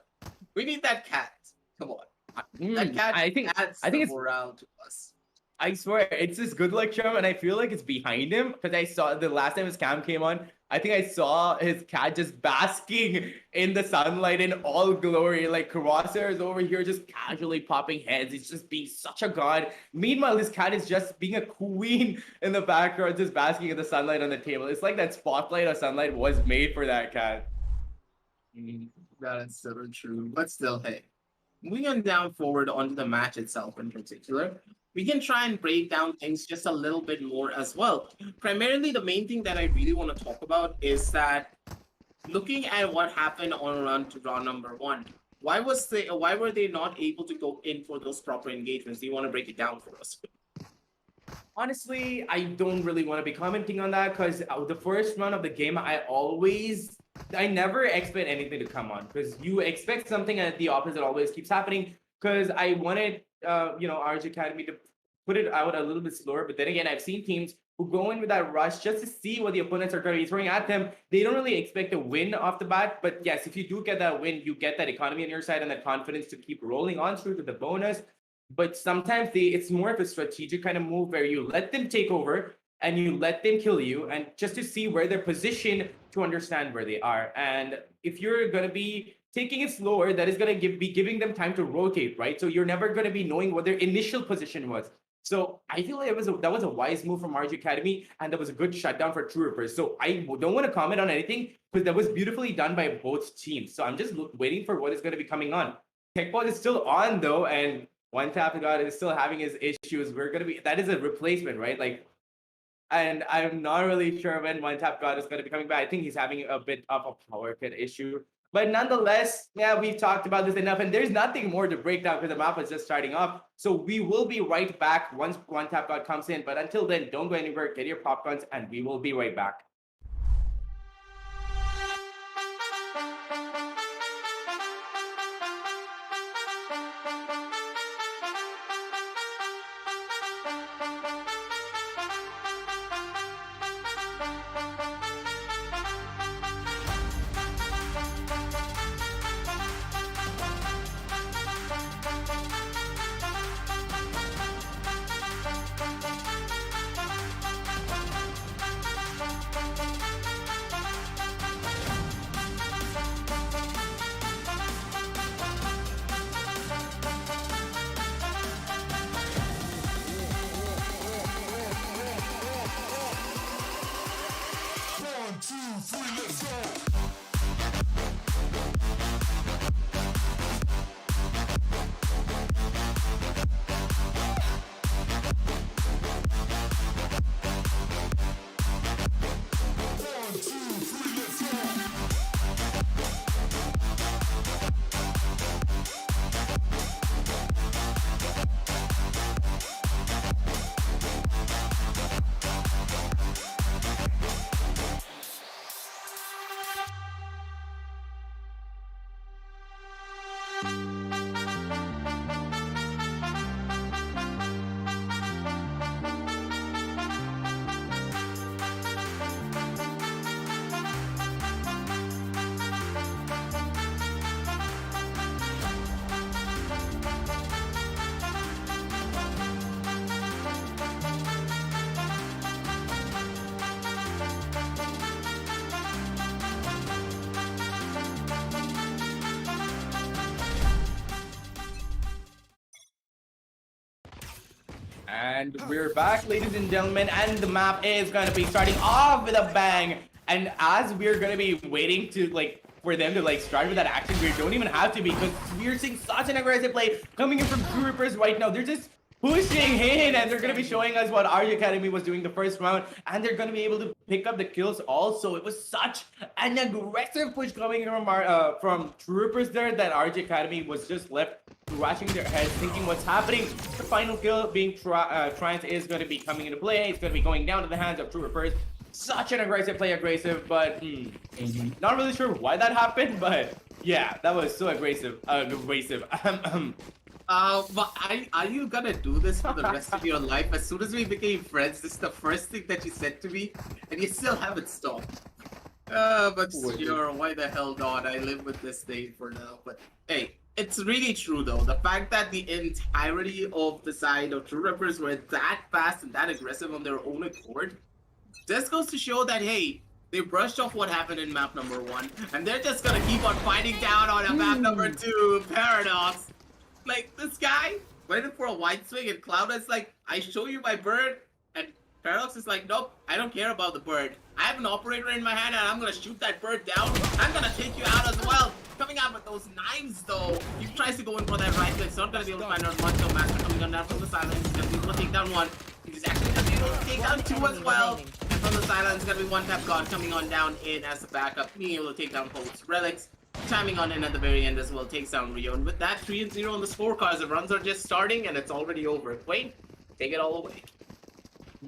C: we need that cat. Come on. That cat adds the morale to us.
D: I swear, it's this good luck charm, and I feel like it's behind him because I saw the last time his cam came on, I think I saw his cat just basking in the sunlight in all glory. Like, Crosshair is over here just casually popping heads. He's just being such a god. Meanwhile, his cat is just being a queen in the background, just basking in the sunlight on the table. It's like that spotlight of sunlight was made for that cat.
C: That is so true. But still, hey, moving on down forward onto the match itself in particular, we can try and break down things just a little bit more as well. Primarily, the main thing that I really want to talk about is that looking at what happened on run to round number 1, why were they not able to go in for those proper engagements? Do you want to break it down for us?
D: Honestly, I don't really want to be commenting on that because the first run of the game, I never expect anything to come on because you expect something and the opposite always keeps happening. Because I wanted, ROG Academy to put it out a little bit slower. But then again, I've seen teams who go in with that rush just to see what the opponents are going to be throwing at them. They don't really expect a win off the bat. But yes, if you do get that win, you get that economy on your side and that confidence to keep rolling on through to the bonus. But sometimes it's more of a strategic kind of move where you let them take over and you let them kill you and just to see where they're positioned to understand where they are. And if you're going to be taking it slower, that is going to be giving them time to rotate, right? So you're never going to be knowing what their initial position was. So I feel like that was a wise move from ROG Academy, and that was a good shutdown for True Rippers. So I don't want to comment on anything because that was beautifully done by both teams. So I'm just waiting for what is going to be coming on. TechPod is still on though, and One Tap God is still having his issues. That is a replacement, right? Like, and I'm not really sure when One Tap God is going to be coming back. I think he's having a bit of a power cut issue. But nonetheless, yeah, we've talked about this enough, and there's nothing more to break down because the map is just starting off. So we will be right back once One Tap God comes in. But until then, don't go anywhere, get your popcorns, and we will be right back. And we're back, ladies and gentlemen, and the map is gonna be starting off with a bang. And as we're gonna be waiting to for them to start with that action, we don't even have to, because we're seeing such an aggressive play coming in from True Rippers right now. They're just pushing in, and they're gonna be showing us what ROG Academy was doing the first round, and they're gonna be able to pick up the kills also. It was such an aggressive push coming from True Rippers there that ROG Academy was just left scratching their heads, thinking what's happening. The final kill being Trance is going to be coming into play. It's going to be going down to the hands of True Rippers. Such an aggressive play, but not really sure why that happened, but yeah, that was so aggressive.
C: But are you gonna do this for the rest of your life? As soon as we became friends, this is the first thing that you said to me, and you still haven't stopped. But sure, why the hell not? I live with this thing for now. But hey, it's really true though. The fact that the entirety of the side of True Rippers were that fast and that aggressive on their own accord, this goes to show that, hey, they brushed off what happened in map number 1, and they're just gonna keep on fighting down on a map number 2, Paradox. Like, this guy went in for a wide swing, and Cloud is like, I show you my bird, and Paradox is like, nope, I don't care about the bird. I have an operator in my hand, and I'm gonna shoot that bird down. I'm gonna take you out as well. Coming out with those knives, though. He tries to go in for that right click. He's not gonna be able to find out much. So Master coming on down from the silence. He's gonna be able to take down 1. He's actually gonna be able to take down 2 as well. And from the silence, it's gonna be 1-tap God coming on down in as the backup, being able to take down Pope's Relics. Chiming on in at the very end as well, takes down Rio. And with that, 3-0 on the scorecards. The runs are just starting, and it's already over. Wait, take it all away.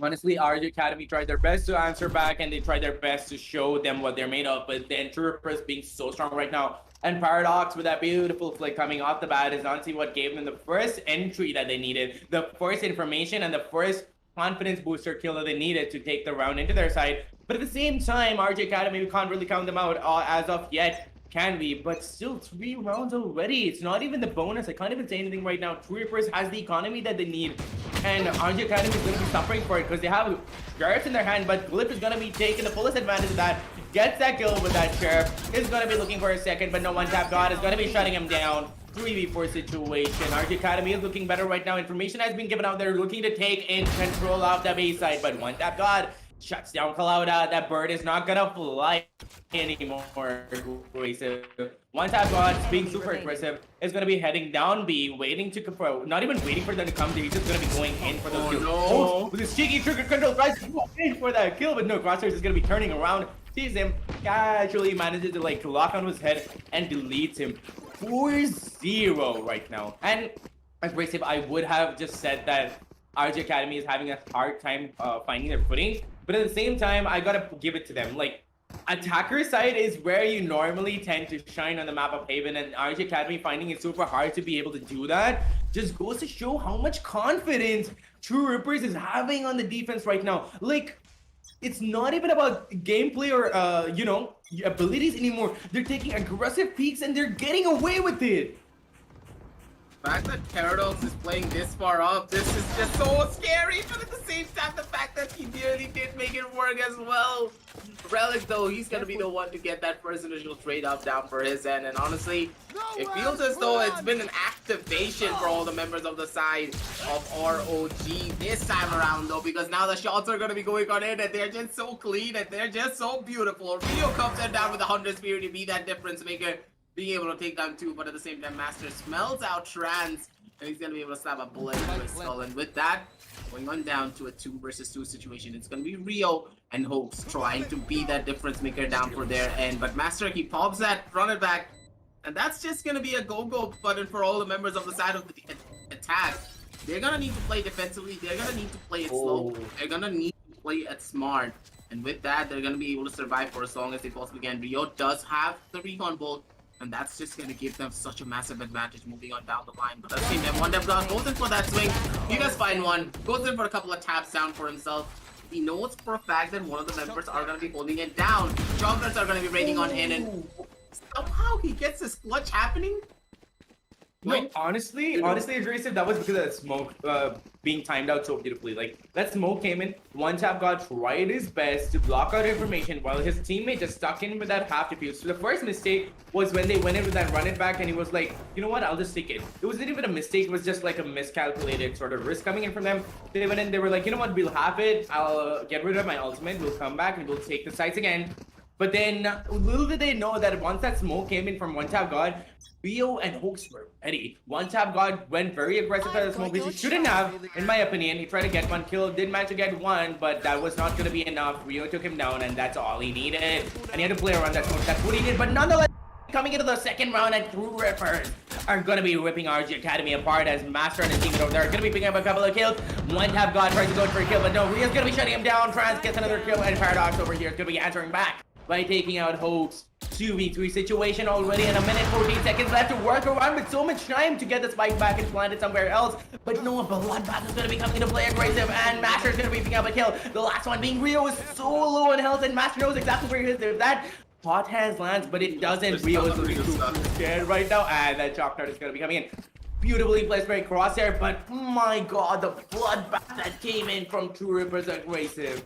D: Honestly, ROG Academy tried their best to answer back, and they tried their best to show them what they're made of. But then True Rippers being so strong right now, and Paradox with that beautiful flick coming off the bat is honestly what gave them the first entry that they needed, the first information, and the first confidence booster kill that they needed to take the round into their side. But at the same time, ROG Academy, we can't really count them out as of yet. Can we? But still 3 rounds already. It's not even the bonus. I can't even say anything right now. True Rippers has the economy that they need, and ROG Academy is going to be suffering for it because they have sheriffs in their hand, but Glyph is going to be taking the fullest advantage of that. Gets that kill with that sheriff. Is going to be looking for a second, but no, 1-tap God is going to be shutting him down. 3v4 situation. ROG Academy is looking better right now. Information has been given out. They're looking to take in control of the base side, but 1-tap God shuts down Clouda. That bird is not gonna fly anymore. Aggressive. 1-tap God, being super aggressive, is gonna be heading down B, waiting to confirm. Not even waiting for them to come. He's just gonna be going in for those kills.
C: No.
D: With his cheeky trigger control, tries to go in for that kill, but no, Crosshairs is gonna be turning around. Sees him, casually manages to lock on his head and deletes him. 4-0 right now. And aggressive, I would have just said that ROG Academy is having a hard time finding their footing. But at the same time, I gotta give it to them. Attacker side is where you normally tend to shine on the map of Haven, and ROG Academy finding it super hard to be able to do that just goes to show how much confidence True Rippers is having on the defense right now. It's not even about gameplay or, abilities anymore. They're taking aggressive peeks, and they're getting away with it.
C: The fact that Paradox is playing this far up, this is just so scary, but at the same time, the fact that he nearly did make it work as well. Relic, though, he's gonna be the one to get that first initial trade up down for his end, and honestly, it feels as though it's been an activation for all the members of the side of ROG this time around, though, because now the shots are gonna be going on in, and they're just so clean, and they're just so beautiful. Rio comes in down with the 100 Spirit to be that difference maker, being able to take down 2, but at the same time, Master smells out Trance, and he's gonna be able to stab a bullet into his skull. And with that, going on down to a 2 versus 2 situation, it's gonna be Rio and Hopes trying to be that difference maker down for their end. But Master, he pops that, run it back, and that's just gonna be a go-go button for all the members of the side of the attack. They're gonna need to play defensively. They're gonna need to play it slow. They're gonna need to play it smart. And with that, they're gonna be able to survive for as long as they possibly can. Rio does have the recon bolt, and that's just going to give them such a massive advantage moving on down the line. But let's see, man, 1-tap God goes in for that swing. He does find one. Goes in for a couple of taps down for himself. He knows for a fact that one of the members are going to be holding it down. Jugglers are going to be raiding on in, and somehow he gets this clutch happening.
D: No,
C: point.
D: honestly, aggressive. That was because of the smoke being timed out so beautifully. Like that smoke came in. One tap god tried his best to block out information while his teammate just stuck in with that half defuse. So the first mistake was when they went in with that run it back, and he was like, you know what? I'll just take it. It wasn't even a mistake. It was just like a miscalculated sort of risk coming in from them. They went in. They were like, you know what? We'll have it. I'll get rid of my ultimate. We'll come back and we'll take the sites again. But then little did they know that once that smoke came in from one tap god, Rio and Hoax were ready. One tap god went very aggressive at the smoke, which he shouldn't have, in my opinion. He tried to get one kill, did manage to get one, but that was not going to be enough. Rio took him down, and that's all he needed. And he had to play around that smoke. That's what he did. But nonetheless, coming into the second round, and True Rippers are going to be ripping ROG Academy apart as Master and his team over there are going to be picking up a couple of kills. One tap god tries to go for a kill, but no, Rio's going to be shutting him down. Trans gets another kill, and Paradox over here is going to be answering back by taking out Hoax. 2v3 situation already, and a minute 14 seconds left to work around with so much time to get the spike back and plant it somewhere else. But no, Bloodbath is going to be coming into play aggressive, and Master is going to be picking up a kill. The last one being Rio is so low on health, and Master knows exactly where he is. There's that hot hands lands, but it doesn't. Rio is looking too scared right now, and that Chalk Dart is going to be coming in. Beautifully placed by Crosshair, but my god, the Bloodbath that came in from True Rippers aggressive.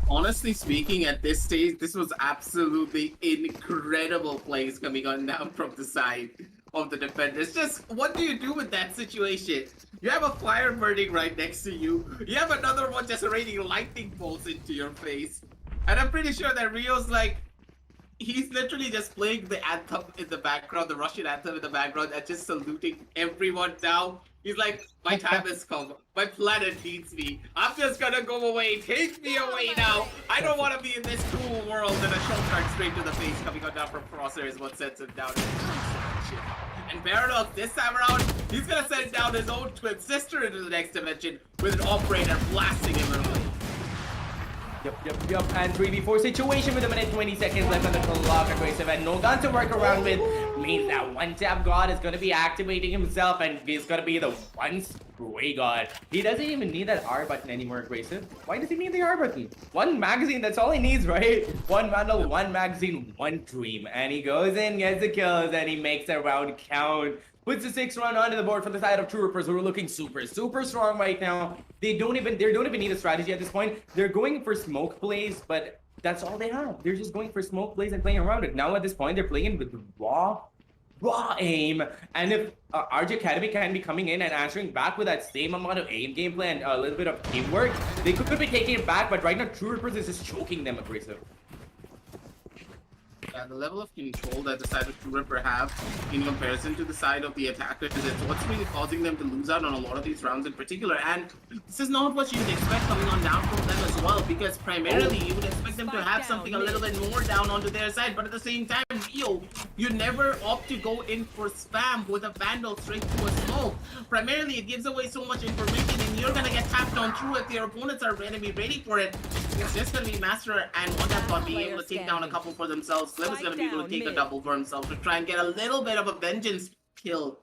C: Honestly speaking, at this stage, this was absolutely incredible plays coming on down from the side of the defenders. Just what do you do with that situation? You have a fire burning right next to you. You have another one just raining lightning bolts into your face. And I'm pretty sure that Rio's like, he's literally just playing the anthem in the background, the Russian anthem in the background, and just saluting everyone now. He's like, my time has come. My planet needs me. I'm just gonna go away. Take me away now. I don't want to be in this cruel world. And a shot dart straight to the face coming on down from Crosshair is what sends him down. And Paradox, this time around, he's gonna send down his own twin sister into the next dimension with an operator blasting him away.
D: Yep. And 3v4 situation with a minute 20 seconds left on the clock. Aggressive and no gun to work around with means that one tap god is going to be activating himself, and he's going to be the one spray god. He doesn't even need that R button anymore, aggressive. Why does he need the R button? One magazine, that's all he needs, right? One vandal, one magazine, one dream. And he goes in, gets the kills, and he makes a round count. Puts the 6th run onto the board from the side of True Rippers, who are looking super strong right now. They don't even need a strategy at this point. They're going for smoke plays, but that's all they have. They're just going for smoke plays and playing around it. Now at this point, they're playing with raw aim. And if ROG Academy can be coming in and answering back with that same amount of aim gameplay and a little bit of teamwork, they could be taking it back. But right now, True Rippers is just choking them aggressive.
C: Yeah, the level of control that the side of True Ripper have in comparison to the side of the attackers is what's really causing them to lose out on a lot of these rounds in particular. And this is not what you would expect coming on down from them as well, because primarily you would expect them to have something a little bit more down onto their side, but at the same time, Rio, you never opt to go in for spam with a Vandal straight to a smoke. Primarily, it gives away so much information, and you're gonna get tapped on through if your opponents are gonna be ready for it. It's just gonna be Master and one tap god being able to take down a couple for themselves. Slim is gonna be able to take a double for himself to try and get a little bit of a vengeance kill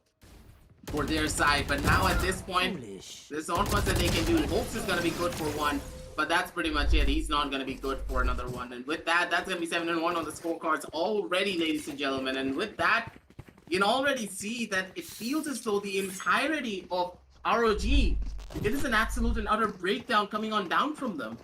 C: for their side. But now at this point, there's not much that they can do. Hoax is gonna be good for one, but that's pretty much it. He's not gonna be good for another one. And with that, that's gonna be 7-1 on the scorecards already, ladies and gentlemen. And with that, you can already see that it feels as though the entirety of ROG, it is an absolute and utter breakdown coming on down from them.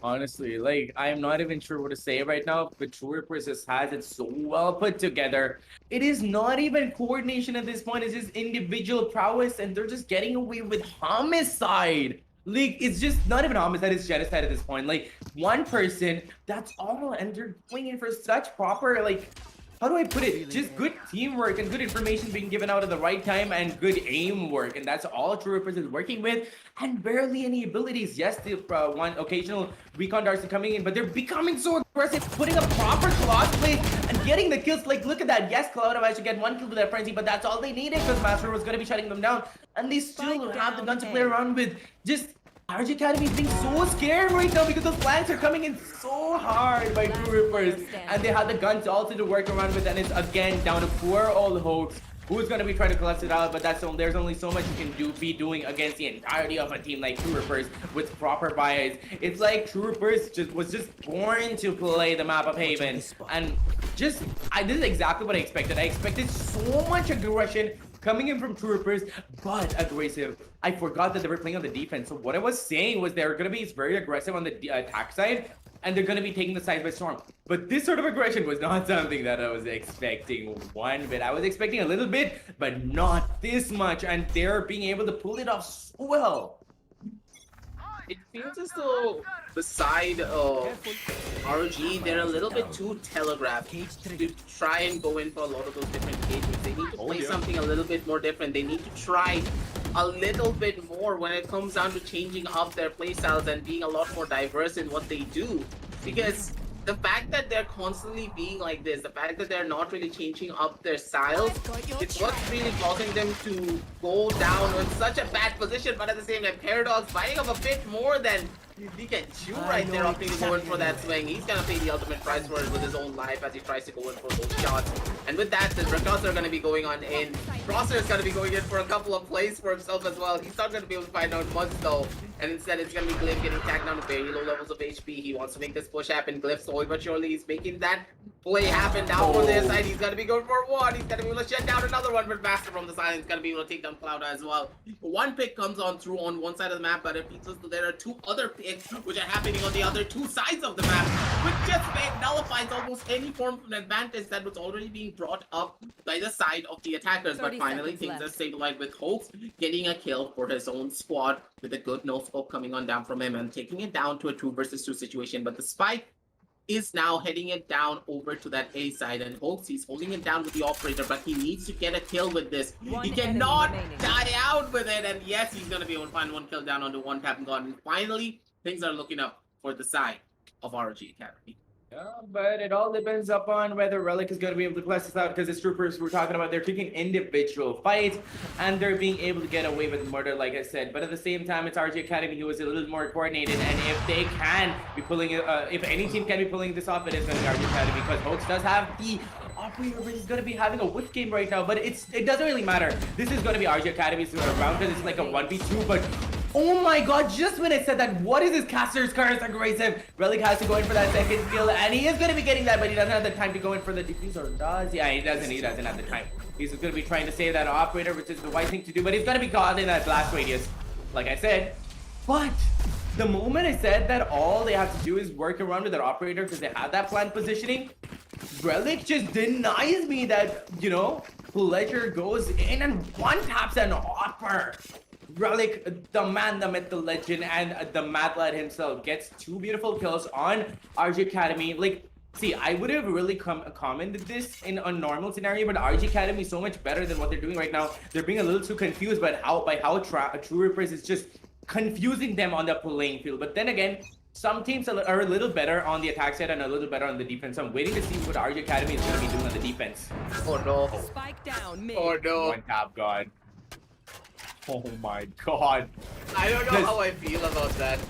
D: Honestly, like, I am not even sure what to say right now, but True Rippers just has it so well put together. It is not even coordination at this point, it's just individual prowess, and they're just getting away with homicide. Like, it's just not even homicide, it's genocide at this point. Like, one person, that's all, and they're going in for such proper, like, how do I put it? Just good teamwork and good information being given out at the right time and good aim work. And that's all True Rippers is working with. And barely any abilities. Yes, the one occasional recon darts are coming in, but they're becoming so aggressive, putting up proper class plays and getting the kills. Like, look at that. Yes, Cloud managed to get one kill to their frenzy, but that's all they needed because Master was going to be shutting them down. And they still have the gun to play around with. Just ROG Academy is being so scared right now because those flanks are coming in so hard by True Rippers. And they have the guns also to work around with, and it's again down to poor old Hoax, who's going to be trying to clutch it out, but there's only so much you can be doing against the entirety of a team like True Rippers with proper bias. It's like True Rippers was just born to play the map of Haven, and this is exactly what I expected. I expected so much aggression coming in from True Rippers, but aggressive. I forgot that they were playing on the defense. So what I was saying was they're going to be very aggressive on the attack side, and they're going to be taking the side by storm. But this sort of aggression was not something that I was expecting one bit. I was expecting a little bit, but not this much, and they're being able to pull it off so well.
C: It feels as though the side of ROG, they're a little bit too telegraphed to try and go in for a lot of those different engagements. They need to play something a little bit more different. They need to try a little bit more when it comes down to changing up their playstyles and being a lot more diverse in what they do. Because the fact that they're constantly being like this, the fact that they're not really changing up their styles, it's what's really causing them to go down in such a bad position. But at the same time, Paradox fighting up a bit more than he can chew right there, opting to go in for that swing. He's gonna pay the ultimate price for it with his own life as he tries to go in for those shots. And with that, the records are gonna be going on in. Crosser is gonna be going in for a couple of plays for himself as well. He's not gonna be able to find out much though. And instead, it's gonna be Glyph getting tagged down to very low levels of HP. He wants to make this push happen. Glyph slowly but surely is making that play happen down for their side. He's gonna be going for one. He's gonna be able to shut down another one, but Master from the side is gonna be able to take down Cloud as well. One pick comes on through on one side of the map, but it feels as though there are two other picks which are happening on the other two sides of the map, which just nullifies almost any form of an advantage that was already being brought up by the side of the attackers. But finally, things are stabilized with Hoax getting a kill for his own squad with a good no scope coming on down from him and taking it down to a 2 versus 2 situation. But the spike is now heading it down over to that A side, and Hoax, he's holding it down with the operator, but he needs to get a kill with this. He cannot die out with it, and yes, he's gonna be able to find one kill down onto one tap and gone. And finally, things are looking up for the side of ROG Academy.
D: Yeah, but it all depends upon whether Relic is going to be able to clutch this out, because the troopers we're talking about, they're taking individual fights and they're being able to get away with murder, like I said. But at the same time, it's RG Academy who is a little more coordinated, and if they can be pulling it, if any team can be pulling this off, it is going to be RG Academy, because Hoax does have the operator, but he's going to be having a whip game right now. But it doesn't really matter. This is going to be RG Academy's round, because it's like a 1v2, but oh my god, just when I said that, what is this caster's curse aggressive? Relic has to go in for that second kill, and he is going to be getting that, but he doesn't have the time to go in for the defuse, or does? Yeah, he doesn't have the time. He's going to be trying to save that operator, which is the right thing to do, but he's going to be caught in that blast radius, like I said. But the moment I said that all they have to do is work around with their operator because they have that plant positioning, Relic just denies me that, you know, Pleasure goes in and one taps an offer. Relic, the man, the myth, the legend, and the Mad Lad himself gets 2 beautiful kills on RG Academy. Like, see, I would have really commented this in a normal scenario, but RG Academy is so much better than what they're doing right now. They're being a little too confused by how True Rippers is just confusing them on the playing field. But then again, some teams are a little better on the attack side and a little better on the defense. I'm waiting to see what RG Academy is going to be doing on the defense.
C: Oh no.
E: Spike down mid.
C: Oh no.
D: One tap god. Oh my god.
C: I don't know how I feel about that.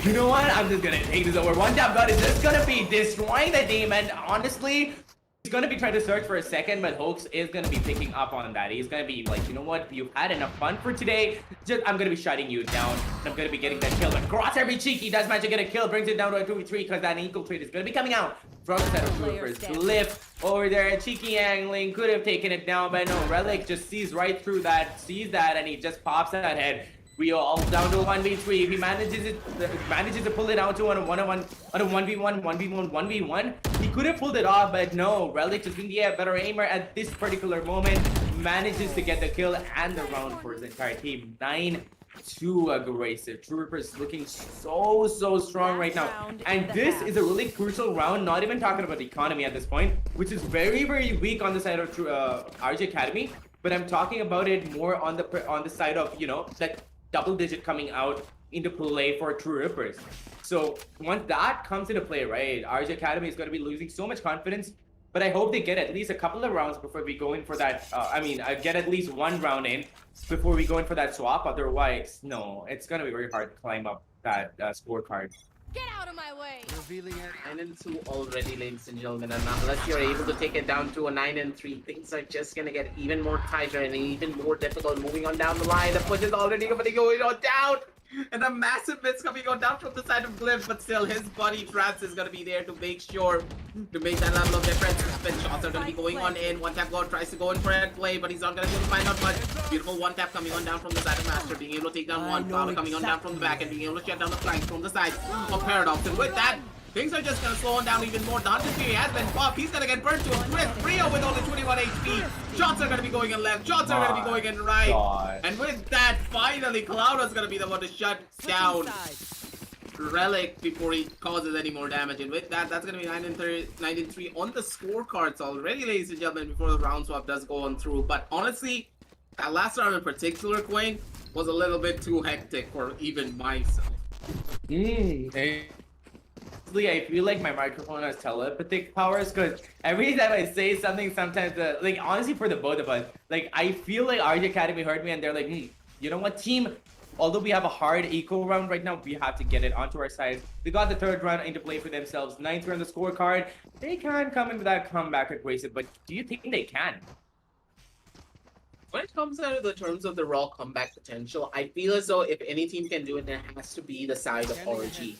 D: You know what? I'm just gonna take this over. One tap god is just gonna be destroying the team, and honestly, he's gonna be trying to search for a second, but Hoax is gonna be picking up on that. He's gonna be like, you know what? You've had enough fun for today. I'm gonna be shutting you down, and I'm gonna be getting that kill. But cross every cheek, he does manage to get a kill, brings it down to a 2v3 because that equal trade is gonna be coming out from the set of troopers. Glyph over there, cheeky angling, could have taken it down, but no, Relic just sees right through that, sees that, and he just pops that head. We are all down to 1v3. If he manages to pull it out to on a 1v1, 1v1, he could have pulled it off, but no, Relic just being the better aimer at this particular moment, manages to get the kill and the round for his entire team. 9-2 aggressive. True Rippers looking so strong right now. And this is a really crucial round, not even talking about the economy at this point, which is very weak on the side of RG Academy, but I'm talking about it more on the side of, you know, that double digit coming out into play for True Rippers. So once that comes into play, right, RG Academy is going to be losing so much confidence, but I hope they get at least a couple of rounds before we go in for that. I get at least 1 round in before we go in for that swap. Otherwise, no, it's going to be very hard to climb up that scorecard.
E: Get out of my way.
F: Revealing it.
C: 9-2 already, ladies and gentlemen, and unless you're able to take it down to a 9-3, things are just gonna get even more tighter and even more difficult moving on down the line. The push is already going on down, and a massive miss coming on down from the side of Glyph, but still his buddy Trance is gonna be there to make sure to make that level of difference. Spin shots are gonna be going on in. One tap God tries to go in for a play, but he's not gonna be able to find out much. Beautiful one tap coming on down from the side of Master, being able to take down one. Cloud coming on down from the back and being able to shut down the flanks from the side of Paradox. And with that, things are just gonna slow on down even more. Dante has been popped. He's gonna get burnt to a crisp. Rio with only 21 HP. Shots are gonna be going in left. Shots are gonna be going in right.
B: God.
C: And with that, finally, Cloud is gonna be the one to shut down Relic before he causes any more damage. And with that, that's gonna be 9-3 on the scorecards already, ladies and gentlemen, before the round swap does go on through. But honestly, that last round in particular, Quinn, was a little bit too hectic for even myself.
D: I feel like my microphone has telepathic powers because every time I say something, sometimes like honestly for the both of us, like I feel like RG Academy heard me and they're like, you know what, team? Although we have a hard eco round right now, we have to get it onto our side. They got the third round into play for themselves. 9th on the scorecard. They can come in with that comeback aggressive, but do you think they can?
C: When it comes down to the terms of the raw comeback potential, I feel as though if any team can do it, it has to be the side of ROG.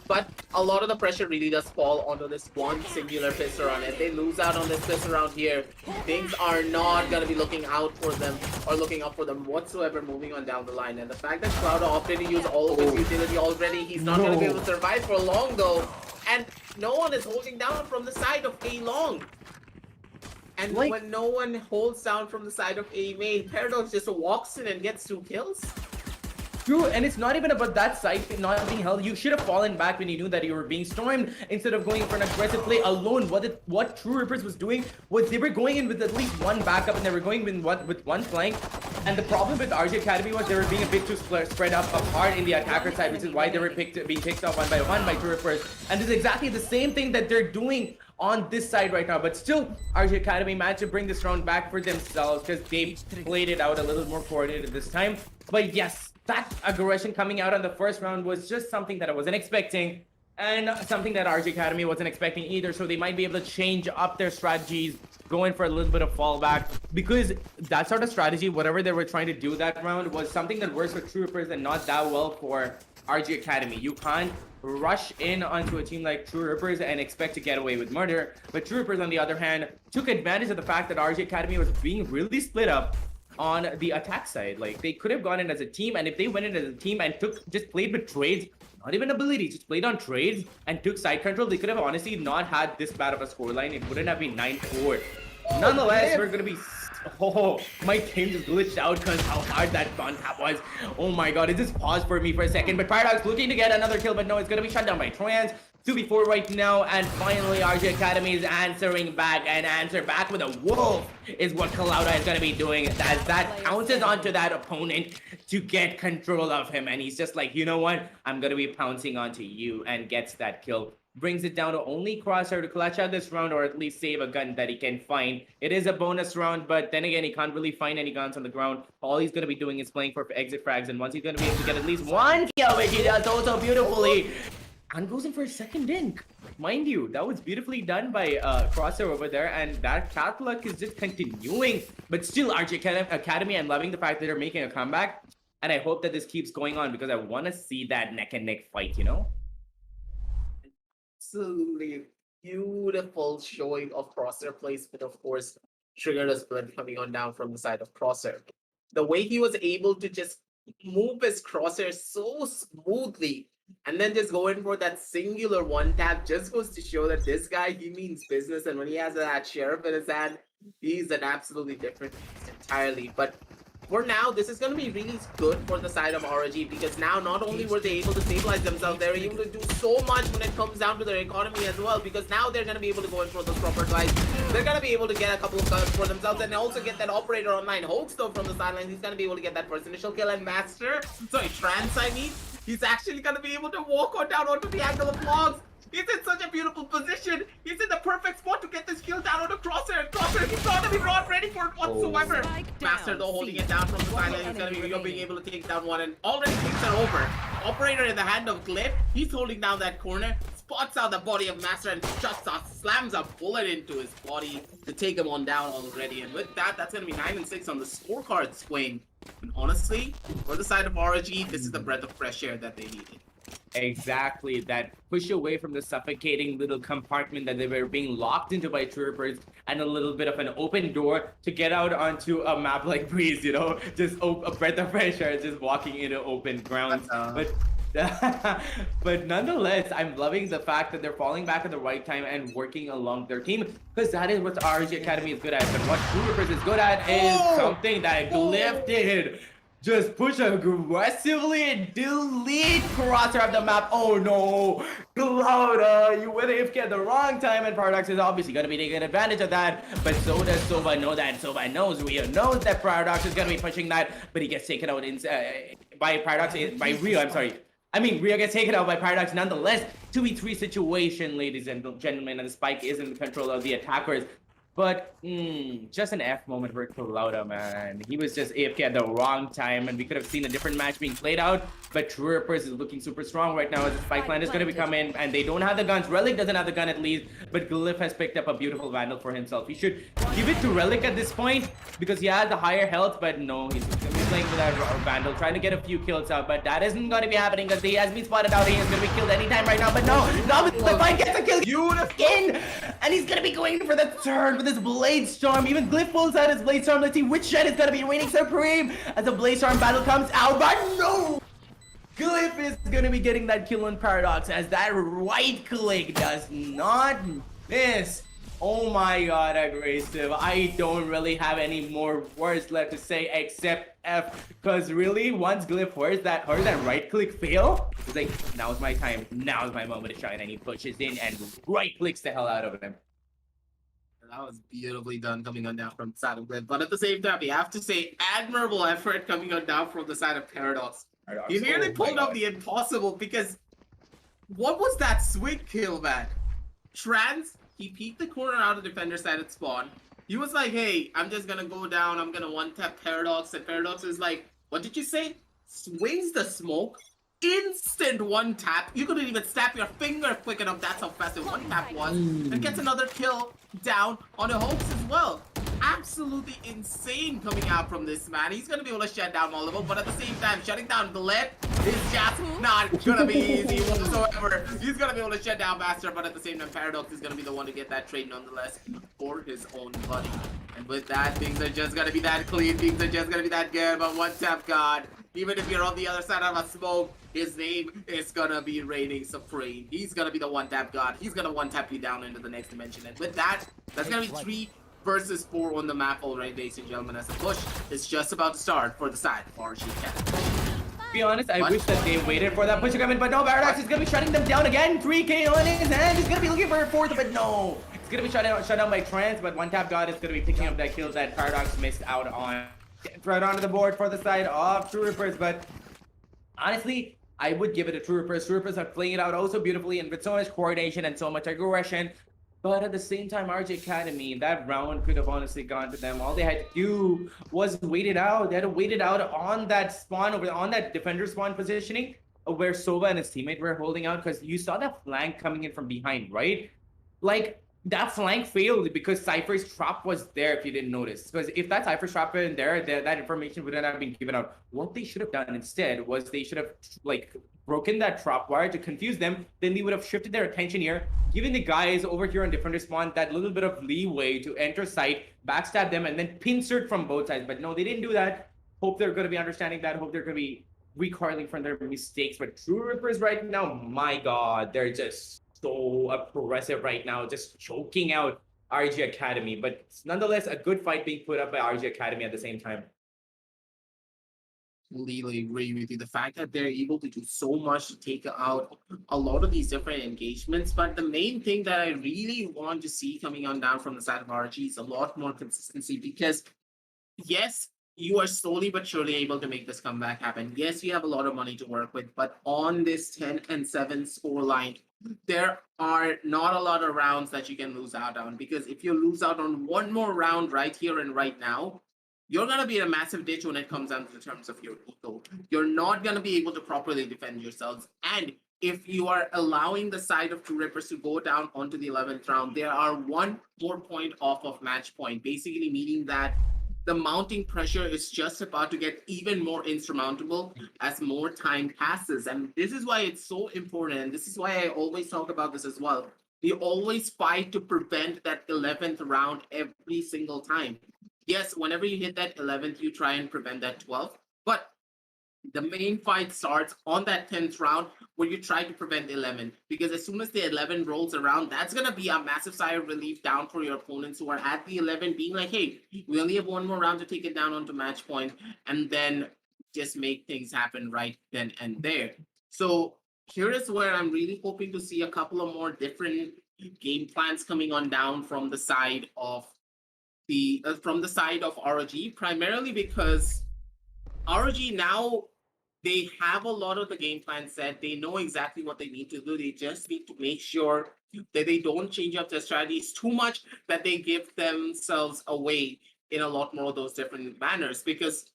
C: But a lot of the pressure really does fall onto this one singular pistol round. If they lose out on this pistol round here, things are not going to be looking out for them or looking up for them whatsoever moving on down the line. And the fact that Cloud opted to use all of his utility already, he's not going to be able to survive for long though. And no one is holding down from the side of A long. And when no one holds down from the side of A main, Paradox just walks in and gets 2 kills.
D: True, and it's not even about that site not being held. You should have fallen back when you knew that you were being stormed instead of going for an aggressive play alone. What True Rippers was doing was they were going in with at least one backup and they were going with one flank. And the problem with RG Academy was they were being a bit too spread up apart in the attacker side, which is why they were being picked off one by True Rippers. And this is exactly the same thing that they're doing on this side right now. But still, RG Academy managed to bring this round back for themselves because they played it out a little more coordinated this time. But yes, that aggression coming out on the first round was just something that I wasn't expecting and something that RG Academy wasn't expecting either. So they might be able to change up their strategies, going for a little bit of fallback because that sort of strategy, whatever they were trying to do that round, was something that works for True Rippers and not that well for RG Academy. You can't rush in onto a team like True Rippers and expect to get away with murder. But True Rippers, on the other hand, took advantage of the fact that RG Academy was being really split up on the attack side. Like they could have gone in as a team, and if they went in as a team and just played with trades, not even abilities, just played on trades and took side control, they could have honestly not had this bad of a scoreline. It wouldn't have been 9-4. Nonetheless, we're gonna be my game just glitched out because how hard that gun tap was. Oh my god, it just paused for me for a second. But Paradox looking to get another kill, but no, it's gonna be shut down by Trance. 2v4 right now, and finally RG Academy is answering back, and answer back with a wolf is what Kalauda is going to be doing, as that pounces onto that opponent to get control of him, and he's just like, you know what, I'm going to be pouncing onto you, and gets that kill. Brings it down to only Crosshair to clutch out this round, or at least save a gun that he can find. It is a bonus round, but then again, he can't really find any guns on the ground. All he's going to be doing is playing for exit frags, and once he's going to be able to get at least one kill, which he does also beautifully, and goes in for a second dink. Mind you, that was beautifully done by Crosshair over there, and that cat luck is just continuing. But still, RG Academy, I'm loving the fact that they're making a comeback, and I hope that this keeps going on because I want to see that neck and neck fight, you know?
C: Absolutely beautiful showing of Crosshair placement, of course, triggered a split coming on down from the side of Crosshair. The way he was able to just move his Crosshair so smoothly and then just go in for that singular one tap just goes to show that this guy, he means business. And when he has that sheriff in his hand, he's an absolutely different beast entirely. But for now, this is going to be really good for the side of ROG because now not only were they able to stabilize themselves, they're able to do so much when it comes down to their economy as well, because now they're going to be able to go in for those proper tries. They're going to be able to get a couple of guns for themselves and also get that operator online. Hoax though from the sidelines, he's going to be able to get that first initial kill, and Trance, I mean, he's actually going to be able to walk on down onto the angle of logs. He's in such a beautiful position. He's in the perfect spot to get this kill down on the crosshair. Crosshair, he's not even not ready for it whatsoever. Master though holding it down from the sideline. He's gonna be being able to take down one and already takes it over. Operator in the hand of Glyph. He's holding down that corner. Spots out the body of Master and slams a bullet into his body to take him on down already. And with that, that's gonna be 9 and 6 on the scorecard swing. And honestly, for the side of ROG, this is the breath of fresh air that they needed.
D: Exactly, that push away from the suffocating little compartment that they were being locked into by troopers, and a little bit of an open door to get out onto a map like Breeze, you know, just a breath of fresh air, just walking into open ground. But nonetheless, I'm loving the fact that they're falling back at the right time and working along their team, because that is what ROG Academy is good at. But what troopers is good at is something that Glyph did. Just push aggressively and delete Crosshair of the map. Oh no, Clouda, you went AFK at the wrong time, and Paradox is obviously going to be taking advantage of that. But so does Sova know that. Sova knows, Rio knows that Paradox is going to be pushing that, but he gets taken out by Paradox, by Rio, I'm sorry. I mean, Rio gets taken out by Paradox nonetheless. 2v3 situation, ladies and gentlemen, and the spike is in control of the attackers. But just an F moment for Clouda, man. He was just AFK at the wrong time, and we could have seen a different match being played out. But Troopers is looking super strong right now as the Spike Land is going to be coming, and they don't have the guns. Relic doesn't have the gun at least, but Glyph has picked up a beautiful Vandal for himself. He should give it to Relic at this point because he has the higher health, but no, he's going to be playing with that Vandal, trying to get a few kills out, but that isn't going to be happening because he has been spotted out. He is going to be killed anytime right now, but no, Spike gets a kill. Beautiful! And he's going to be going for the third with his Blade Storm. Even Glyph pulls out his Blade Storm. Let's see which Shed is going to be reigning supreme as the Blade Storm battle comes out, but no! Glyph is going to be getting that kill on Paradox as that right click does not miss. Oh my god, aggressive. I don't really have any more words left to say except F, because really, once Glyph heard that right click fail, he's like, now's my time, now's my moment to shine, and he pushes in and right clicks the hell out of him.
C: That was beautifully done coming on down from the side of Glyph, but at the same time, we have to say admirable effort coming on down from the side of Paradox. He nearly pulled off the impossible, because what was that swing kill, man? He peeked the corner out of the defender side at spawn. He was like, hey, I'm just gonna go down, I'm gonna one-tap Paradox, and Paradox is like, what did you say? Swings the smoke, instant one-tap. You couldn't even snap your finger quick enough, that's how fast the one-tap was, and gets another kill down on a hoax as well. Absolutely insane coming out from this man. He's gonna be able to shut down all of them, but at the same time, shutting down Glyph is just not gonna be easy whatsoever. He's gonna be able to shut down Master, but at the same time, Paradox is gonna be the one to get that trade nonetheless for his own buddy. And with that, things are just gonna be that clean, things are just gonna be that good, but one tap God. Even if you're on the other side of a smoke, his name is gonna be reigning supreme. He's gonna be the one-tap God. He's gonna one-tap you down into the next dimension. And with that, that's gonna be 3 versus 4 on the map already, ladies and gentlemen, as the push is just about to start for the side of ROG Academy.
D: To be honest, I wish that they waited for that push to come in, but no, Paradox is going to be shutting them down again. 3k on his hand. He's going to be looking for a fourth, but no. It's going to be shut down by Trance, but one tap God is going to be picking up that kill that Paradox missed out on. Right onto the board for the side of True Rippers, but honestly, I would give it to True Rippers. True Rippers are playing it out also beautifully and with so much coordination and so much aggression. But at the same time, ROG Academy, that round could have honestly gone to them. All they had to do was wait it out. They had to wait it out on that spawn, on that defender spawn positioning, where Sova and his teammate were holding out, because you saw that flank coming in from behind, right? Like, that flank failed because Cypher's trap was there, if you didn't notice. Because if that Cypher's trap in there, that information wouldn't have been given out. What they should have done instead was they should have, like, broken that trap wire to confuse them. Then they would have shifted their attention here, giving the guys over here on defender spawn that little bit of leeway to enter site, backstab them, and then pincert from both sides. But no, they didn't do that. Hope they're going to be understanding that. Hope they're going to be recoiling from their mistakes. But True Rippers right now, my god, they're just so aggressive right now, just choking out ROG Academy. But nonetheless, a good fight being put up by ROG Academy at the same time.
C: Completely agree with you. The fact that they're able to do so much to take out a lot of these different engagements, but the main thing that I really want to see coming on down from the side of ROG is a lot more consistency, because yes, you are slowly but surely able to make this comeback happen. Yes, you have a lot of money to work with, but on this 10 and 7 score line, there are not a lot of rounds that you can lose out on, because if you lose out on one more round right here and right now, you're going to be in a massive ditch when it comes down to the terms of your ego. You're not going to be able to properly defend yourselves. And if you are allowing the side of True Rippers to go down onto the 11th round, there are 1 more point off of match point, basically meaning that the mounting pressure is just about to get even more insurmountable as more time passes. And this is why it's so important. And this is why I always talk about this as well. We always fight to prevent that 11th round every single time. Yes, whenever you hit that 11th, you try and prevent that 12th. But the main fight starts on that 10th round where you try to prevent the 11. Because as soon as the 11 rolls around, that's going to be a massive sigh of relief down for your opponents who are at the 11, being like, hey, we only have 1 more round to take it down onto match point, and then just make things happen right then and there. So here is where I'm really hoping to see a couple of more different game plans coming on down from the side of ROG, primarily because ROG now, they have a lot of the game plan set. They know exactly what they need to do. They just need to make sure that they don't change up their strategies too much, that they give themselves away in a lot more of those different manners, because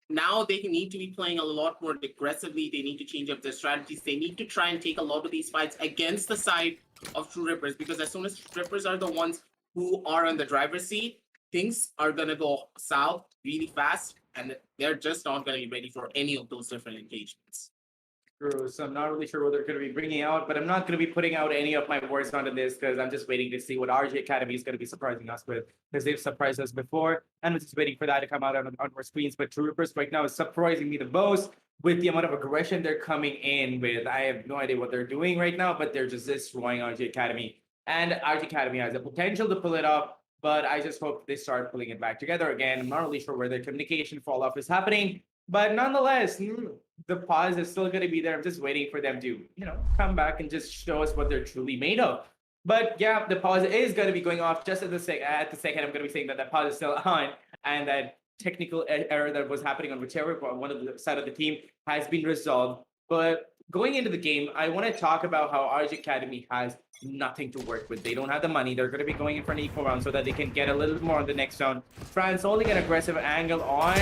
C: now they need to be playing a lot more aggressively. They need to change up their strategies. They need to try and take a lot of these fights against the side of True Rippers, because as soon as True Rippers are the ones who are in the driver's seat, things are going to go south really fast, and they're just not going to be ready for any of those different engagements.
D: True. So I'm not really sure what they're going to be bringing out, but I'm not going to be putting out any of my words onto this because I'm just waiting to see what RG Academy is going to be surprising us with, because they've surprised us before, and I'm just waiting for that to come out on our screens. But True Rippers right now is surprising me the most with the amount of aggression they're coming in with. I have no idea what they're doing right now, but they're just destroying RG Academy, and RG Academy has the potential to pull it up. But I just hope they start pulling it back together again. I'm not really sure where their communication fall off is happening. But nonetheless, the pause is still going to be there. I'm just waiting for them to, come back and just show us what they're truly made of. But yeah, the pause is going to be going off just at the second. I'm going to be saying that the pause is still on, and that technical error that was happening on whichever one of the side of the team has been resolved. But going into the game, I want to talk about how RG Academy has nothing to work with. They don't have the money. They're going to be going in for an equal round so that they can get a little bit more on the next round. France holding an aggressive angle on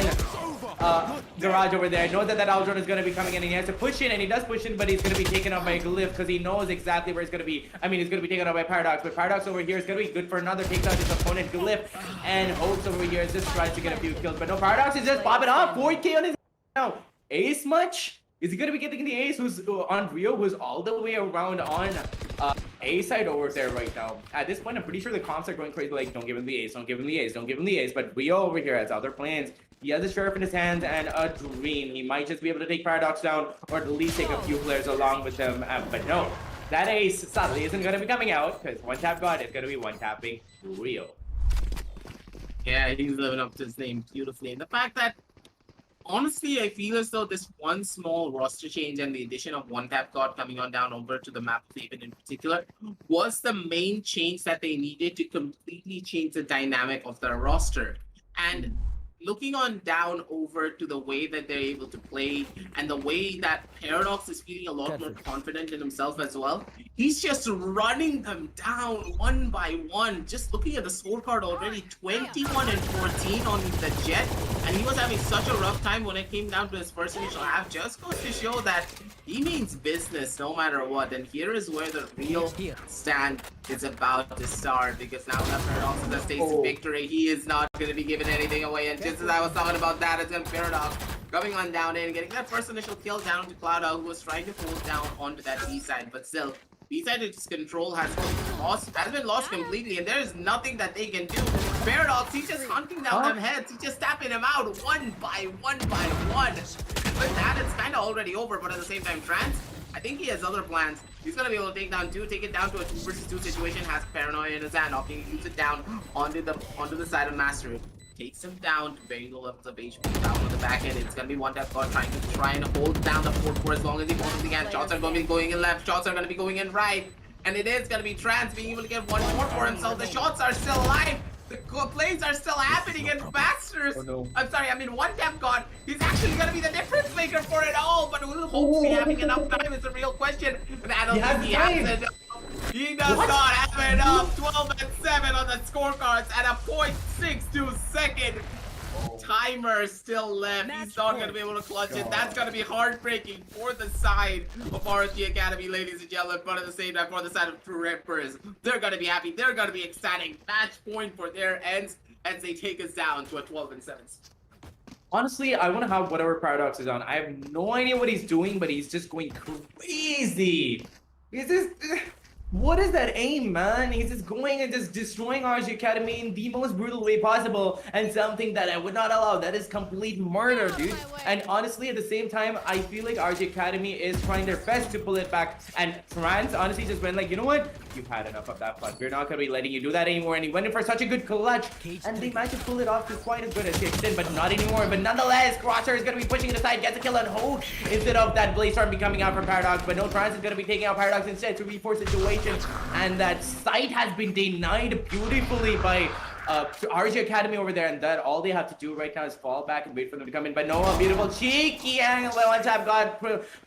D: Garage over there. I know that Aldron is going to be coming in, and he has to push in, and he does push in, but he's going to be taken out by Glyph because he knows exactly where it's going to be. I mean, he's going to be taken out by Paradox, but Paradox over here is going to be good for another takedown. His opponent Glyph, and Hopes over here just tries to get a few kills, but no, Paradox is just popping off. 4K on his now. Ace much? Is he going to be getting the ace who's on Rio, who's all the way around on A side over there right now? At this point, I'm pretty sure the comps are going crazy, like, don't give him the ace, don't give him the ace, don't give him the ace. But Rio over here has other plans. He has a Sheriff in his hands and a Dream. He might just be able to take Paradox down, or at least take a few players along with him. But no, that ace sadly isn't going to be coming out, because one tap God is going to be one tapping Rio.
C: Yeah, he's living up to his name beautifully. And the fact that, honestly, I feel as though this one small roster change and the addition of one tap God coming on down over to the map of Haven in particular was the main change that they needed to completely change the dynamic of their roster. And looking on down over to the way that they're able to play and the way that Paradox is feeling a lot more confident in himself as well, he's just running them down one by one. Just looking at the scorecard already, 21 and 14 on the Jet, and he was having such a rough time when it came down to his first initial half. Just goes to show that he means business no matter what. And here is where the real stand is about to start, because now that Paradox is a Stacy victory, he is not going to be giving anything away. And just as I was talking about that, it's going to Paradox coming on down in, getting that first initial kill down to Cloud, who was trying to hold down onto that B side, but still, B side's control has been lost completely, and there is nothing that they can do. Paradox, he's just hunting down them heads. He's just tapping them out one by one by one. And with that, it's kind of already over, but at the same time, Trance, I think he has other plans. He's going to be able to take down two, take it down to a 2 versus 2 situation, has Paranoia in his hand, opting to use it down onto the side of Mastery. Takes him down to very low levels of HP down on the back end. It's going to be one tap God trying to hold down the fort for as long as he possibly can. Shots are going to be going in left, shots are going to be going in right. And it is going to be Trance being able to get one more for himself. The shots are still alive. The plays are still happening, and Faster Rippers.
A: Oh, no.
C: I'm sorry, I mean, One Tap God, he's actually going to be the difference maker for it all, but will Hopes be having enough time is a real question. And I don't
D: He has
C: think he
D: time.
C: has enough. He does not have enough. 12 and 7 on the scorecards and a 0.62 second timer still left. He's not going to be able to clutch it. That's going to be heartbreaking for the side of ROG Academy, ladies and gentlemen. But at the same time, for the side of True Rippers, they're going to be happy. They're going to be ecstatic. Match point for their ends as they take us down to a 12 and 7.
D: Honestly, I want to have whatever Paradox is on. I have no idea what he's doing, but he's just going crazy. He's just... What is that aim, man? He's just going and just destroying ROG Academy in the most brutal way possible, and something that I would not allow. That is complete murder, dude. And honestly, at the same time, I feel like ROG Academy is trying their best to pull it back, and France honestly just went like, you know what? You've had enough of that fun. We're not going to be letting you do that anymore. And he went in for such a good clutch, and they managed to pull it off to quite a good extent, but not anymore. But nonetheless, Crosser is going to be pushing it aside, gets a kill on Hope instead of that Blaze Storm be coming out from Paradox. But no, France is going to be taking out Paradox instead to reinforce situation. And that site has been denied beautifully by ROG Academy over there, and that all they have to do right now is fall back and wait for them to come in. But no, a beautiful cheeky angle by One Tap God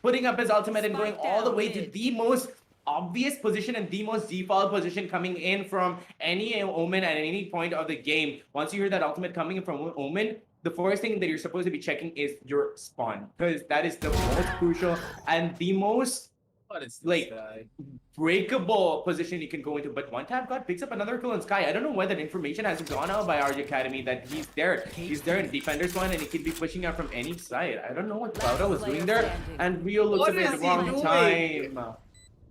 D: putting up his ultimate and going all the way to the most obvious position and the most default position coming in from any Omen at any point of the game. Once you hear that ultimate coming in from Omen, the first thing that you're supposed to be checking is your spawn, because that is the most crucial and the most like breakable position you can go into. But One Tap God picks up another kill on Sky. I don't know why that information hasn't gone out by ROG Academy that he's there. He's there in defender's one and he can be pushing out from any side. I don't know what Clouda was doing there, and Rio looks at it the wrong time.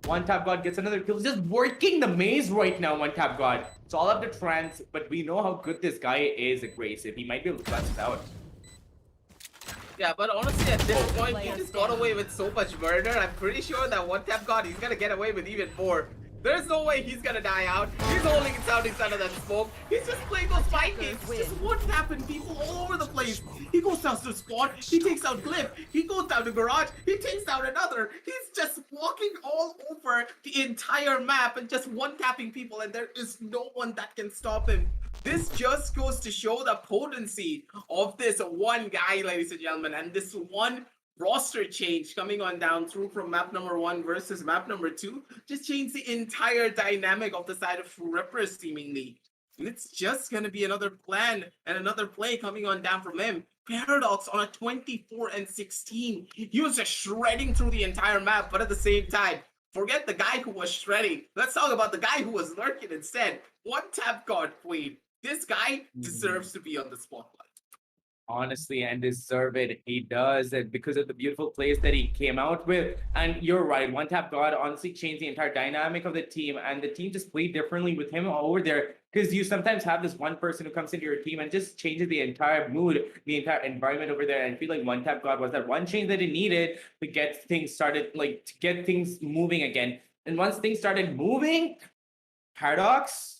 D: One Tap God gets another kill. Just working the maze right now, One Tap God. It's all up to Trance, but we know how good this guy is aggressive. He might be able to clutch it out.
C: Yeah, but honestly, at this point, he just got away with so much murder. I'm pretty sure that One Tap God, he's gonna get away with even more. There's no way he's gonna die out. He's holding it out inside of that smoke. He's just playing those fight games. Just one tapping people all over the place. He goes down to squad. He takes out Glyph. He goes down to garage. He takes out another. He's just walking all over the entire map and just one tapping people, and there is no one that can stop him. This just goes to show the potency of this one guy, ladies and gentlemen, and this one roster change coming on down through from map number 1 versus map number 2 just changed the entire dynamic of the side of True Rippers seemingly. And it's just going to be another plan and another play coming on down from him. Paradox on a 24 and 16. He was just shredding through the entire map, but at the same time, forget the guy who was shredding. Let's talk about the guy who was lurking instead. One Tap God Queen. This guy deserves to be on the spotlight.
D: Honestly, and deserve it. He does it because of the beautiful plays that he came out with. And you're right, One Tap God honestly changed the entire dynamic of the team, and the team just played differently with him over there, because you sometimes have this one person who comes into your team and just changes the entire mood, the entire environment over there. And I feel like One Tap God was that one change that he needed to get things started, like to get things moving again. And once things started moving, Paradox,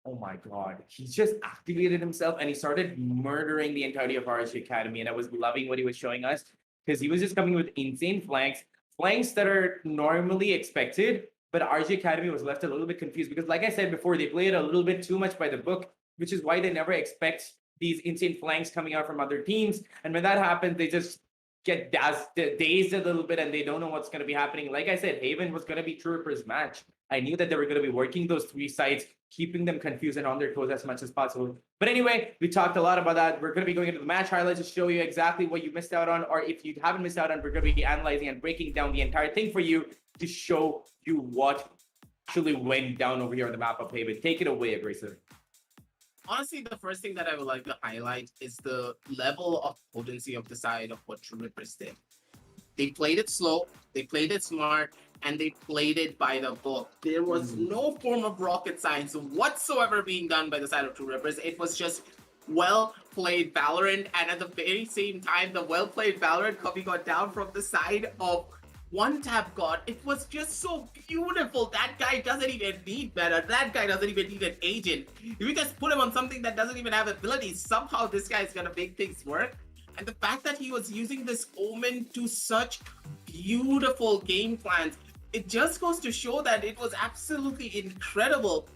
D: oh my god, he just activated himself and he started murdering the entirety of ROG Academy. And I was loving what he was showing us, because he was just coming with insane flanks that are normally expected. But ROG Academy was left a little bit confused because, like I said before, they played a little bit too much by the book, which is why they never expect these insane flanks coming out from other teams. And when that happens, they just get dazed a little bit and they don't know what's going to be happening. Like I said, Haven was going to be True Rippers' match. I knew that they were going to be working those three sides, keeping them confused and on their toes as much as possible. But anyway, we talked a lot about that. We're going to be going into the match highlights to show you exactly what you missed out on, or if you haven't missed out on, we're going to be analyzing and breaking down the entire thing for you to show you what actually went down over here on the map of Haven. Take it away, Aggressive.
C: Honestly, the first thing that I would like to highlight is the level of potency of the side of what True Rippers did. They played it slow, they played it smart, and they played it by the book. There was no form of rocket science whatsoever being done by the side of True Rippers. It was just well-played Valorant, and at the very same time, the well-played Valorant coming on down from the side of One Tap God. It was just so beautiful. That guy doesn't even need better. That guy doesn't even need an agent. If you just put him on something that doesn't even have abilities, somehow this guy is gonna make things work. And the fact that he was using this Omen to such beautiful game plans, it just goes to show that it was absolutely incredible.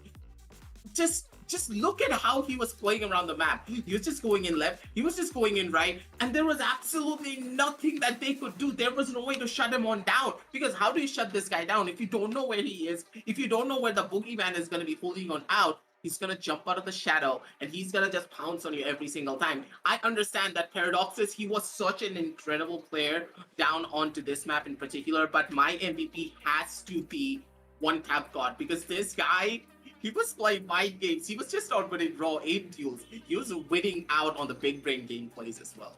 C: Just just look at how he was playing around the map. He was just going in left, he was just going in right, and there was absolutely nothing that they could do. There was no way to shut him on down, because how do you shut this guy down if you don't know where he is, if you don't know where the boogeyman is going to be holding on out? He's gonna jump out of the shadow and he's gonna just pounce on you every single time. I understand that Paradoxus, he was such an incredible player down onto this map in particular, but my MVP has to be One Tap God, because this guy, he was playing mind games. He was just not winning raw aim duels. He was winning out on the big brain gameplays as well.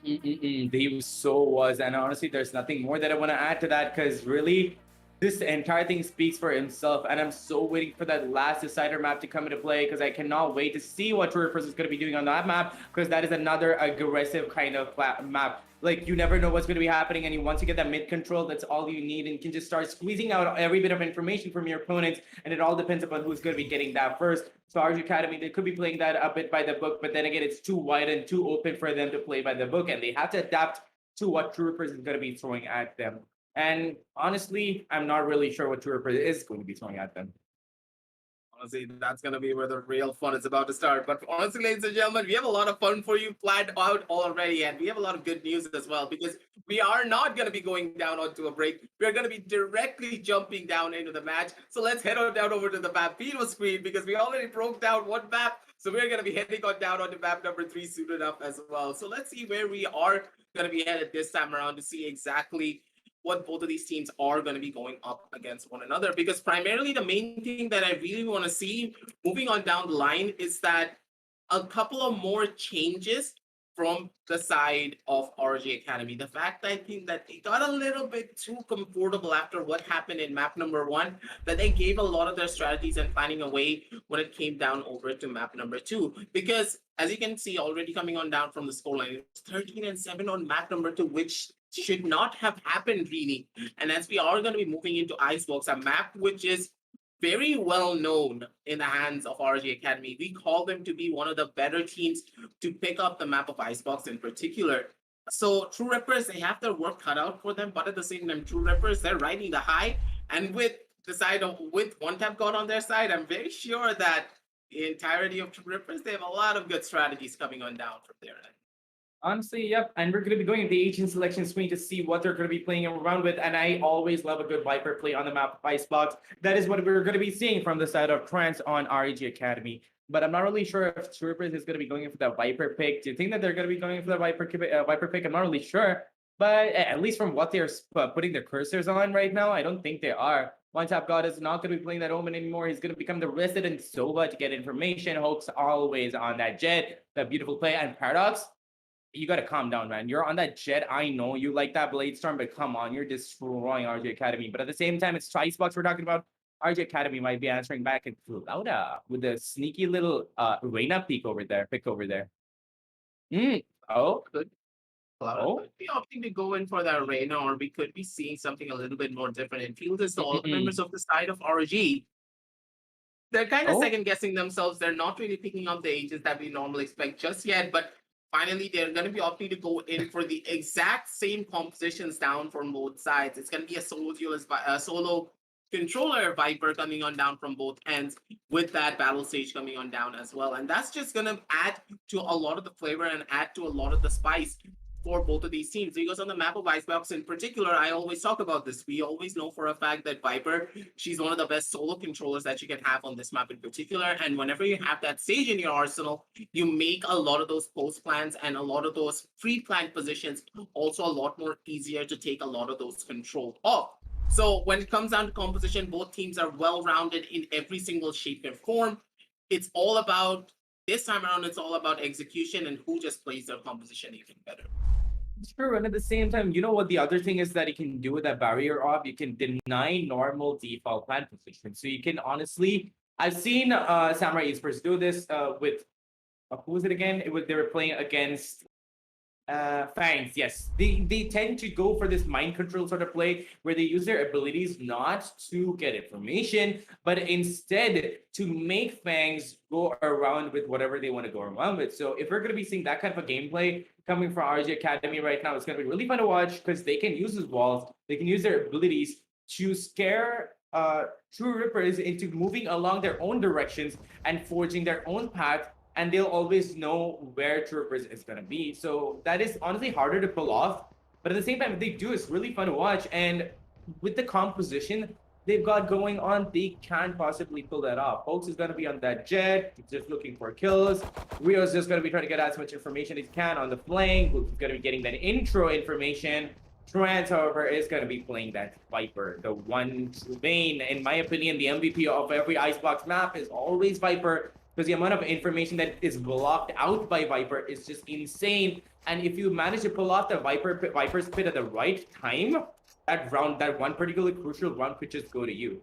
D: He so was, and honestly, there's nothing more that I want to add to that, because really, this entire thing speaks for himself, and I'm so waiting for that last decider map to come into play, because I cannot wait to see what True Rippers is going to be doing on that map, because that is another aggressive kind of map. Like, you never know what's going to be happening, and once you get that mid control, that's all you need, and you can just start squeezing out every bit of information from your opponents, and it all depends upon who's going to be getting that first. So ROG Academy, they could be playing that a bit by the book, but then again, it's too wide and too open for them to play by the book, and they have to adapt to what True Rippers is going to be throwing at them. And honestly, I'm not really sure what True Ripper is going to be throwing at them.
C: Honestly, that's going to be where the real fun is about to start. But honestly, ladies and gentlemen, we have a lot of fun for you planned out already. And we have a lot of good news as well, because we are not going to be going down onto a break. We're going to be directly jumping down into the match. So let's head on down over to the map video screen, because we already broke down one map. So we're going to be heading on down onto map number 3 soon enough as well. So let's see where we are going to be headed this time around to see exactly what both of these teams are going to be going up against one another. Because primarily the main thing that I really want to see moving on down the line is that a couple of more changes from the side of ROG Academy. The fact I think that they got a little bit too comfortable after what happened in map number 1, that they gave a lot of their strategies and planning away when it came down over to map number 2. Because as you can see already coming on down from the scoreline, it's 13-7 on map number 2, which should not have happened really. And as we are going to be moving into Icebox, a map which is very well known in the hands of ROG Academy. We call them to be one of the better teams to pick up the map of Icebox in particular. So True Rippers, they have their work cut out for them, but at the same time, True Rippers, they're riding the high. And with the side of with One Tap God on their side, I'm very sure that the entirety of True Rippers, they have a lot of good strategies coming on down from their end.
D: Honestly, yep. And we're going to be going to the agent selection screen to see what they're going to be playing around with. And I always love a good Viper play on the map of Icebox. That is what we're going to be seeing from the side of Trance on ROG Academy. But I'm not really sure if True Rippers is going to be going in for that Viper pick. Do you think that they're going to be going in for the Viper pick? I'm not really sure. But at least from what they're putting their cursors on right now, I don't think they are. One Tap God is not going to be playing that Omen anymore. He's going to become the resident Sova to get information. Hopes always on that Jet, that beautiful play. And Paradox, you got to calm down, man. You're on that Jet. I know you like that Blade Storm, but come on, you're destroying ROG Academy. But at the same time, it's Icebox we're talking about. ROG Academy might be answering back in Flauta with a sneaky little Reina pick over there. Oh,
C: Good. Could be opting to go in for that Reina, or we could be seeing something a little bit more different. It feels as though all the members of the side of ROG, they're kind of second guessing themselves. They're not really picking up the ages that we normally expect just yet, but finally they're going to be opting to go in for the exact same compositions down from both sides. It's going to be a solo duelist, a solo controller Viper coming on down from both ends, with that battle stage coming on down as well. And that's just going to add to a lot of the flavor and add to a lot of the spice for both of these teams. Because on the map of Icebox in particular, I always talk about this. We always know for a fact that Viper, she's one of the best solo controllers that you can have on this map in particular. And whenever you have that stage in your arsenal, you make a lot of those post plans and a lot of those pre-planned positions also a lot more easier to take a lot of those control off. So when it comes down to composition, both teams are well-rounded in every single shape and form. It's all about, this time around, it's all about execution and who just plays their composition even better.
D: True, and at the same time, you know what the other thing is that you can do with that barrier off? You can deny normal default plan position. So you can honestly, I've seen Samurai Esports do this with, who was it again? They were playing against Fangs, yes. They tend to go for this mind control sort of play where they use their abilities not to get information, but instead to make Fangs go around with whatever they want to go around with. So if we're going to be seeing that kind of a gameplay coming from ROG Academy right now, it's going to be really fun to watch because they can use these walls, they can use their abilities to scare True Rippers into moving along their own directions and forging their own path, and they'll always know where True Rippers is gonna be. So that is honestly harder to pull off, but at the same time, if they do, it's really fun to watch. And with the composition they've got going on, they can't possibly pull that off. Folks is gonna be on that jet, just looking for kills. Rio's just gonna be trying to get as much information as he can on the flank. He's gonna be getting that intro information. Trance, however, is going to be playing that Viper, the one vein. In my opinion, the MVP of every Icebox map is always Viper, because the amount of information that is blocked out by Viper is just insane. And if you manage to pull off the Viper's pit at the right time, that round, that one particularly crucial round could just go to you.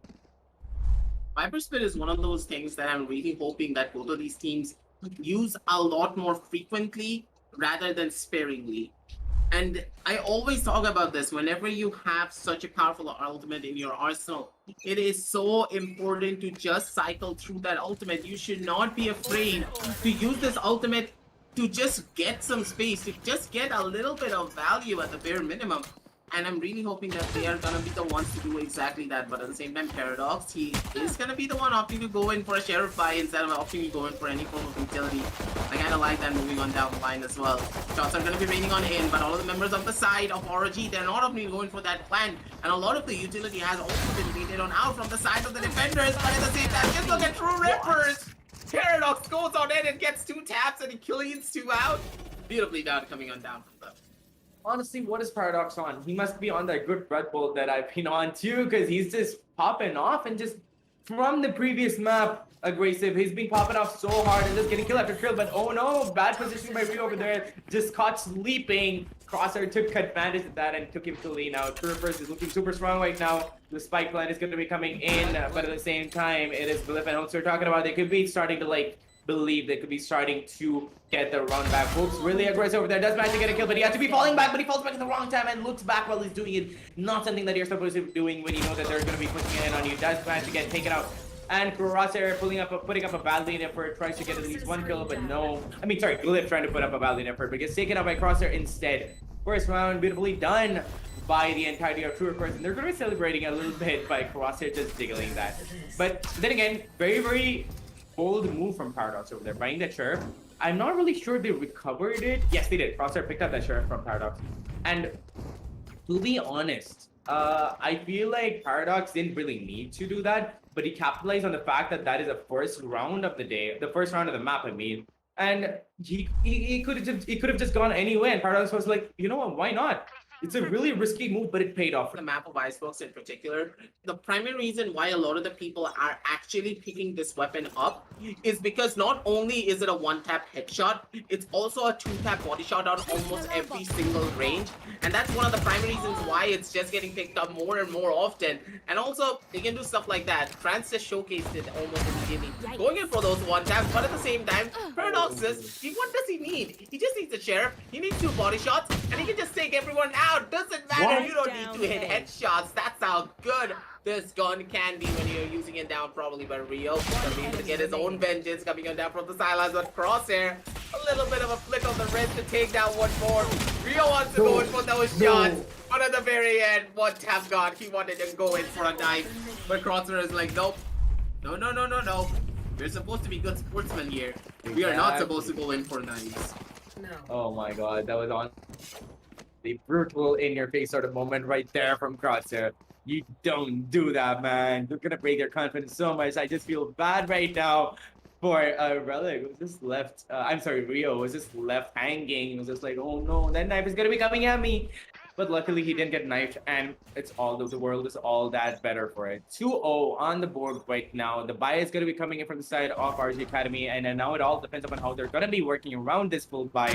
C: Viper Spit is one of those things that I'm really hoping that both of these teams use a lot more frequently rather than sparingly. And I always talk about this, whenever you have such a powerful ultimate in your arsenal, it is so important to just cycle through that ultimate. You should not be afraid to use this ultimate to just get some space, to just get a little bit of value at the bare minimum. And I'm really hoping that they are gonna be the ones to do exactly that. But at the same time, Paradox, he is gonna be the one opting to go in for a sheriff buy instead of opting to go in for any form of utility. I kinda like that moving on down the line as well. Shots are gonna be raining on in, but all of the members of the side of ROG, they're not opting to go in for that plan. And a lot of the utility has also been baited on out from the side of the defenders. But at the same time, just look at True Rippers. Paradox goes on in and gets 2 taps and he cleans 2 out. Beautifully done coming on down from them.
D: Honestly, what is Paradox on? He must be on that good Red Bull that I've been on too, because he's just popping off and just from the previous map, aggressive. He's been popping off so hard and just getting kill after kill. But oh no, bad positioning by Rio over there. Just caught sleeping. Crosshair took advantage of that and took him to lean out. True Rippers is looking super strong right now. The spike plan is going to be coming in, but at the same time, it is Blip and Hopes we're talking about. They could be starting to believe they could be starting to get the run back. Folks really aggressive over there. Does manage to get a kill, but he has to be falling back, but he falls back at the wrong time and looks back while he's doing it. Not something that you're supposed to be doing when you know that they're going to be pushing in on you. Does manage to get taken out. And Crosshair putting up a valiant effort, tries to get at least 1 kill, but no. I mean, sorry, Glyph trying to put up a valiant effort, but gets taken out by Crosshair instead. First round, beautifully done by the entirety of True Rippers, and they're going to be celebrating a little bit by Crosshair just diggling that. But then again, very, very bold move from Paradox over there, buying that sheriff. I'm not really sure they recovered it. Yes, they did. Crosshair picked up that sheriff from Paradox. And to be honest, I feel like Paradox didn't really need to do that, but he capitalized on the fact that that is the first round of the day, the first round of the map, I mean. And he could have just gone anyway, and Paradox was like, you know what, why not? It's a really risky move, but it paid off.
C: The map of Icebox in particular, the primary reason why a lot of the people are actually picking this weapon up is because not only is it a 1-tap headshot, it's also a 2-tap body shot out almost every single range. And that's one of the primary reasons why it's just getting picked up more and more often. And also, they can do stuff like that. Trance just showcased it almost immediately, going in for those 1-taps, but at the same time, Paradox says, what does he need? He just needs a sheriff, he needs 2 body shots, and he can just take everyone out. Doesn't matter, you don't need to hit headshots. That's how good this gun can be when you're using it down probably by Rio. He's able to get his own vengeance coming on down from the sidelines, but Crosshair, a little bit of a flick of the wrist to take down one more. Rio wants to go in for those shots, but at the very end, 1-tap gone. He wanted to go in for a knife, but Crosshair is like, nope. No. We're supposed to be good sportsmen here. We are not supposed to go in for knives.
E: No.
D: Oh my god, that was on the brutal in-your-face sort of moment right there from Crosshair. You don't do that, man. You're gonna break their confidence so much. I just feel bad right now for Relic who was just left. I'm sorry, Rio was just left hanging. It was just like, oh no, that knife is gonna be coming at me. But luckily he didn't get knifed, and it's all the world is all that better for it. 2-0 on the board right now. The buy is going to be coming in from the side of ROG Academy, and then now it all depends upon how they're going to be working around this full buy.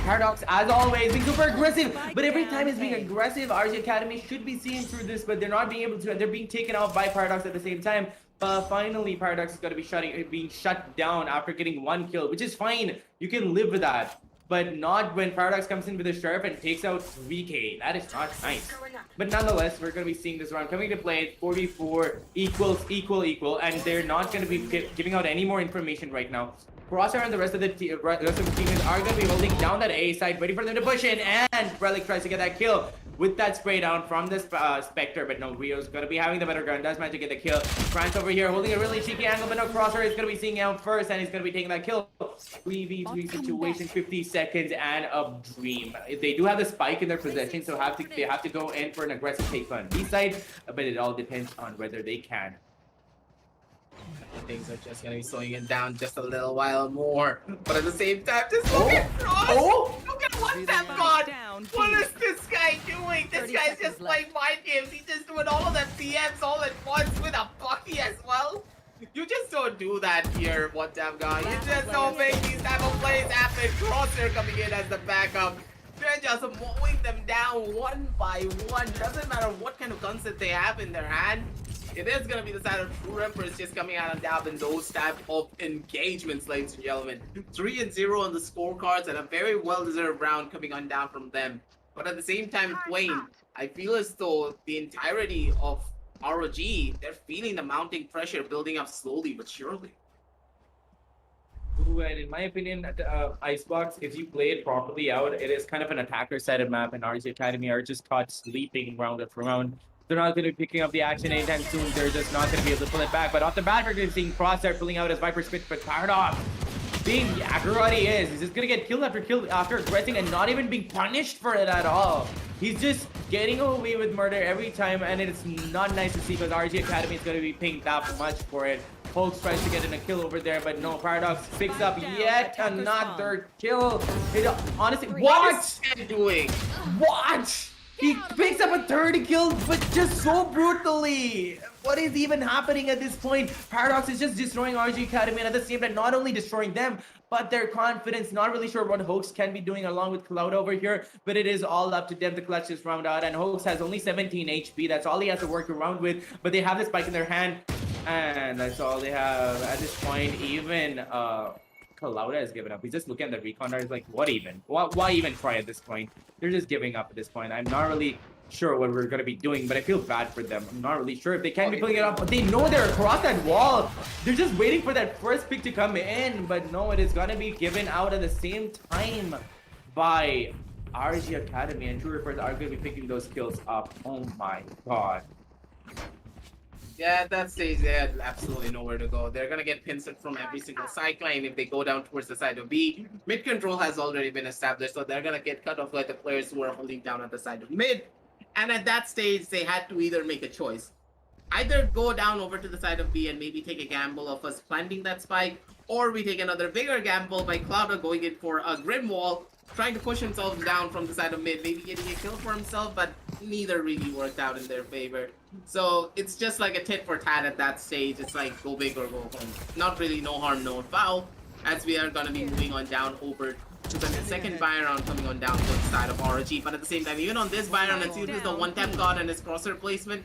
D: Paradox, as always, being super aggressive, but every time it's being aggressive, ROG Academy should be seeing through this, but they're not being able to, and they're being taken out by Paradox at the same time. Finally, Paradox is going to be being shut down after getting 1 kill, which is fine. You can live with that. But not when Paradox comes in with a sheriff and takes out 3k. That is not nice. But nonetheless, we're going to be seeing this round coming to play. 44 equal, and they're not going to be giving out any more information right now. Crosshair and the rest of the teammates are going to be holding down that A side, ready for them to push in, and Relic tries to get that kill. with that spray down from this Spectre, but no, Rio's gonna be having the better gun, does manage to get the kill. France over here holding a really cheeky angle, but no, Crosshair is gonna be seeing out first, and he's gonna be taking that kill. 3v3 situation, 50 seconds, and a dream. They do have the spike in their possession, so they have to go in for an aggressive take on B side, but it all depends on whether they can.
C: Things are just gonna be slowing it down just a little while more. But at the same time, just look at Frost! Look at what that got! What is this guy doing? This guy's just playing mind games. He's just doing all of the PMs all at once with a Bucky as well. You just don't do that here, One Tap God. You just don't make these type of plays happen. Crosshair coming in as the backup. They're just mowing them down one by one. Doesn't matter what kind of guns that they have in their hand. It is going to be the side of True Emperors just coming out on top in those type of engagements, ladies and gentlemen. 3-0 on the scorecards and a very well-deserved round coming on down from them. But at the same time, Twain, I feel as though the entirety of ROG, they're feeling the mounting pressure building up slowly but surely.
D: Ooh, and in my opinion, Icebox, if you play it properly out, it is kind of an attacker-sided map, and ROG Academy are just caught sleeping round after round. They're not going to be picking up the action anytime soon. They're just not going to be able to pull it back. But off the bat, we're going to be seeing Crosshair pulling out his Viper Spit, but Paradox, being aggro he is, he's just going to get kill after aggressing and not even being punished for it at all. He's just getting away with murder every time, and it's not nice to see because RG Academy is going to be paying that much for it. Hulk tries to get in a kill over there, but no, Paradox picks up yet another kill. Honestly, what is
C: he doing?
D: What? He picks up a third kill, but just so brutally. What is even happening at this point? Paradox is just destroying RG Academy, and at the same time, not only destroying them, but their confidence. Not really sure what Hoax can be doing along with Cloud over here, but it is all up to them to clutch this round out. And Hoax has only 17 HP. That's all he has to work around with, but they have the spike in their hand, and that's all they have at this point. Even Kalauda has given up. He's just looking at the recon. He's like, what even? Why even try at this point? They're just giving up at this point. I'm not really sure what we're going to be doing, but I feel bad for them. I'm not really sure if they can be pulling it off. But they know they're across that wall. They're just waiting for that first pick to come in. But no, it is going to be given out at the same time by RG Academy. And True Reapers are going to be picking those kills up. Oh my god.
C: Yeah, at that stage, they had absolutely nowhere to go. They're going to get pinced from every single cyclone if they go down towards the side of B. Mid control has already been established, so they're going to get cut off by the players who are holding down at the side of mid. And at that stage, they had to either make a choice. Either go down over to the side of B and maybe take a gamble of us planting that spike, or we take another bigger gamble by Clouda going in for a Grim Wall, trying to push himself down from the side of mid, maybe getting a kill for himself, but neither really worked out in their favor. So it's just like a tit for tat at that stage. It's like go big or go home. Not really no harm, no foul, as we are going to be moving on down over to the second buy round coming on down to the side of ROG. But at the same time, even on this buy round, let's see the one tap god and his crosshair placement.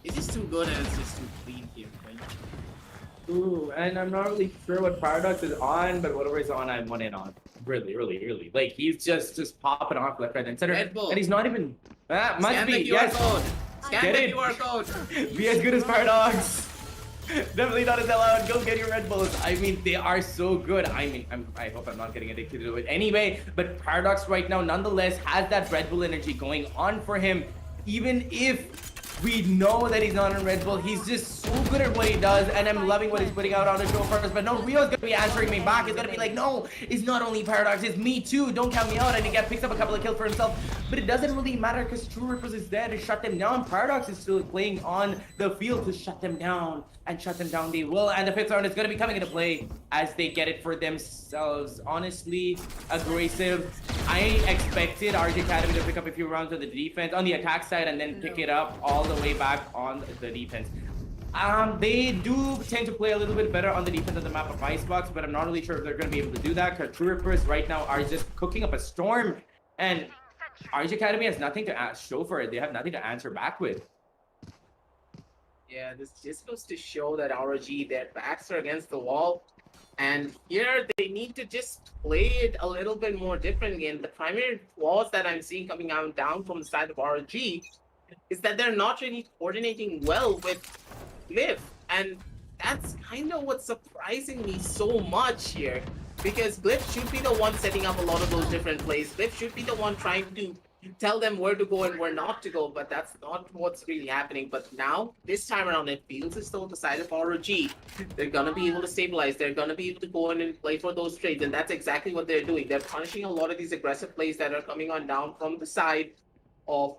C: It's just too good and it's just too clean here. Right?
D: Ooh, and I'm not really sure what Paradox is on, but whatever is on, I'm one in on. Really. Like, he's just popping off left, right, and center. And he's not even... That must be, yes.
C: Scan the QR code.
D: Be as good as Paradox. Definitely not as allowed. Go get your Red Bulls. I mean, they are so good. I mean, I hope I'm not getting addicted to it anyway. But Paradox right now, nonetheless, has that Red Bull energy going on for him. Even if we know that he's not on Red Bull, he's just so good at what he does, and I'm loving what he's putting out on the show first. But no, Rio's gonna be answering me back. He's gonna be like, no, it's not only Paradox, it's me too. Don't count me out. And he picks up a couple of kills for himself. But it doesn't really matter because True Rippers is there to shut them down. Paradox is still playing on the field to shut them down. And shut them down they will. And the fifth round is going to be coming into play as they get it for themselves. Honestly, aggressive. I expected RG Academy to pick up a few rounds on the defense, on the attack side, and then pick it up all the way back on the defense. They do tend to play a little bit better on the defense of the map of Icebox, but I'm not really sure if they're going to be able to do that because True Rippers right now are just cooking up a storm. And RG Academy has nothing to show for it. They have nothing to answer back with.
C: Yeah, this just goes to show that ROG, their backs are against the wall. And here they need to just play it a little bit more differently. And the primary flaws that I'm seeing coming out down from the side of ROG is that they're not really coordinating well with Glyph. And that's kind of what's surprising me so much here. Because Glyph should be the one setting up a lot of those different plays. Glyph should be the one trying to tell them where to go and where not to go, but that's not what's really happening. But now, this time around, it feels as though the side of ROG, they're gonna be able to stabilize, they're gonna be able to go in and play for those trades, and that's exactly what they're doing. They're punishing a lot of these aggressive plays that are coming on down from the side of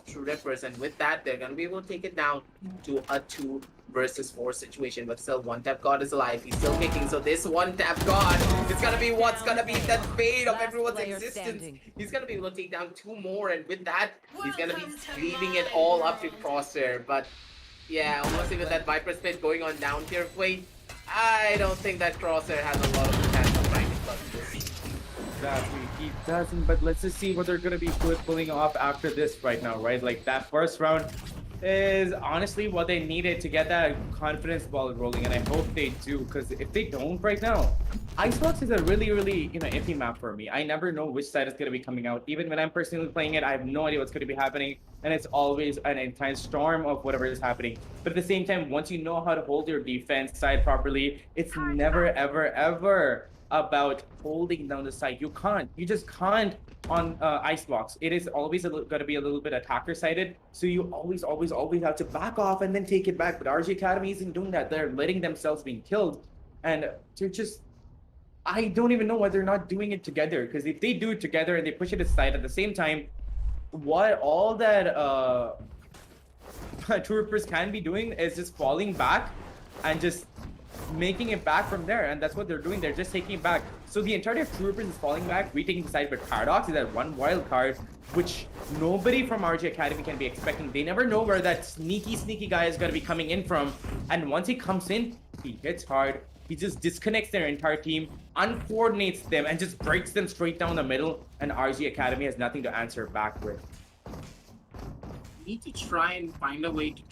C: True Rippers, and with that, they're gonna be able to take it down to a 2 versus 4 situation. But still, One Tap God is alive. He's still kicking. So this One Tap God is gonna be what's gonna be the fate of
E: Last
C: everyone's
E: player
C: existence.
E: standing.
C: He's gonna be able to take down 2 more, and with that, he's gonna be leaving it all up to Crosshair. But yeah, honestly, with that Viper split going on down tier play, I don't think that Crosshair has a lot of potential trying to clutch this.
D: Exactly, he doesn't. But let's just see what they're gonna be pulling off after this right now, right? Like that first round is honestly what they needed to get that confidence ball rolling, and I hope they do. Because if they don't right now, Icebox is a really, really iffy map for me. I never know which side is gonna be coming out. Even when I'm personally playing it, I have no idea what's gonna be happening, and it's always an intense storm of whatever is happening. But at the same time, once you know how to hold your defense side properly, it's never, ever, ever about holding down the side. You just can't on Icebox. It is always going to be a little bit attacker sided, so you always have to back off and then take it back. But RG Academy isn't doing that. They're letting themselves being killed, and they're just, I don't even know why they're not doing it together, because if they do it together and they push it aside at the same time, what all that troopers can be doing is just falling back and just making it back from there, and that's what they're doing. They're just taking it back. So the entirety of troopers is falling back, retaking the side, but Paradox is that one wild card which nobody from RG Academy can be expecting. They never know where that sneaky guy is going to be coming in from, and once he comes in, he hits hard. He just disconnects their entire team, uncoordinates them, and just breaks them straight down the middle, and RG Academy has nothing to answer back with.
C: Need to try and find a way to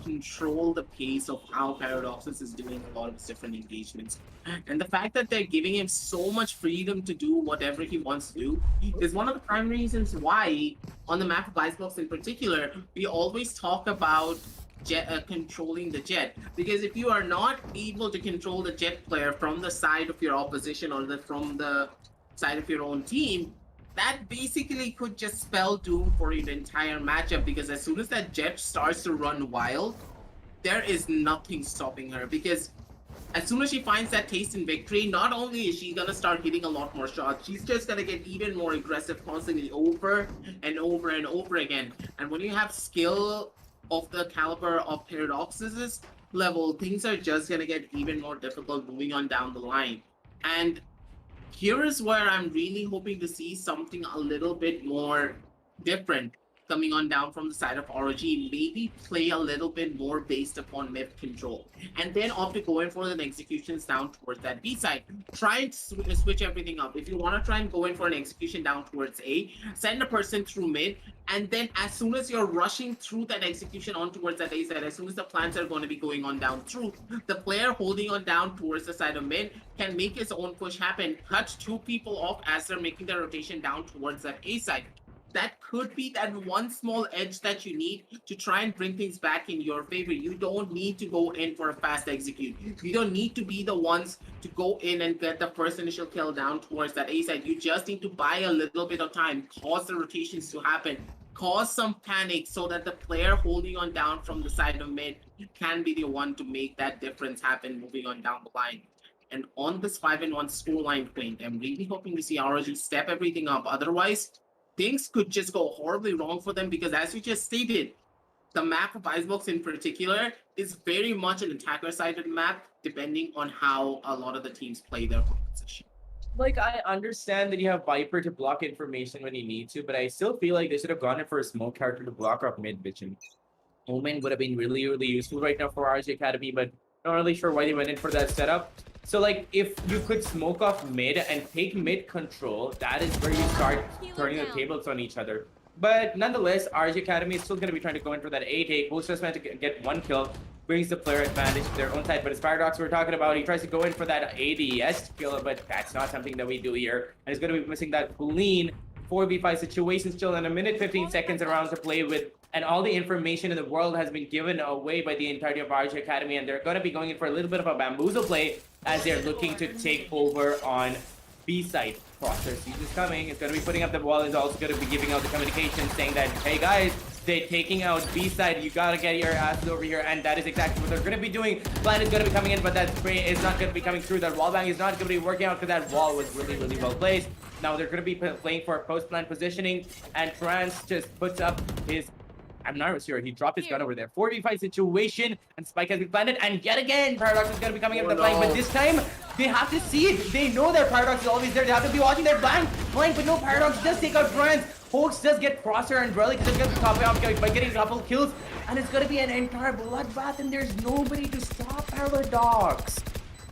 C: control the pace of how Paradoxus is doing a lot of his different engagements. And the fact that they're giving him so much freedom to do whatever he wants to do is one of the primary reasons why, on the map of Icebox in particular, we always talk about controlling the jet. Because if you are not able to control the jet player from the side of your opposition or from the side of your own team, that basically could just spell doom for your entire matchup, because as soon as that jet starts to run wild, there is nothing stopping her. Because as soon as she finds that taste in victory, not only is she gonna start hitting a lot more shots, she's just gonna get even more aggressive constantly over and over again. And when you have skill of the caliber of Paradox's level, things are just gonna get even more difficult moving on down the line. And here is where I'm really hoping to see something a little bit more different coming on down from the side of ROG. Maybe play a little bit more based upon mid control, and then opt to go in for the executions down towards that B side. Try and switch everything up. If you want to try and go in for an execution down towards A, send a person through mid, and then as soon as you're rushing through that execution on towards that A side, as soon as the plants are going to be going on down through, the player holding on down towards the side of mid can make his own push happen, cut 2 people off as they're making their rotation down towards that A side. That could be that one small edge that you need to try and bring things back in your favor. You don't need to go in for a fast execute. You don't need to be the ones to go in and get the first initial kill down towards that A side. You just need to buy a little bit of time, cause the rotations to happen, cause some panic so that the player holding on down from the side of mid can be the one to make that difference happen moving on down the line. And on this 5-1 scoreline point, I'm really hoping to see ROG step everything up. Otherwise, things could just go horribly wrong for them, because as you just stated, the map of Icebox in particular is very much an attacker-sided map, depending on how a lot of the teams play their position.
D: Like, I understand that you have Viper to block information when you need to, but I still feel like they should have gone in for a smoke character to block up mid vision. Omen would have been really, really useful right now for RG Academy, but not really sure why they went in for that setup. So, like, if you could smoke off mid and take mid control, that is where you start turning the tables on each other. But nonetheless, RG Academy is still going to be trying to go in for that A take. Both just meant to get 1 kill, brings the player advantage to their own side. But as Paradox we're talking about, he tries to go in for that ADS kill, but that's not something that we do here. And he's going to be missing that clean 4v5 situation still, in a minute 15 seconds around to play with. And all the information in the world has been given away by the entirety of RG Academy, and they're going to be going in for a little bit of a bamboozle play as they're looking to take over on B side. Crosshair Siege is coming. It's going to be putting up the wall. Is also going to be giving out the communication saying that, hey guys, they're taking out B side. You got to get your asses over here. And that is exactly what they're going to be doing. Plan is going to be coming in, but that spray is not going to be coming through. That wall bang is not going to be working out because that wall was really, really well placed. Now they're going to be playing for post-plan positioning. And Trance just puts up his... I'm not sure. He dropped his gun over there. 4v5 situation, and Spike has been planted. And yet again, Paradox is going to be coming into the flank. But this time, they have to see it. They know their Paradox is always there. They have to be watching their flank. But no, Paradox does take out Trance. Hoax does get Crosshair and Relic is going to copy off by getting a couple kills. And it's going to be an entire bloodbath, and there's nobody to stop Paradox.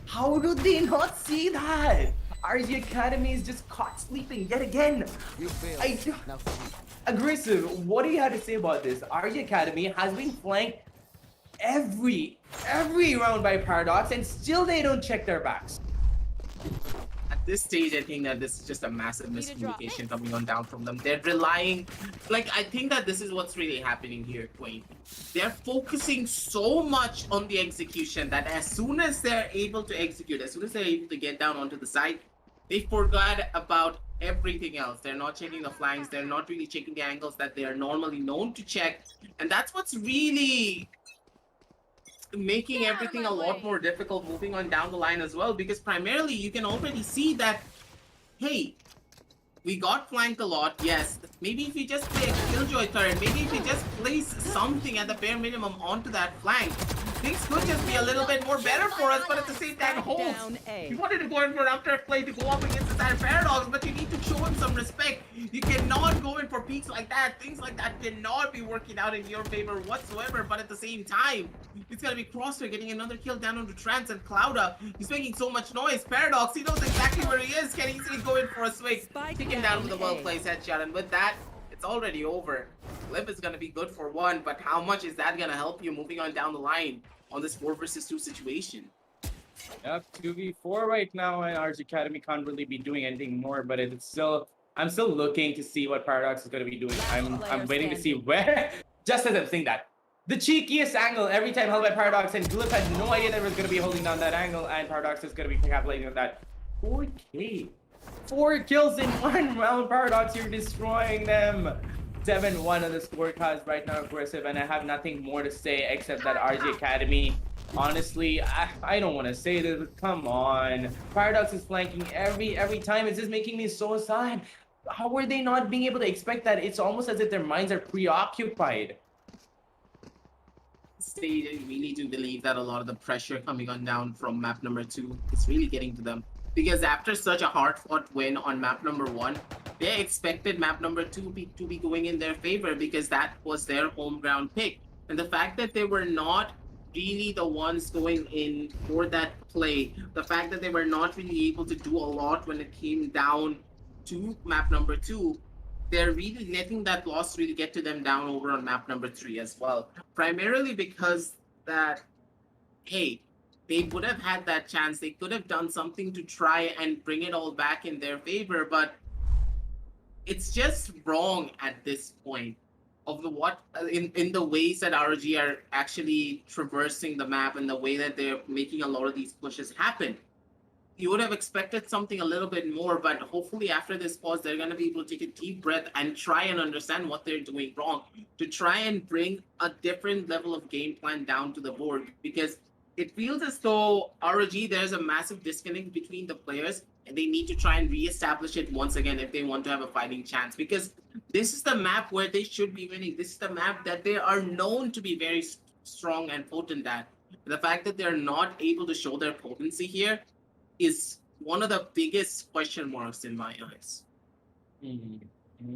D: How do they not see that? RG Academy is just caught sleeping yet again.
E: You failed. Now sleep.
D: Aggressive, what do you have to say about this? RG Academy has been flanked every round by Paradox, and still they don't check their backs.
C: At this stage, I think that this is just a massive miscommunication coming on down from them. They're relying, like, I think that this is what's really happening here, Quain. They're focusing so much on the execution that as soon as they're able to execute, as soon as they're able to get down onto the side, they forgot about everything else. They're not checking the flanks. They're not really checking the angles that they are normally known to check. And that's what's really making everything a lot more difficult moving on down the line as well. Because primarily you can already see that, hey, we got flanked a lot, yes. Maybe if you just play a Killjoy turret, maybe if you just place something at the bare minimum onto that flank, things could just be a little bit more better for us, but at the same time, holds. You wanted to go in for an after play to go up against the side Paradox, but you need to show him some respect. You cannot go in for peaks like that. Things like that cannot be working out in your favor whatsoever, but at the same time, it's gonna be Crosshair getting another kill down onto Trance and Clouda. He's making so much noise. Paradox, he knows exactly where he is, can easily go in for a swing. Take him down with a well-placed headshot, and with that, it's already over. Flip is gonna be good for one, but how much is that gonna help you moving on down the line on this 4 versus 2 situation?
D: Yep, 2v4 right now, and RG Academy can't really be doing anything more, but it's still... I'm still looking to see what Paradox is going to be doing. I'm waiting to see where... Just as I'm saying that. The cheekiest angle every time held by Paradox, and Glyph had no idea that it was going to be holding down that angle, and Paradox is going to be capitulating on that. 4K. 4 kills in 1 round, Paradox, you're destroying them. 7-1 on the scorecards right now, aggressive, and I have nothing more to say except that RG Academy, honestly, I don't want to say this, but come on. Paradox is flanking every time. It's just making me so sad. How are they not being able to expect that? It's almost as if their minds are preoccupied.
C: They really do believe that a lot of the pressure coming on down from map number 2 is really getting to them. Because after such a hard-fought win on map number 1, they expected map number 2 to be going in their favor because that was their home ground pick. And the fact that they were not really the ones going in for that play, the fact that they were not really able to do a lot when it came down to map number 2, they're really letting that loss really get to them down over on map number 3 as well. Primarily because that, hey, they would have had that chance. They could have done something to try and bring it all back in their favor, but it's just wrong at this point of the in the ways that ROG are actually traversing the map and the way that they're making a lot of these pushes happen. You would have expected something a little bit more, but hopefully after this pause, they're going to be able to take a deep breath and try and understand what they're doing wrong, to try and bring a different level of game plan down to the board, because it feels as though ROG, there's a massive disconnect between the players, and they need to try and reestablish it once again if they want to have a fighting chance, because this is the map where they should be winning. This is the map that they are known to be very strong and potent at. The fact that they're not able to show their potency here is one of the biggest question marks in my eyes.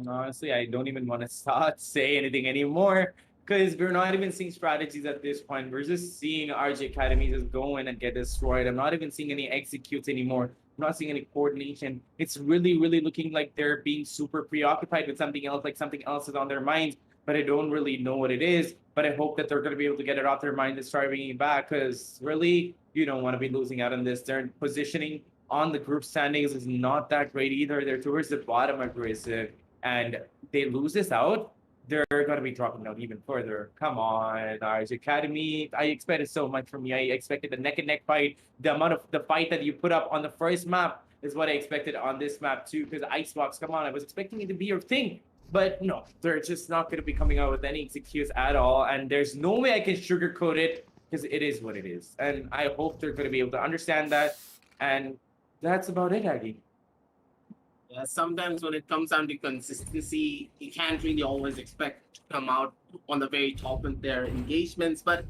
D: Honestly, I don't even want to say anything anymore, because we're not even seeing strategies at this point. We're just seeing RG Academy just go in and get destroyed. I'm not even seeing any executes anymore. I'm not seeing any coordination. It's really, really looking like they're being super preoccupied with something else, like something else is on their minds, but I don't really know what it is. But I hope that they're going to be able to get it off their mind and start bringing it back, because really, you don't want to be losing out on this. Their positioning on the group standings is not that great either. They're towards the bottom aggressive, and they lose this out, they're going to be dropping down even further. Come on, RG Academy. I expected so much from you. I expected the neck and neck fight, the amount of the fight that you put up on the first map is what I expected on this map too. Because Icebox, come on, I was expecting it to be your thing. But no, they're just not going to be coming out with any excuse at all. And there's no way I can sugarcoat it because it is what it is. And I hope they're going to be able to understand that. And that's about it, Aggie.
C: Yeah, sometimes when it comes down to consistency, you can't really always expect to come out on the very top of their engagements. But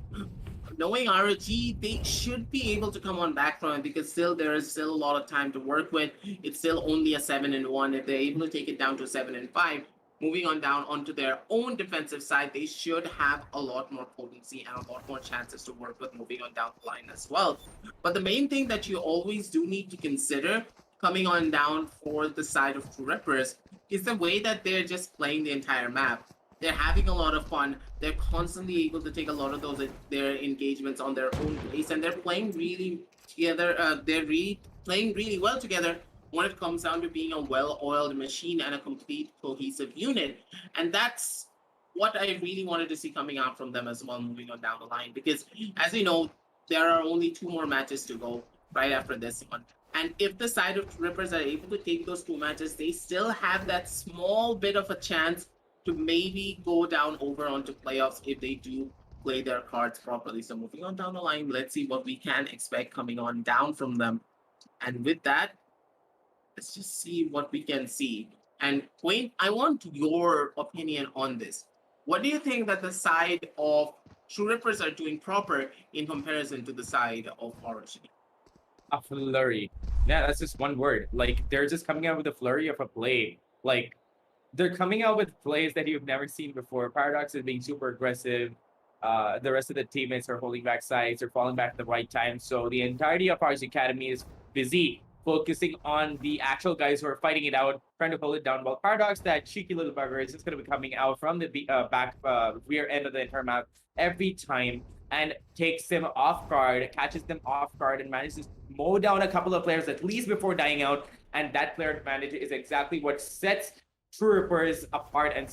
C: knowing ROG, they should be able to come on back from it because still there is still a lot of time to work with. It's still only a 7-1. If they're able to take it down to 7-5, moving on down onto their own defensive side, they should have a lot more potency and a lot more chances to work with moving on down the line as well. But the main thing that you always do need to consider coming on down for the side of True Rippers is the way that they're just playing the entire map. They're having a lot of fun. They're constantly able to take a lot of their engagements on their own pace, and they're playing really together. They're really playing really well together when it comes down to being a well-oiled machine and a complete cohesive unit. And that's what I really wanted to see coming out from them as well, moving on down the line. Because as we know, there are only 2 more matches to go right after this one. And if the side of Rippers are able to take those 2 matches, they still have that small bit of a chance to maybe go down over onto playoffs if they do play their cards properly. So moving on down the line, let's see what we can expect coming on down from them. And with that, let's just see what we can see. And Wayne, I want your opinion on this. What do you think that the side of True Rippers are doing proper in comparison to the side of ROG?
D: A flurry. Yeah, that's just one word. Like, they're just coming out with a flurry of a play. Like, they're coming out with plays that you've never seen before. Paradox is being super aggressive. The rest of the teammates are holding back sides, they're falling back at the right time. So the entirety of ROG Academy is busy focusing on the actual guys who are fighting it out, trying to hold it down. While Paradox, that cheeky little bugger, is just going to be coming out from the back rear end of the entire map every time and takes them off guard, catches them off guard, and manages to mow down a couple of players at least before dying out. And that player advantage is exactly what sets True Rippers apart and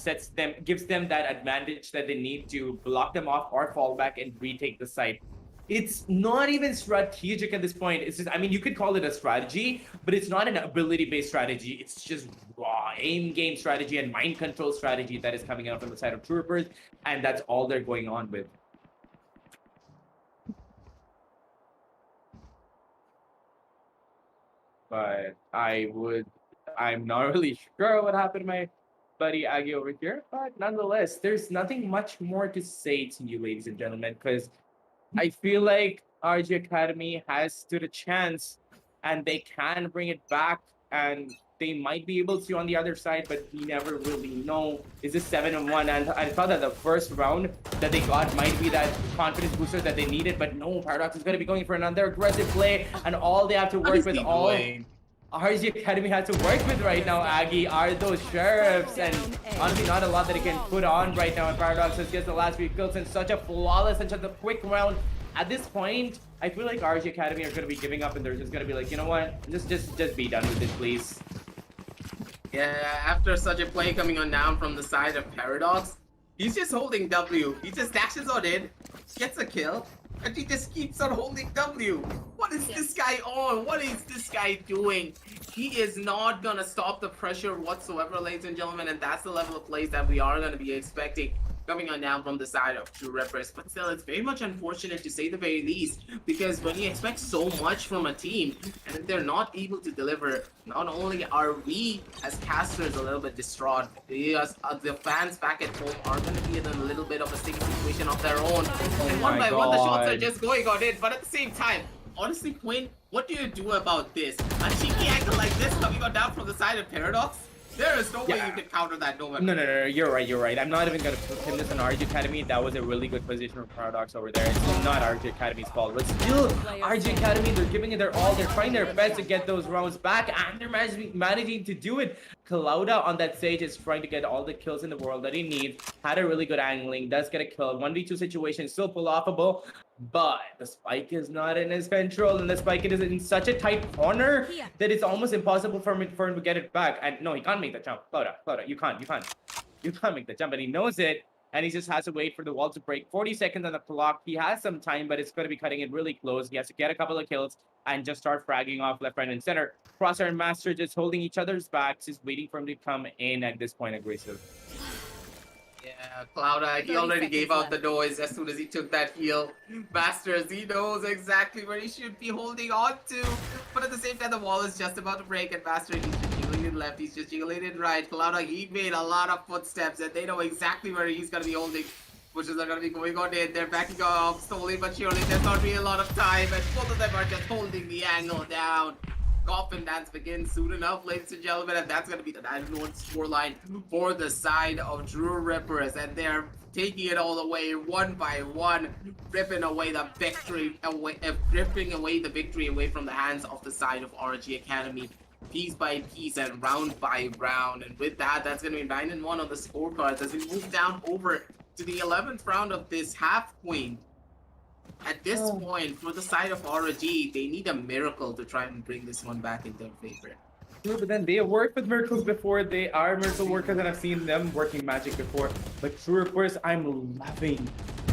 D: gives them that advantage that they need to block them off or fall back and retake the site. It's not even strategic at this point. It's just, I mean, you could call it a strategy, but it's not an ability-based strategy. It's just raw aim game strategy and mind control strategy that is coming out from the side of True Rippers, and that's all they're going on with. But I'm not really sure what happened to my buddy Aggie over here. But nonetheless, there's nothing much more to say to you, ladies and gentlemen, because I feel like RG Academy has stood a chance and they can bring it back, and they might be able to on the other side, but we never really know. Is this 7-1? And I thought that the first round that they got might be that confidence booster that they needed, but no, Paradox is going to be going for another aggressive play, and all they have to work with, all RG Academy has to work with right now, Aggie, are those sheriffs, and honestly not a lot that he can put on right now, and Paradox has gets the last few kills in such a flawless and such a quick round. At this point, I feel like RG Academy are going to be giving up, and they're just going to be like, you know what, just be done with this, please.
C: Yeah, after such a play coming on down from the side of Paradox, he's just holding W. He just dashes on in, gets a kill, and he just keeps on holding W. What is this guy on? What is this guy doing? He is not gonna stop the pressure whatsoever, ladies and gentlemen, and that's the level of plays that we are gonna be expecting coming on down from the side of True Rippers. But still, it's very much unfortunate to say the very least, because when you expect so much from a team and if they're not able to deliver, not only are we as casters a little bit distraught, the fans back at home are going to be in a little bit of a sticky situation of their own. And one by one, the shots are just going on in. But at the same time, honestly, Quinn, what do you do about this? A cheeky angle like this coming on down from the side of Paradox? There is no way you can counter that, no weapon.
D: No, you're right. I'm not even going to pin this on RG Academy. That was a really good position for Paradox over there. It's not RG Academy's fault. But still, RG Academy, they're giving it their all. They're trying their best to get those rounds back, and they're managing to do it. Clouda on that stage is trying to get all the kills in the world that he needs. Had a really good angling, does get a kill. 1v2 situation, still pull-offable. But the spike is not in his control, and the spike is in such a tight corner that it's almost impossible for him to get it back. And no, he can't make the jump. Clouda, you can't make the jump, and he knows it. and he just has to wait for the wall to break. 40 seconds on the clock. He has some time, but it's going to be cutting it really close. He has to get a couple of kills and just start fragging off left, right, and center. Crosshair and Master just holding each other's backs, just waiting for him to come in at this point aggressive.
C: Yeah, Cloud, he already gave out the noise as soon as he took that heal. Masters, he knows exactly where he should be holding on to. But at the same time, the wall is just about to break, and Master, he's just jiggling it left, he's just jiggling it right. Cloud, he made a lot of footsteps, and they know exactly where he's going to be holding. Pushes are going to be going on in, they're backing off slowly but surely. There's not really a lot of time, and both of them are just holding the angle down. Coffin dance begins soon enough, ladies and gentlemen, and that's going to be the 9-1 scoreline for the side of True Rippers, and they're taking it all the way one by one, ripping away the victory away from the hands of the side of ROG Academy, piece by piece and round by round. And with that, that's going to be 9-1 on the scorecards as we move down over to the 11th round of this half point. At this point, for the side of ROG, they need a miracle to try and bring this one back in their favor.
D: True, but then they have worked with miracles before. They are miracle workers, and I've seen them working magic before. But True Rippers, I'm loving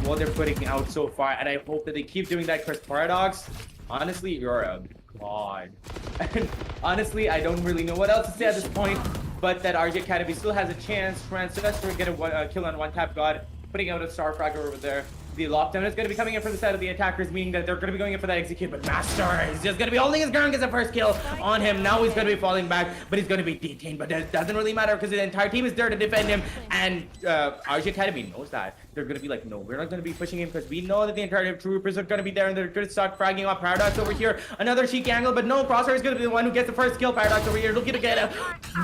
D: what they're putting out so far, and I hope that they keep doing that. Because Paradox, honestly, you're a god. And honestly, I don't really know what else to say at this point, but that RG Academy still has a chance. Transistor get a kill on one tap god, putting out a star fragger over there. The lockdown is going to be coming in from the side of the attackers, meaning that they're going to be going in for that execute. But Master is just going to be holding his ground as a first kill on him. Now he's going to be falling back, but he's going to be detained. But that doesn't really matter because the entire team is there to defend him. And RG Academy knows that. They're going to be like, no, we're not going to be pushing him because we know that the entire True Rippers are going to be there and they're going to start fragging off Paradox over here. Another cheeky angle, but no, Crosshair is going to be the one who gets the first kill. Paradox over here looking to get a...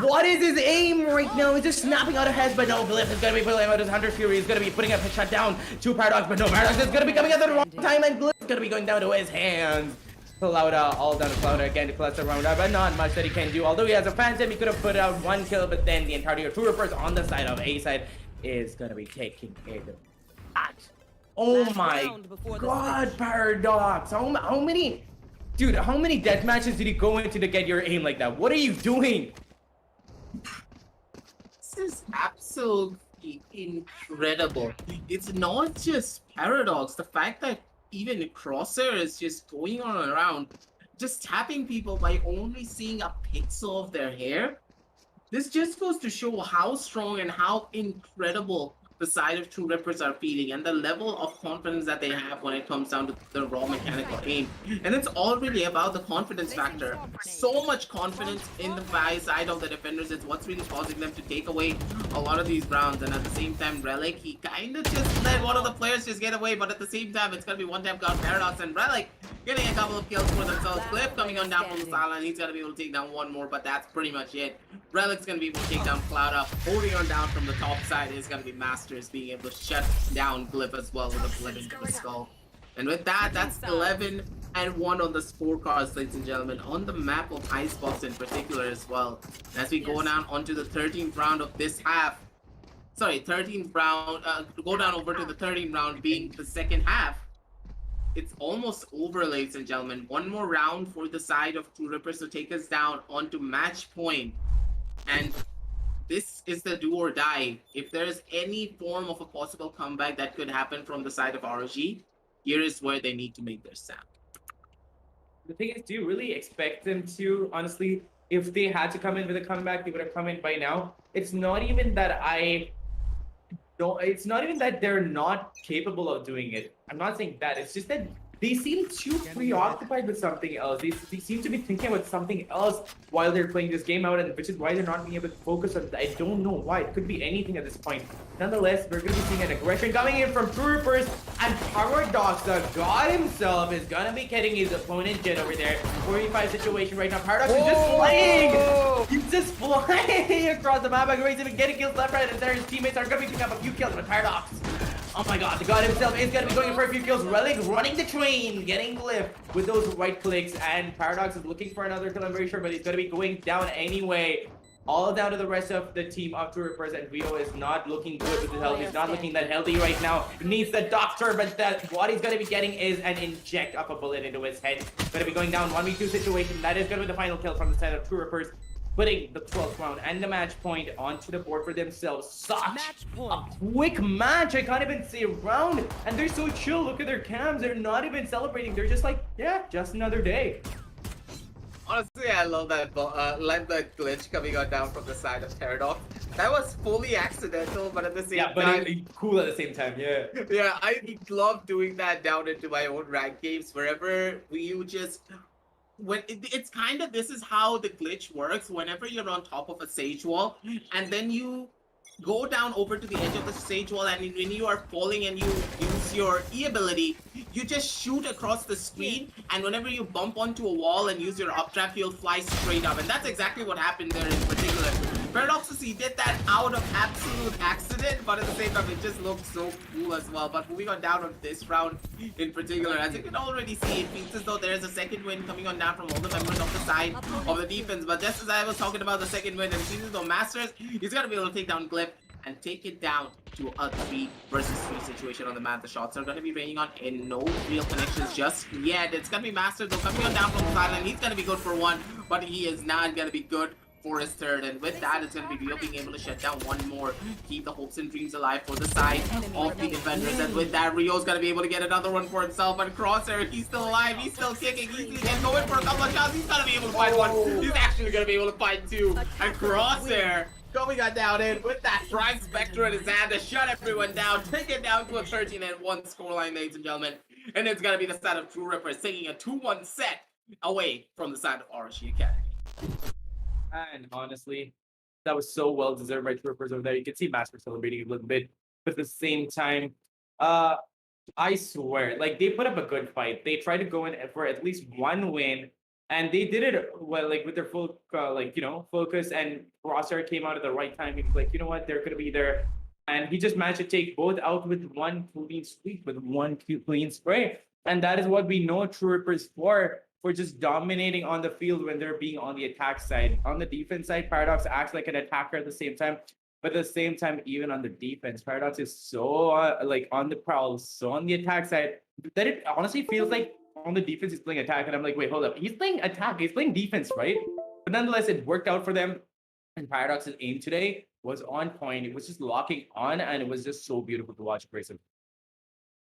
D: What is his aim right now? He's just snapping out of heads, but no, Glyph is going to be pulling out his Hunter Fury. He's going to be putting up a shutdown to Paradox, but no, Paradox is going to be coming at the wrong time, and Glyph is going to be going down to his hands. Clouda, all down to Clouda again to cluster around, but not much that he can do. Although he has a Phantom, he could have put out one kill, but then the entirety of True Rippers on the side of A side is going to be taking it. Oh my god, Paradox! How many... Dude, how many death matches did you go into to get your aim like that? What are you doing?
C: This is absolutely incredible. It's not just Paradox. The fact that even Crosshair is just going on around, just tapping people by only seeing a pixel of their hair. This just goes to show how strong and how incredible the side of True Rippers are feeling and the level of confidence that they have when it comes down to the raw mechanical aim. And it's all really about the confidence factor. So much confidence in the side of the defenders is what's really causing them to take away a lot of these rounds. And at the same time, Relic, he kind of just let one of the players just get away, but at the same time, it's going to be one tap got Paradox and Relic getting a couple of kills for themselves. Cliff coming on down from the sideline, he's going to be able to take down one more, but that's pretty much it. Relic's going to be able to take down Clouda. Holding on down from the top side is going to be Masters being able to shut down Glyph as well with a bullet into the skull. And with that, that's 11-1 on the scorecards, ladies and gentlemen, on the map of Icebox in particular as well. As we go down onto the 13th round of this half. Sorry, 13th round, go down over to the 13th round being the second half. It's almost over, ladies and gentlemen. One more round for the side of True Rippers to take us down onto match point. And this is the do or die. If there's any form of a possible comeback that could happen from the side of ROG, here is where they need to make their stand.
D: The thing is, do you really expect them to? Honestly, if they had to come in with a comeback, they would have come in by now. It's not even that it's not even that they're not capable of doing it. I'm not saying that. It's just that they seem too preoccupied with something else. They seem to be thinking about something else while they're playing this game out, and which is why they're not being able to focus on it. I don't know why. It could be anything at this point. Nonetheless, we're going to be seeing an aggression coming in from True Rippers, and Paradox, the god himself, is going to be getting his opponent Jet over there. 45 situation right now. Paradox is just flying! He's just flying across the map. He's even getting kills left, right, and there his teammates are going to be picking up a few kills, but Paradox, oh my god, the god himself is going to be going for a few kills. Relic running the train, getting Glyph with those right clicks, and Paradox is looking for another kill, I'm very sure, but he's going to be going down anyway. All down to the rest of the team of True Rippers, and Rio is not looking good with his health. He's not looking that healthy right now. He needs the doctor, but what he's going to be getting is an inject of a bullet into his head. Going to be going down 1v2 situation. That is going to be the final kill from the side of True Rippers. putting the 12th round and the match point onto the board for themselves. Such
E: Match
D: a
E: point.
D: quick match. I can't even say round. And they're so chill. Look at their cams. They're not even celebrating. They're just like, yeah, just another day.
C: Honestly, I love that like the glitch coming on down from the side of Paradox. That was fully accidental, but at the same
D: Yeah, but
C: time,
D: cool at the same time. Yeah.
C: yeah, I love doing that down into my own rank games wherever you just it's kind of this is how the glitch works whenever you're on top of a sage wall and then you go down over to the edge of the sage wall, and when you are falling and you use your E ability, you just shoot across the screen, and whenever you bump onto a wall and use your updraft, you'll fly straight up. And that's exactly what happened there in particular. Paradoxus, he did that out of absolute accident, but at the same time, it just looked so cool as well. But moving on down on this round in particular, as you can already see, it feels as though there's a second win coming on down from all the members of the side of the defense. But just as I was talking about the second win, and it seems as though Masters, he's gonna be able to take down Glyph and take it down to a 3 versus 3 situation on the map. The shots are going to be raining on and no real connections just yet. It's going to be Masters though coming on down from the sideline. He's going to be good for 1, but he is not going to be good for his 3rd. And with that, it's going to be Rio being able to shut down 1 more, keep the hopes and dreams alive for the side of the defenders. And with that, Rio's going to be able to get another one for himself. But Crosshair, he's still alive. He's still kicking. He's going for a couple of shots. He's going to be able to find 1. He's actually going to be able to find 2. And Crosshair going on down in with that Prime Spectre in his hand to shut everyone down, take it down to a 13-1 scoreline, ladies and gentlemen. And it's going to be the side of True Rippers taking a 2-1 set away from the side of ROG Academy.
D: And honestly, that was so well deserved by Troopers over there. You can see Master celebrating a little bit, but at the same time, I swear, like they put up a good fight. They tried to go in for at least 1 win, and they did it well, like with their full, focus. And Crosshair came out at the right time. He was like, you know what, they're gonna be there, and he just managed to take both out with 1 clean sweep, with 1 clean spray, and that is what we know True Rippers for just dominating on the field when they're being on the attack side. On the defense side, Paradox acts like an attacker at the same time. But at the same time, even on the defense, Paradox is so on the prowl, so on the attack side, that it honestly feels like on the defense he's playing attack. And I'm like, wait, hold up. He's playing attack. He's playing defense, right? But nonetheless, it worked out for them. And Paradox's aim today was on point. It was just locking on, and it was just so beautiful to watch, Grayson.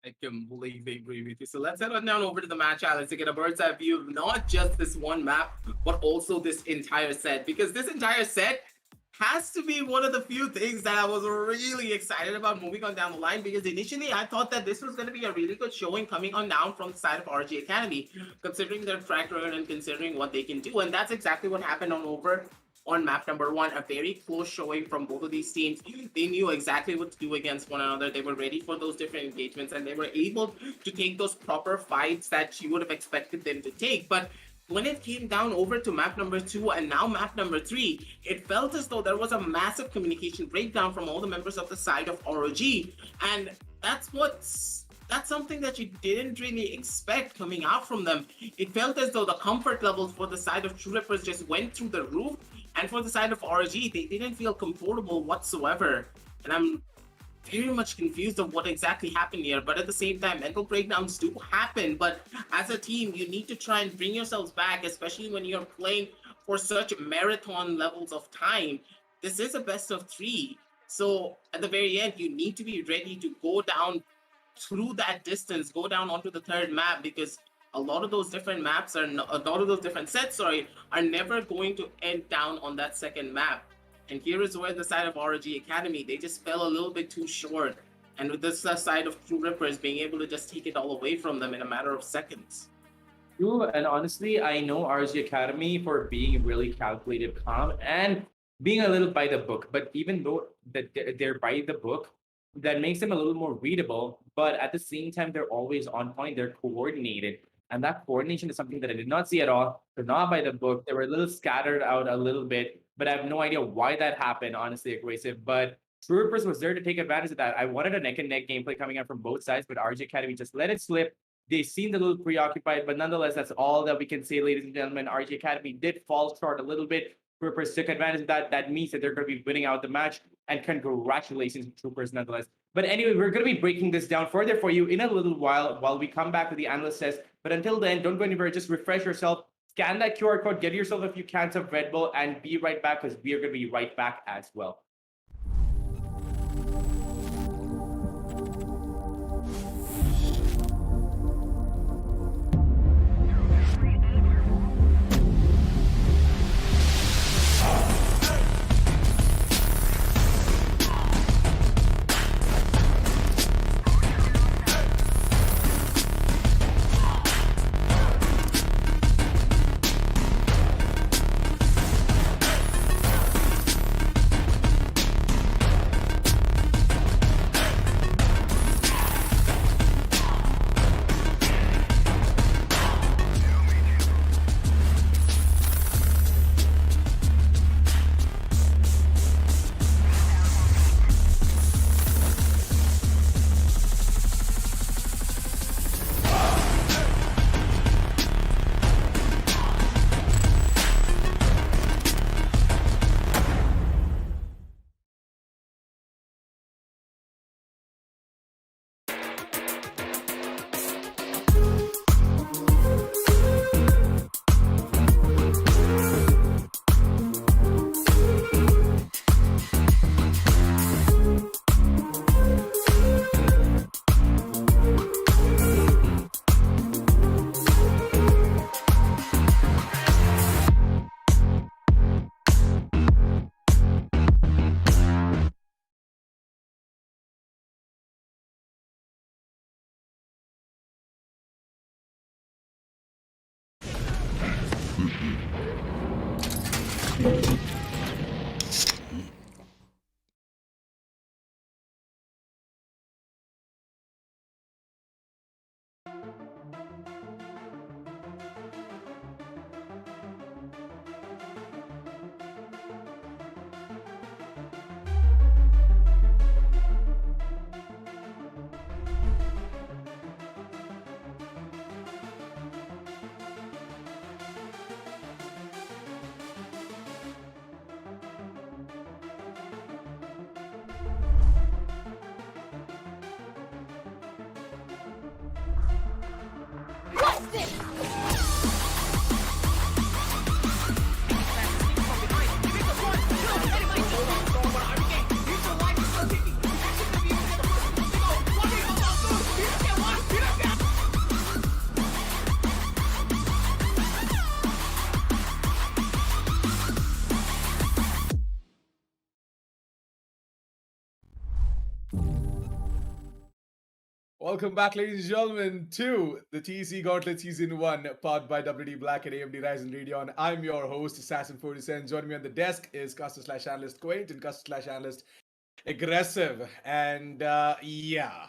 C: I completely agree with you. So let's head on down over to the match islands to get a bird's eye view of not just this one map, but also this entire set. Because this entire set has to be one of the few things that I was really excited about moving on down the line, because initially I thought that this was going to be a really good showing coming on down from the side of ROG Academy, considering their track record and considering what they can do. And that's exactly what happened on map number 1, a very close showing from both of these teams. They knew exactly what to do against one another. They were ready for those different engagements, and they were able to take those proper fights that you would have expected them to take. But when it came down over to map number 2 and now map number 3, it felt as though there was a massive communication breakdown from all the members of the side of ROG. And that's something that you didn't really expect coming out from them. It felt as though the comfort levels for the side of True Rippers just went through the roof, and for the side of ROG, they didn't feel comfortable whatsoever. And I'm very much confused of what exactly happened here. But at the same time, mental breakdowns do happen. But as a team, you need to try and bring yourselves back, especially when you're playing for such marathon levels of time. This is a best of 3. So at the very end, you need to be ready to go down through that distance, go down onto the 3rd map, because a lot of those different maps a lot of those different sets, are never going to end down on that 2nd map. And here is where the side of ROG Academy, they just fell a little bit too short. And with this side of True Rippers being able to just take it all away from them in a matter of seconds.
D: True, and honestly, I know ROG Academy for being really calculated, calm, and being a little by the book. But even though that they're by the book, that makes them a little more readable. But at the same time, they're always on point. They're coordinated. And that coordination is something that I did not see at all. They're not by the book. They were a little scattered out a little bit, but I have no idea why that happened, honestly, Aggressive. But True Rippers was there to take advantage of that. I wanted a neck and neck gameplay coming out from both sides, but RG Academy just let it slip. They seemed a little preoccupied, but nonetheless, that's all that we can say, ladies and gentlemen. RG Academy did fall short a little bit. Troopers took advantage of that. That means that they're going to be winning out the match. And congratulations, Troopers, nonetheless. But anyway, we're going to be breaking this down further for you in a little while we come back to the analyst test. But until then, don't go anywhere. Just refresh yourself. scan that QR code, get yourself a few cans of Red Bull, and be right back because we are going to be right back as well.
A: Welcome back, ladies and gentlemen, to the TEC Gauntlet Season 1, powered by WD Black and AMD Ryzen Radeon. I'm your host, Assassin47. Joining me on the desk is caster/analyst Quaint and caster/analyst Aggressive. And yeah,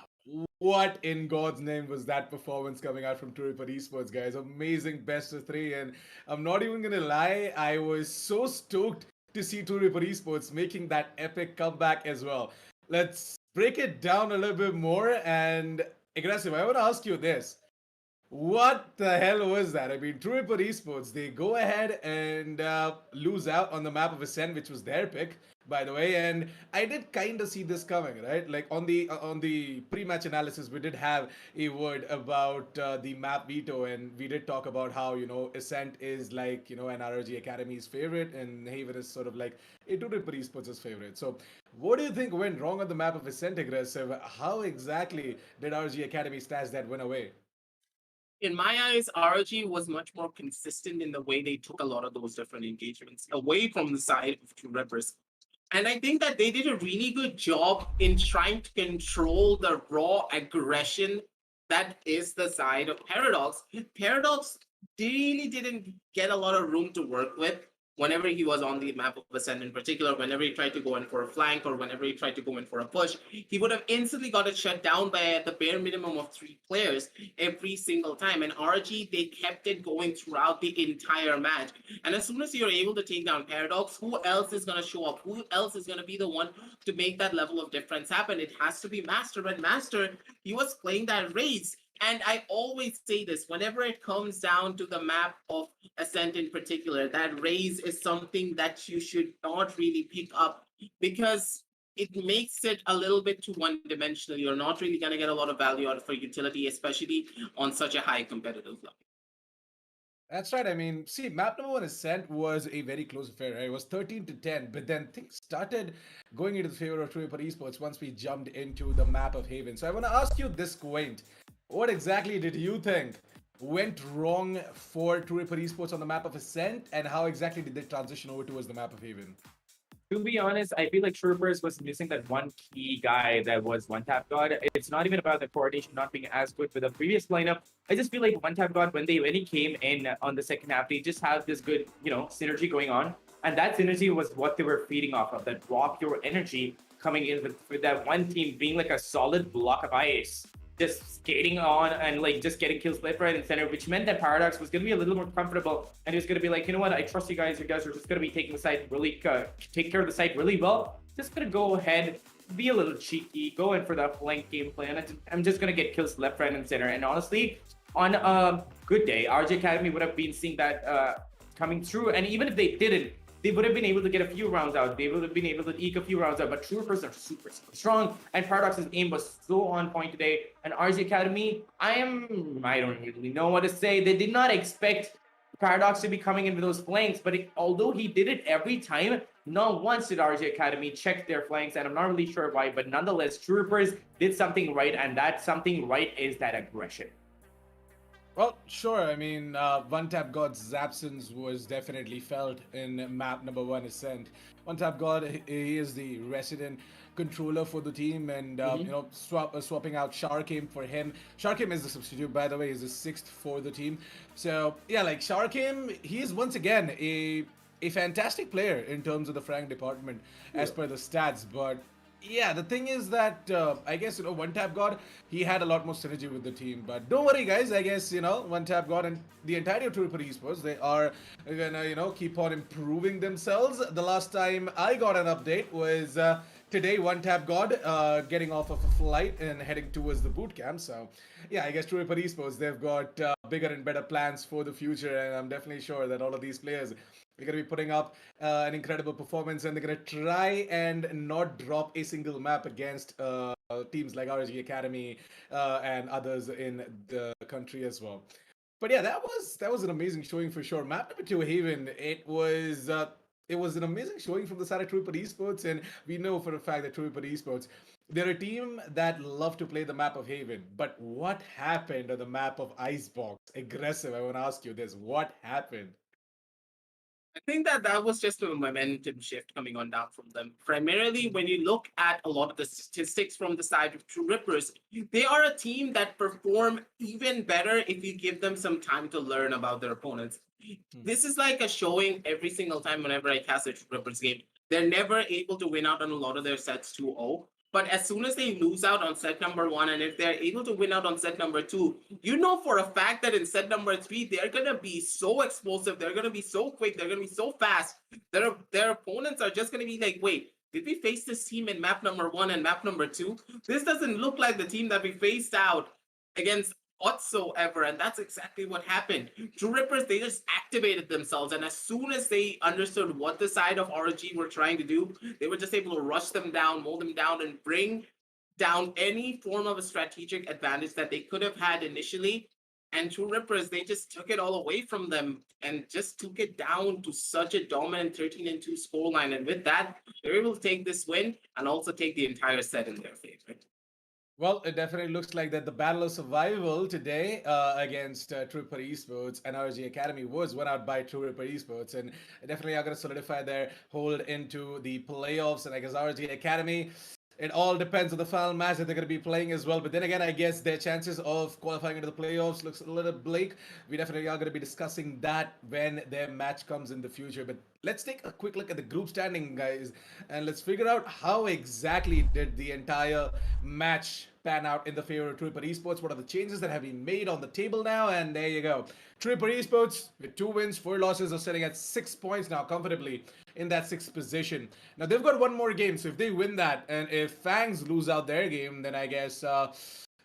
A: what in God's name was that performance coming out from Turipur Esports, guys? Amazing best of 3. And I'm not even going to lie, I was so stoked to see Turipur Esports making that epic comeback as well. Let's break it down a little bit more. And Aggressive, I want to ask you this. What the hell was that? I mean, Turipur Esports, they go ahead and lose out on the map of Ascent, which was their pick, by the way. And I did kind of see this coming, right? Like on the pre-match analysis, we did have a word about the map veto, and we did talk about how Ascent is like an ROG Academy's favorite, and Haven is sort of like a Turipur Esports' favorite. So, what do you think went wrong on the map of Ascent, Aggressive? How exactly did ROG Academy stash that win away?
C: In my eyes, ROG was much more consistent in the way they took a lot of those different engagements away from the side of Two Rivers. And I think that they did a really good job in trying to control the raw aggression that is the side of Paradox. Paradox really didn't get a lot of room to work with whenever he was on the map of Ascent in particular, whenever he tried to go in for a flank or whenever he tried to go in for a push, he would have instantly got it shut down by the bare minimum of 3 players every single time. And RG, they kept it going throughout the entire match. And as soon as you're able to take down Paradox, who else is going to show up? Who else is going to be the one to make that level of difference happen? It has to be Master. But Master, he was playing that race. And I always say this, whenever it comes down to the map of Ascent in particular, that raise is something that you should not really pick up because it makes it a little bit too one-dimensional. You're not really going to get a lot of value out of for utility, especially on such a high competitive level.
A: That's right. I mean, see, map number one Ascent was a very close affair. Right? It was 13-10, but then things started going into the favor of True Ripper Esports once we jumped into the map of Haven. So I want to ask you this, Quaint. What exactly did you think went wrong for True Ripper Esports on the map of Ascent, and how exactly did they transition over towards the map of Haven?
B: To be honest, I feel like Troopers was missing that one key guy that was One Tap God. It's not even about the coordination not being as good with the previous lineup. I just feel like One Tap God, when he came in on the second half, they just had this good, synergy going on. And that synergy was what they were feeding off of, that raw pure energy coming in with that one team being like a solid block of ice, just skating on and like just getting kills left, right, and center, which meant that Paradox was going to be a little more comfortable and he was going to be like, you know what, I trust you guys. You guys are just going to be taking the site really, take care of the site really well. Just going to go ahead, be a little cheeky, go in for that flank gameplay, and I'm just going to get kills left, right, and center. And honestly, on a good day, RG Academy would have been seeing that coming through. And even if they didn't, they would have been able to get a few rounds out. They would have been able to eke a few rounds out. But Troopers are super, super strong. And Paradox's aim was so on point today. And RG Academy, I don't really know what to say. They did not expect Paradox to be coming in with those flanks. But although he did it every time, not once did RG Academy check their flanks. And I'm not really sure why. But nonetheless, Troopers did something right. And that something right is that aggression.
A: Well, sure. I mean, One Tap God's absence was definitely felt in map number one Ascent. One Tap God, he is the resident controller for the team, and swapping out Sharkim for him. Sharkim is the substitute, by the way. He's the sixth for the team. So yeah, like Sharkim, he is once again a fantastic player in terms of the Frank department, as per the stats, but. Yeah, the thing is that I guess One Tap God, he had a lot more synergy with the team. But don't worry, guys. I guess One Tap God and the entirety of True Ripper Esports, they are gonna keep on improving themselves. The last time I got an update was today. One Tap God getting off of a flight and heading towards the boot camp. So yeah, I guess True Ripper Esports, they've got bigger and better plans for the future, and I'm definitely sure that all of these players. They're going to be putting up an incredible performance, and they're going to try and not drop a single map against teams like ROG Academy and others in the country as well. But yeah, that was an amazing showing for sure. Map number two, Haven, it was an amazing showing from the side of True Ripper Esports, and we know for a fact that True Ripper Esports, they're a team that love to play the map of Haven. But what happened on the map of Icebox? Aggressive, I want to ask you this. What happened?
C: I think that was just a momentum shift coming on down from them. Primarily, when you look at a lot of the statistics from the side of True Rippers, they are a team that perform even better if you give them some time to learn about their opponents. This is like a showing every single time whenever I cast a True Rippers game. They're never able to win out on a lot of their sets 2-0. But as soon as they lose out on set number one, and if they're able to win out on set number two, you know for a fact that in set number three, they're going to be so explosive. They're going to be so quick. They're going to be so fast. Their opponents are just going to be like, wait, did we face this team in map number one and map number two? This doesn't look like the team that we faced out against whatsoever, and that's exactly what happened. True Rippers, they just activated themselves, and as soon as they understood what the side of ROG were trying to do, they were just able to rush them down, mow them down, and bring down any form of a strategic advantage that they could have had initially. And True Rippers, they just took it all away from them and just took it down to such a dominant 13-2 scoreline. And with that, they're able to take this win and also take the entire set in their favor.
A: Well, it definitely looks like that the battle of survival today against True Ripper Esports and ROG Academy was won out by True Ripper Esports, and definitely are going to solidify their hold into the playoffs. And I guess ROG Academy, it all depends on the final match that they're going to be playing as well. But then again, I guess their chances of qualifying into the playoffs looks a little bleak. We definitely are going to be discussing that when their match comes in the future. But let's take a quick look at the group standing, guys, and let's figure out how exactly did the entire match pan out in the favor of True Ripper Esports. What are the changes that have been made on the table now? And there you go. True Ripper Esports with 2 wins, 4 losses are sitting at 6 points now comfortably in that 6th position. Now they've got one more game, so if they win that and if Fangs lose out their game, then I guess True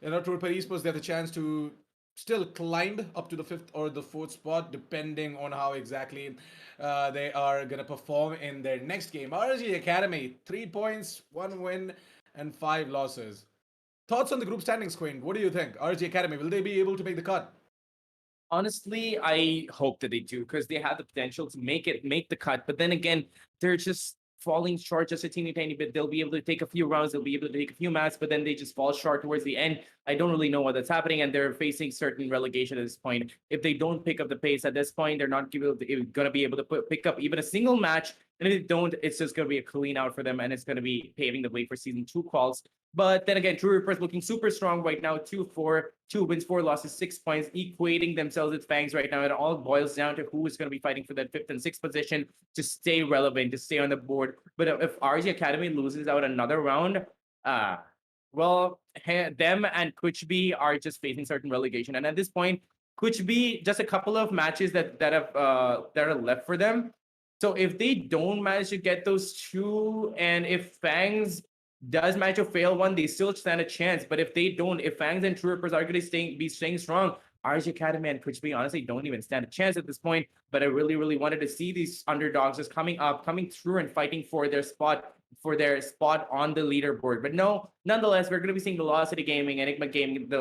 A: Ripper Esports, they have the chance to still climb up to the 5th or the 4th spot depending on how exactly they are going to perform in their next game. ROG Academy, 3 points, 1 win and 5 losses. Thoughts on the group standings, Quinn? What do you think? ROG Academy, will they be able to make the cut?
D: Honestly, I hope that they do because they have the potential to make the cut. But then again, they're just falling short just a teeny tiny bit. They'll be able to take a few rounds, they'll be able to take a few matches, but then they just fall short towards the end. I don't really know what that's happening, and they're facing certain relegation at this point. If they don't pick up the pace at this point, they're not going to be able to pick up even a single match. And if they don't, it's just going to be a clean out for them, and it's going to be paving the way for season 2 quals. But then again, True Reapers looking super strong right now. 2-4, 2 wins, 4 losses, 6 points, equating themselves with Fangs right now. It all boils down to who is going to be fighting for that 5th and 6th position to stay relevant, to stay on the board. But if RG Academy loses out another round, well, them and Kuchby are just facing certain relegation. And at this point, Kuchby, just a couple of matches that are left for them. So if they don't manage to get those 2, and if Fangs does manage to fail one, they still stand a chance. But if they don't, if Fangs and True Rippers are going to be staying strong, RG Academy and Kuchby honestly don't even stand a chance at this point. But I really, really wanted to see these underdogs just coming through and fighting for their spot on the leaderboard. But no, nonetheless, we're going to be seeing Velocity Gaming, Enigma Gaming,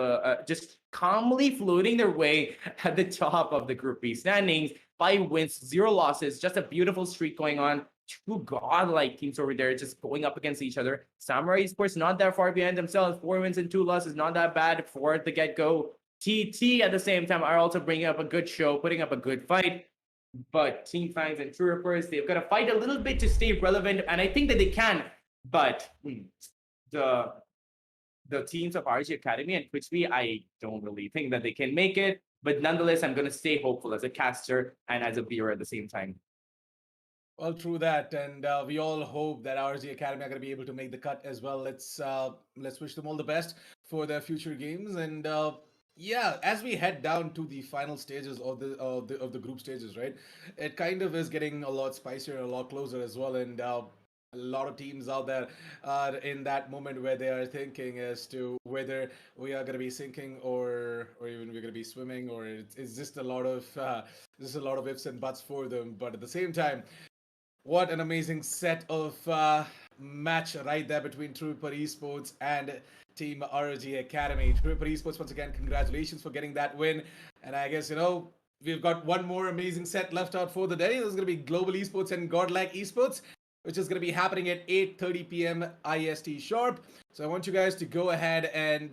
D: just calmly floating their way at the top of the Group B standings. 5 wins, 0 losses, just a beautiful streak going on. 2 godlike teams over there just going up against each other. Samurai Esports not that far behind themselves. 4 wins and 2 losses, not that bad for the get-go. TT at the same time are also bringing up a good show, putting up a good fight. But Team Fangs and True Rippers, they've got to fight a little bit to stay relevant, and I think that they can. But the teams of RG Academy and Kuchby, I don't really think that they can make it. But nonetheless, I'm going to stay hopeful as a caster and as a viewer at the same time.
A: Well, true that, and we all hope that RG Academy are going to be able to make the cut as well. Let's wish them all the best for their future games, and yeah, as we head down to the final stages of the group stages, right? It kind of is getting a lot spicier, a lot closer as well, and a lot of teams out there are in that moment where they are thinking as to whether we are going to be sinking or even we're going to be swimming, or it's just a lot of ifs and buts for them. But at the same time, what an amazing set of match right there between True Ripper Esports and Team ROG Academy. True Ripper Esports, once again, congratulations for getting that win. And I guess, we've got one more amazing set left out for the day. This is going to be Global Esports and Godlike Esports, which is going to be happening at 8:30 p.m. IST sharp. So I want you guys to go ahead and,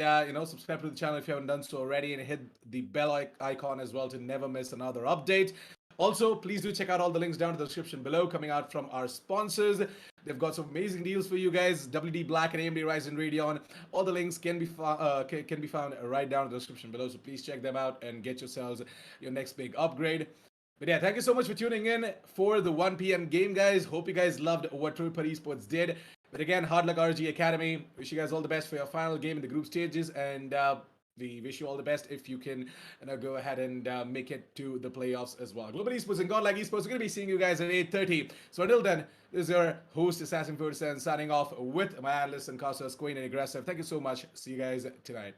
A: subscribe to the channel if you haven't done so already, and hit the bell icon as well to never miss another update. Also, please do check out all the links down in the description below coming out from our sponsors. They've got some amazing deals for you guys. WD Black and AMD Ryzen Radeon. All the links can be found right down in the description below. So please check them out and get yourselves your next big upgrade. But yeah, thank you so much for tuning in for the 1 p.m. game, guys. Hope you guys loved what True Ripper Esports did. But again, hard luck RG Academy. Wish you guys all the best for your final game in the group stages, and we wish you all the best if you can go ahead and make it to the playoffs as well. Global Esports and Godlike Esports, we're going to be seeing you guys at 8:30. So until then, this is your host, Assassin 47, signing off with my analyst and casters, Queen and Aggressive. Thank you so much. See you guys tonight.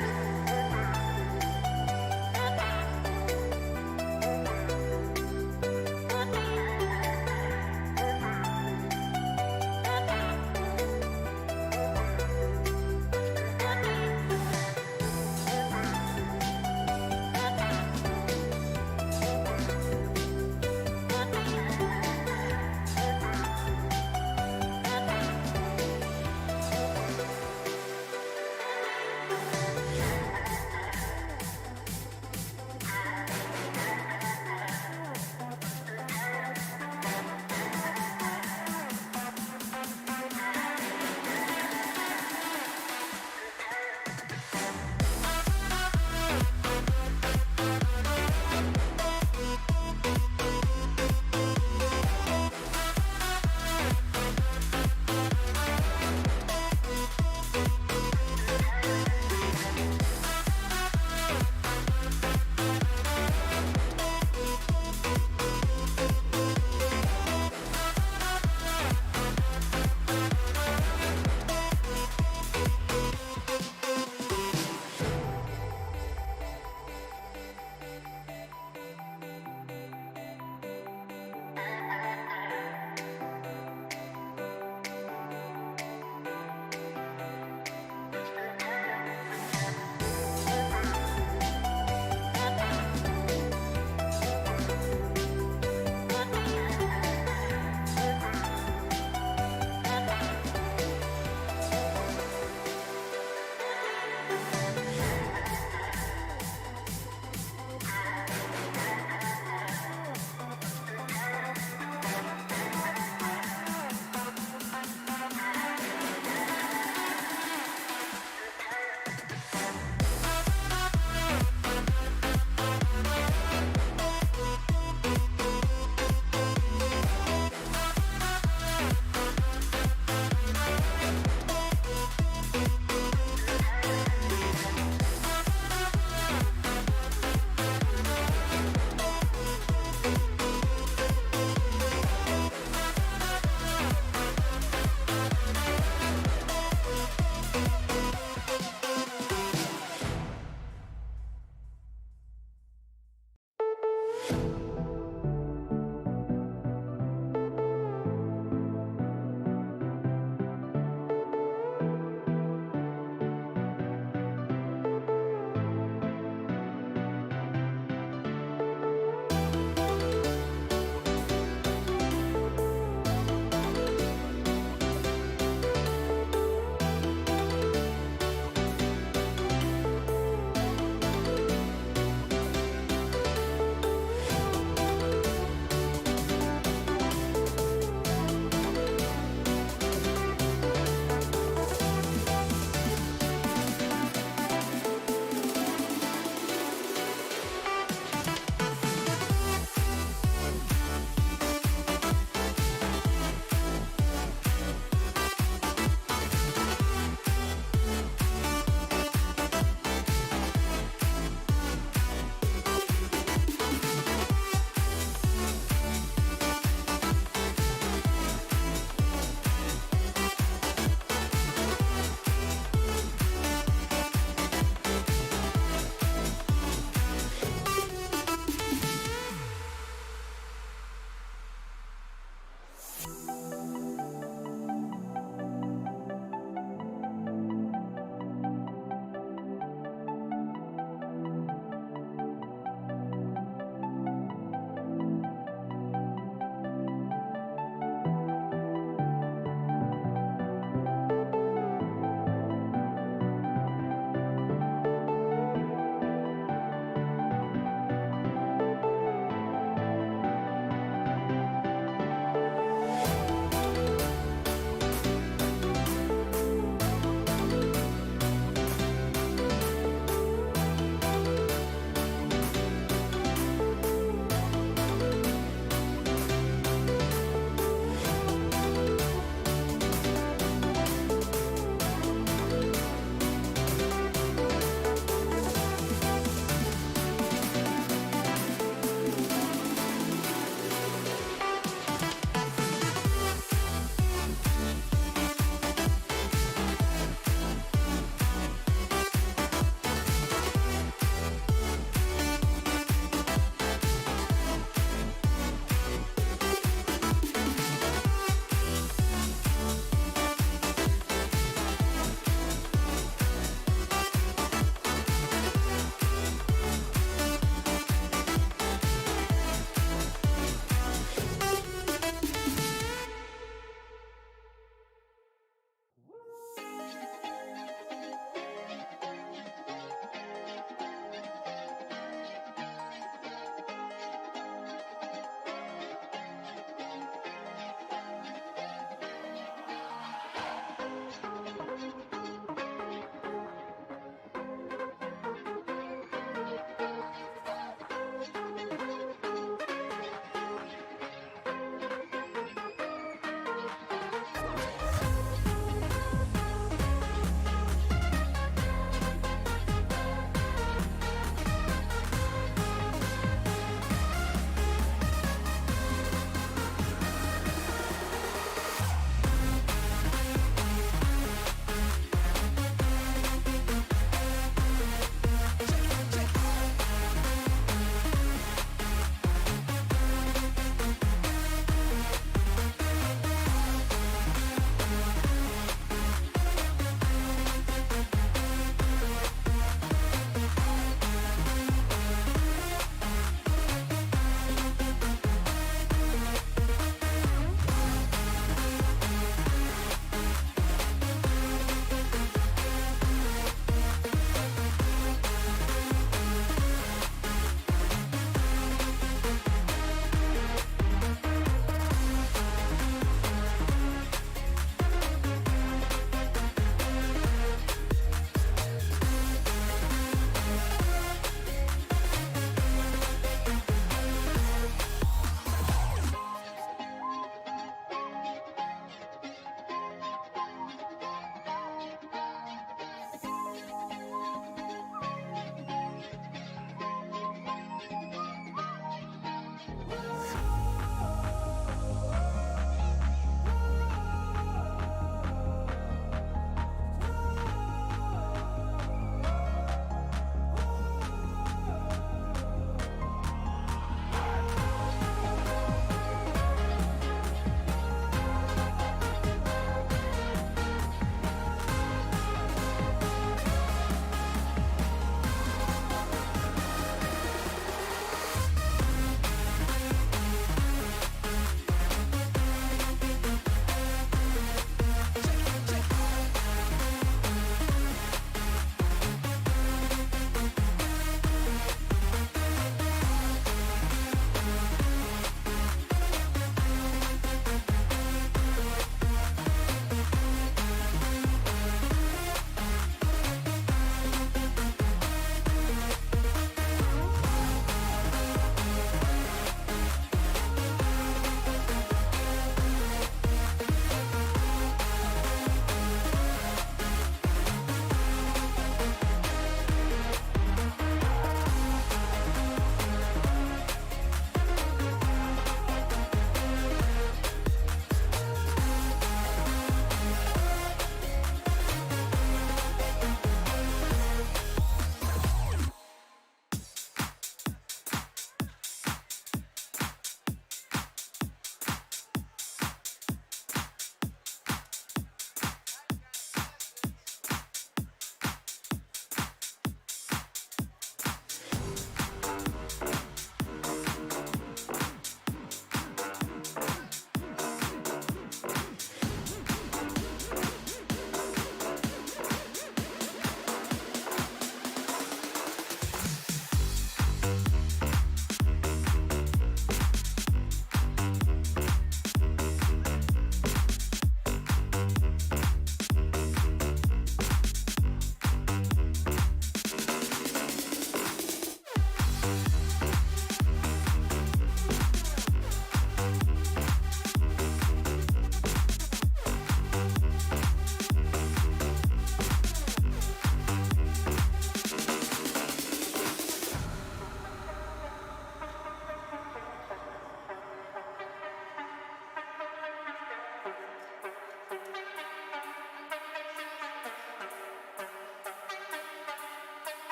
C: Bye.